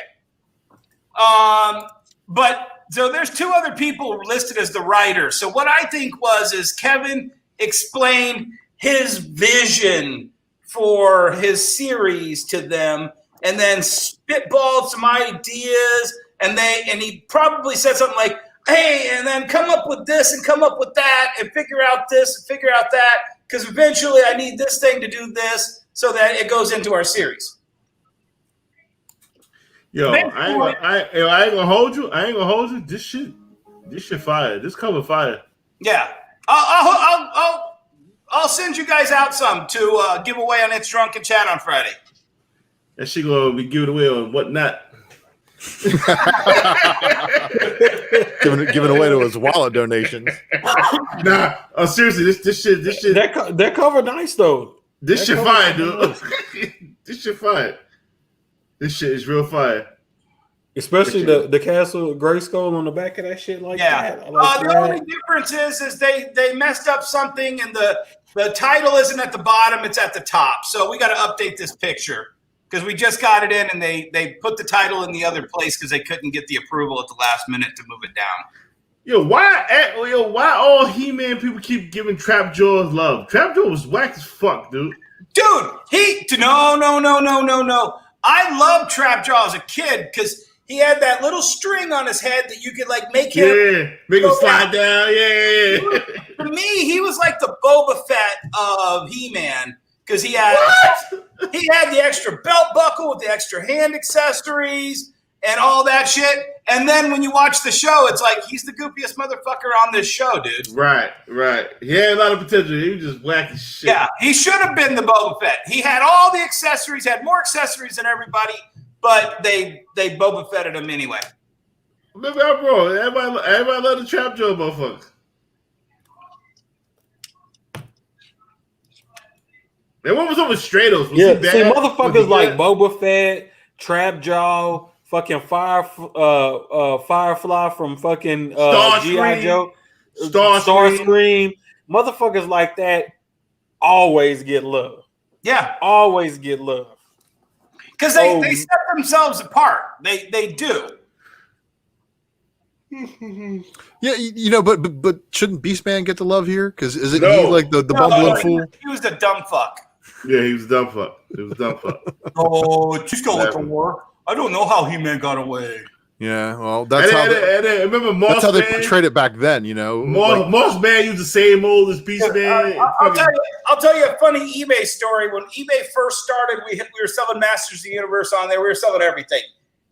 But so there's 2 other people listed as the writer. So what I think is Kevin explained his vision for his series to them and then spitballed some ideas. And he probably said something like, hey, and then come up with this and come up with that and figure out this and figure out that. Because eventually I need this thing to do this. So that it goes into our series. Yo, I ain't gonna hold you. This shit fire. This cover fire. Yeah, I'll send you guys out some to give away on It's Drunken Chat on Friday. That shit gonna be given away on whatnot. giving away to his wallet donations. Nah, seriously, this shit. That cover nice though. This shit fire, dude. This shit fire. This shit is real fire. Especially the Castle Grayskull on the back of that shit like that. The only difference is they messed up something and the title isn't at the bottom, it's at the top. So we got to update this picture because we just got it in and they put the title in the other place because they couldn't get the approval at the last minute to move it down. Why all He-Man people keep giving Trapjaw love? Trapjaw was whack as fuck, dude. Dude, no. I loved Trapjaw as a kid because he had that little string on his head that you could like make him slide down. Yeah. For me, he was like the Boba Fett of He-Man because he had the extra belt buckle with the extra hand accessories and all that shit. And then when you watch the show, it's like he's the goofiest motherfucker on this show, dude. Right. He had a lot of potential. He was just whack as shit. Yeah, he should have been the Boba Fett. He had all the accessories, had more accessories than everybody, but they Boba Fetted him anyway. Maybe I'm wrong. Everybody love the Trapjaw motherfucker. Man, what was up with Stratos? Motherfuckers like Boba Fett, Trapjaw, fucking Firefly from fucking G.I. Joe, Starscream, motherfuckers like that always get love. Yeah, Always get love. because they set themselves apart. They do. Yeah, but shouldn't Beastman get the love here? Because isn't No. he like the bumbling fool? He was the dumb fuck. Yeah, he was dumb fuck. Oh, just go with the war. I don't know how He-Man got away. Yeah, well, that's how remember Moss that's how they Man? portrayed it back then. You know, Moss Man used the same old as Beastman. I'll tell you a funny eBay story. When eBay first started, we were selling Masters of the Universe on there. We were selling everything,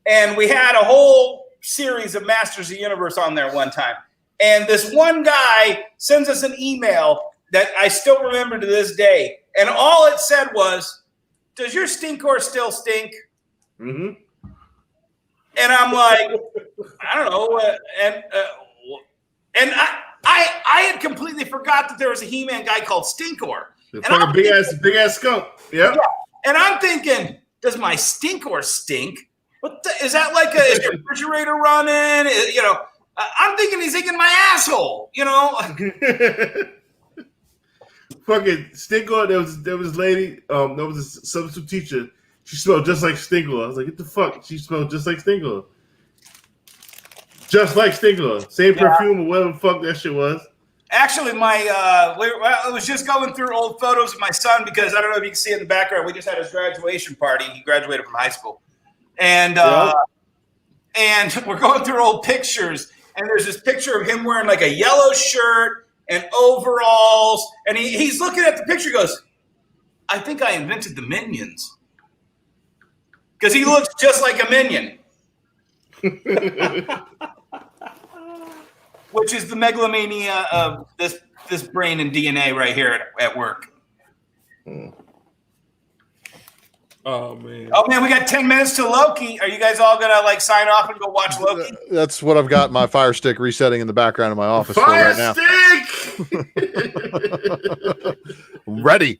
and we had a whole series of Masters of the Universe on there one time. And this one guy sends us an email that I still remember to this day, and all it said was, "Does your stinkor still stink?" Mm-hmm. And I'm like, I don't know. And I had completely forgot that there was a He-Man guy called Stinkor. It's like a big ass skunk. Yep. Yeah. And I'm thinking, does my Stinkor stink? Is that like is your refrigerator running? I'm thinking he's eating my asshole. Fucking Stinkor. There was a lady. There was a substitute teacher. She smelled just like Stinkor. I was like, what the fuck? She smelled just like Stinkor. Just like Stinkor. Same perfume or whatever the fuck that shit was. Actually, I was just going through old photos of my son because I don't know if you can see it in the background. We just had his graduation party. He graduated from high school. And we're going through old pictures. And there's this picture of him wearing like a yellow shirt and overalls. And he's looking at the picture and goes, I think I invented the Minions. Because he looks just like a minion. Which is the megalomania of this brain and DNA right here at work. Oh man, we got 10 minutes to Loki. Are you guys all gonna sign off and go watch Loki? That's what I've got my Fire Stick resetting in the background of my office for right now. Ready.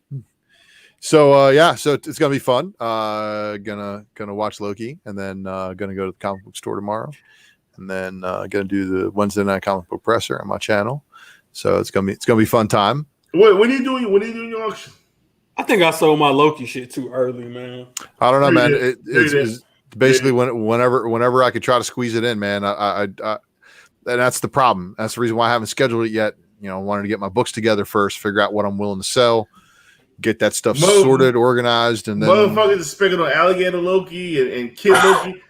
So so it's gonna be fun. Gonna watch Loki, and then gonna go to the comic book store tomorrow, and then gonna do the Wednesday night comic book presser on my channel. So it's gonna be fun time. When are you doing your auction? I think I sold my Loki shit too early, man. I don't know, man. It's basically whenever I could try to squeeze it in, man. I and that's the problem. That's the reason why I haven't scheduled it yet. I wanted to get my books together first, figure out what I'm willing to sell. Get that stuff sorted, organized, and then motherfuckers are specking on alligator Loki and kid Loki.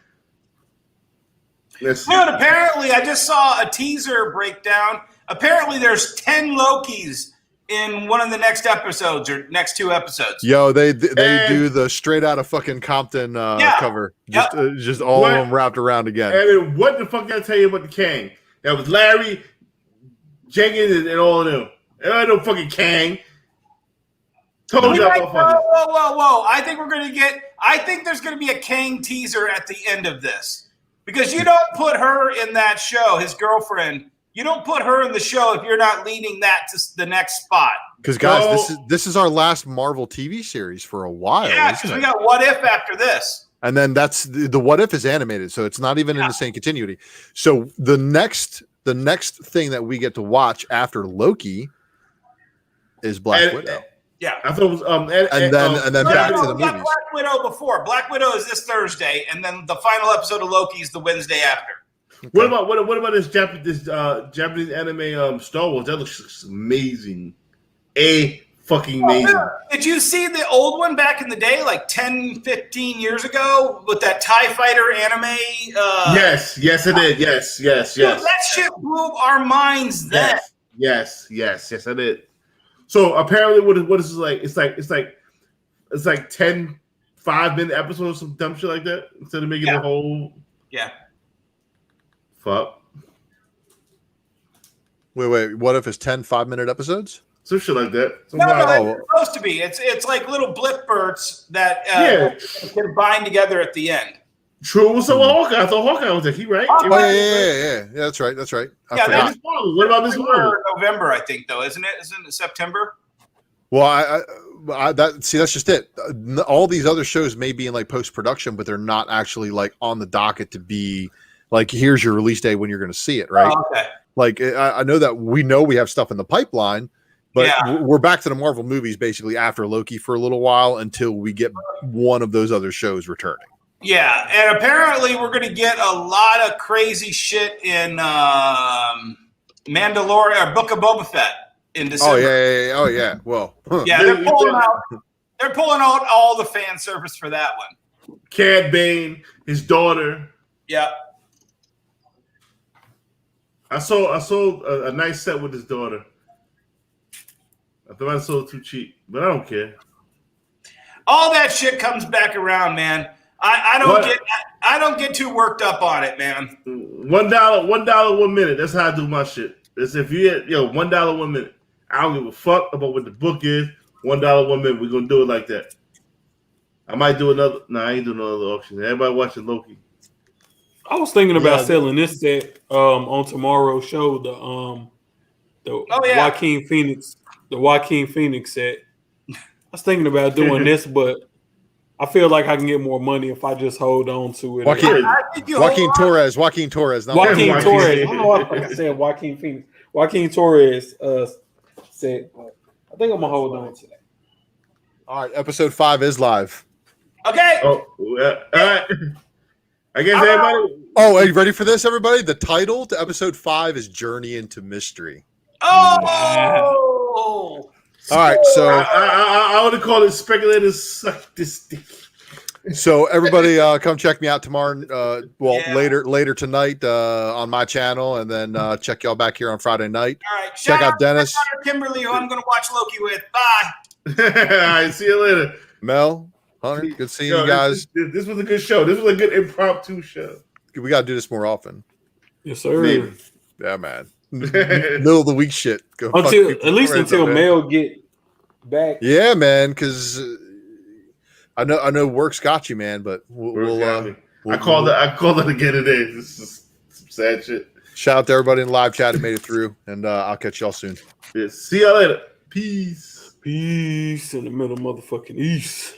Dude, apparently I just saw a teaser breakdown. Apparently there's 10 Lokis in one of the next episodes or next 2 episodes. Yo, they do the straight out of fucking Compton cover. Just all of them wrapped around again. And then what the fuck did I tell you about the Kang? That was Larry, Jenkins, and all of them. There ain't no fucking Kang. Told you. Whoa! I think there's gonna be a Kang teaser at the end of this because you don't put her in that show. His girlfriend. You don't put her in the show if you're not leading that to the next spot. Because guys, this is our last Marvel TV series for a while. Yeah, because we got What If after this. And then that's the What If is animated, so it's not even in the same continuity. So the next thing that we get to watch after Loki is Black Widow. Yeah, I thought it was and then back to the movies. Black Widow before. Black Widow is this Thursday, and then the final episode of Loki is the Wednesday after. Okay. What about this Japanese anime Star Wars? That looks amazing. Fucking amazing. Did you see the old one back in the day, like 10, 15 years ago, with that TIE Fighter anime? Yes, I did. Yes. Dude, that shit blew our minds then. Yes, I did. So apparently, what is this like? It's like 10 5-minute episodes, some dumb shit like that, instead of making the whole. Yeah. Fuck. Wait. What if it's 10 5-minute episodes? Some shit like that. No, it's supposed to be. It's like little blip bursts that can bind together at the end. True. So Hawkeye. I thought Hawkeye was he right? Yeah. That's right. What about this one? November, I think, though, isn't it? Isn't it September? Well, that's just it. All these other shows may be in like post production, but they're not actually like on the docket to be like, here's your release day when you're going to see it, right? Oh, okay. Like I know that we have stuff in the pipeline, But Yeah. we're back to the Marvel movies basically after Loki for a little while until we get one of those other shows returning. Yeah, and apparently we're going to get a lot of crazy shit in Mandalorian or Book of Boba Fett in December. Oh yeah. Well, Yeah, they're pulling out all the fan service for that one. Cad Bane, his daughter. Yep. I saw a nice set with his daughter. I thought I sold it too cheap, but I don't care. All that shit comes back around, man. I don't get too worked up on it, man. $1, 1 minute. That's how I do my shit. It's if you get $1 1 minute. I don't give a fuck about what the book is. $1 1 minute. We're gonna do it like that. I might do another. No, I ain't doing another auction. Everybody watching Loki. I was thinking about selling this set on tomorrow's show. Joaquin Phoenix, the Joaquin Phoenix set. I was thinking about doing this, but I feel like I can get more money if I just hold on to it. Joaquin Torres. I don't know why I said Joaquin Phoenix. Joaquin Torres said, I think I'm gonna hold on to that. All right, episode 5 is live. Okay. Oh, all right. I guess everybody. Oh, are you ready for this, everybody? The title to episode 5 is Journey into Mystery. Oh. All right, so I would have called it Speculators Suck This Dick. So everybody, come check me out tomorrow. Later tonight on my channel, and then check y'all back here on Friday night. All right, check out Dennis, Kimberly, who I'm going to watch Loki with. Bye. All right, see you later, Mel, Hunter. Good seeing you guys. This was a good show. This was a good impromptu show. We got to do this more often. Yes, sir. Maybe. Yeah, man. Middle of the week shit. Until Mel get back. Yeah, man. Because I know work's got you, man. But I called it again today. This is some sad shit. Shout out to everybody in the live chat who made it through, and I'll catch y'all soon. Yeah, see y'all later. Peace. Peace in the middle motherfucking east.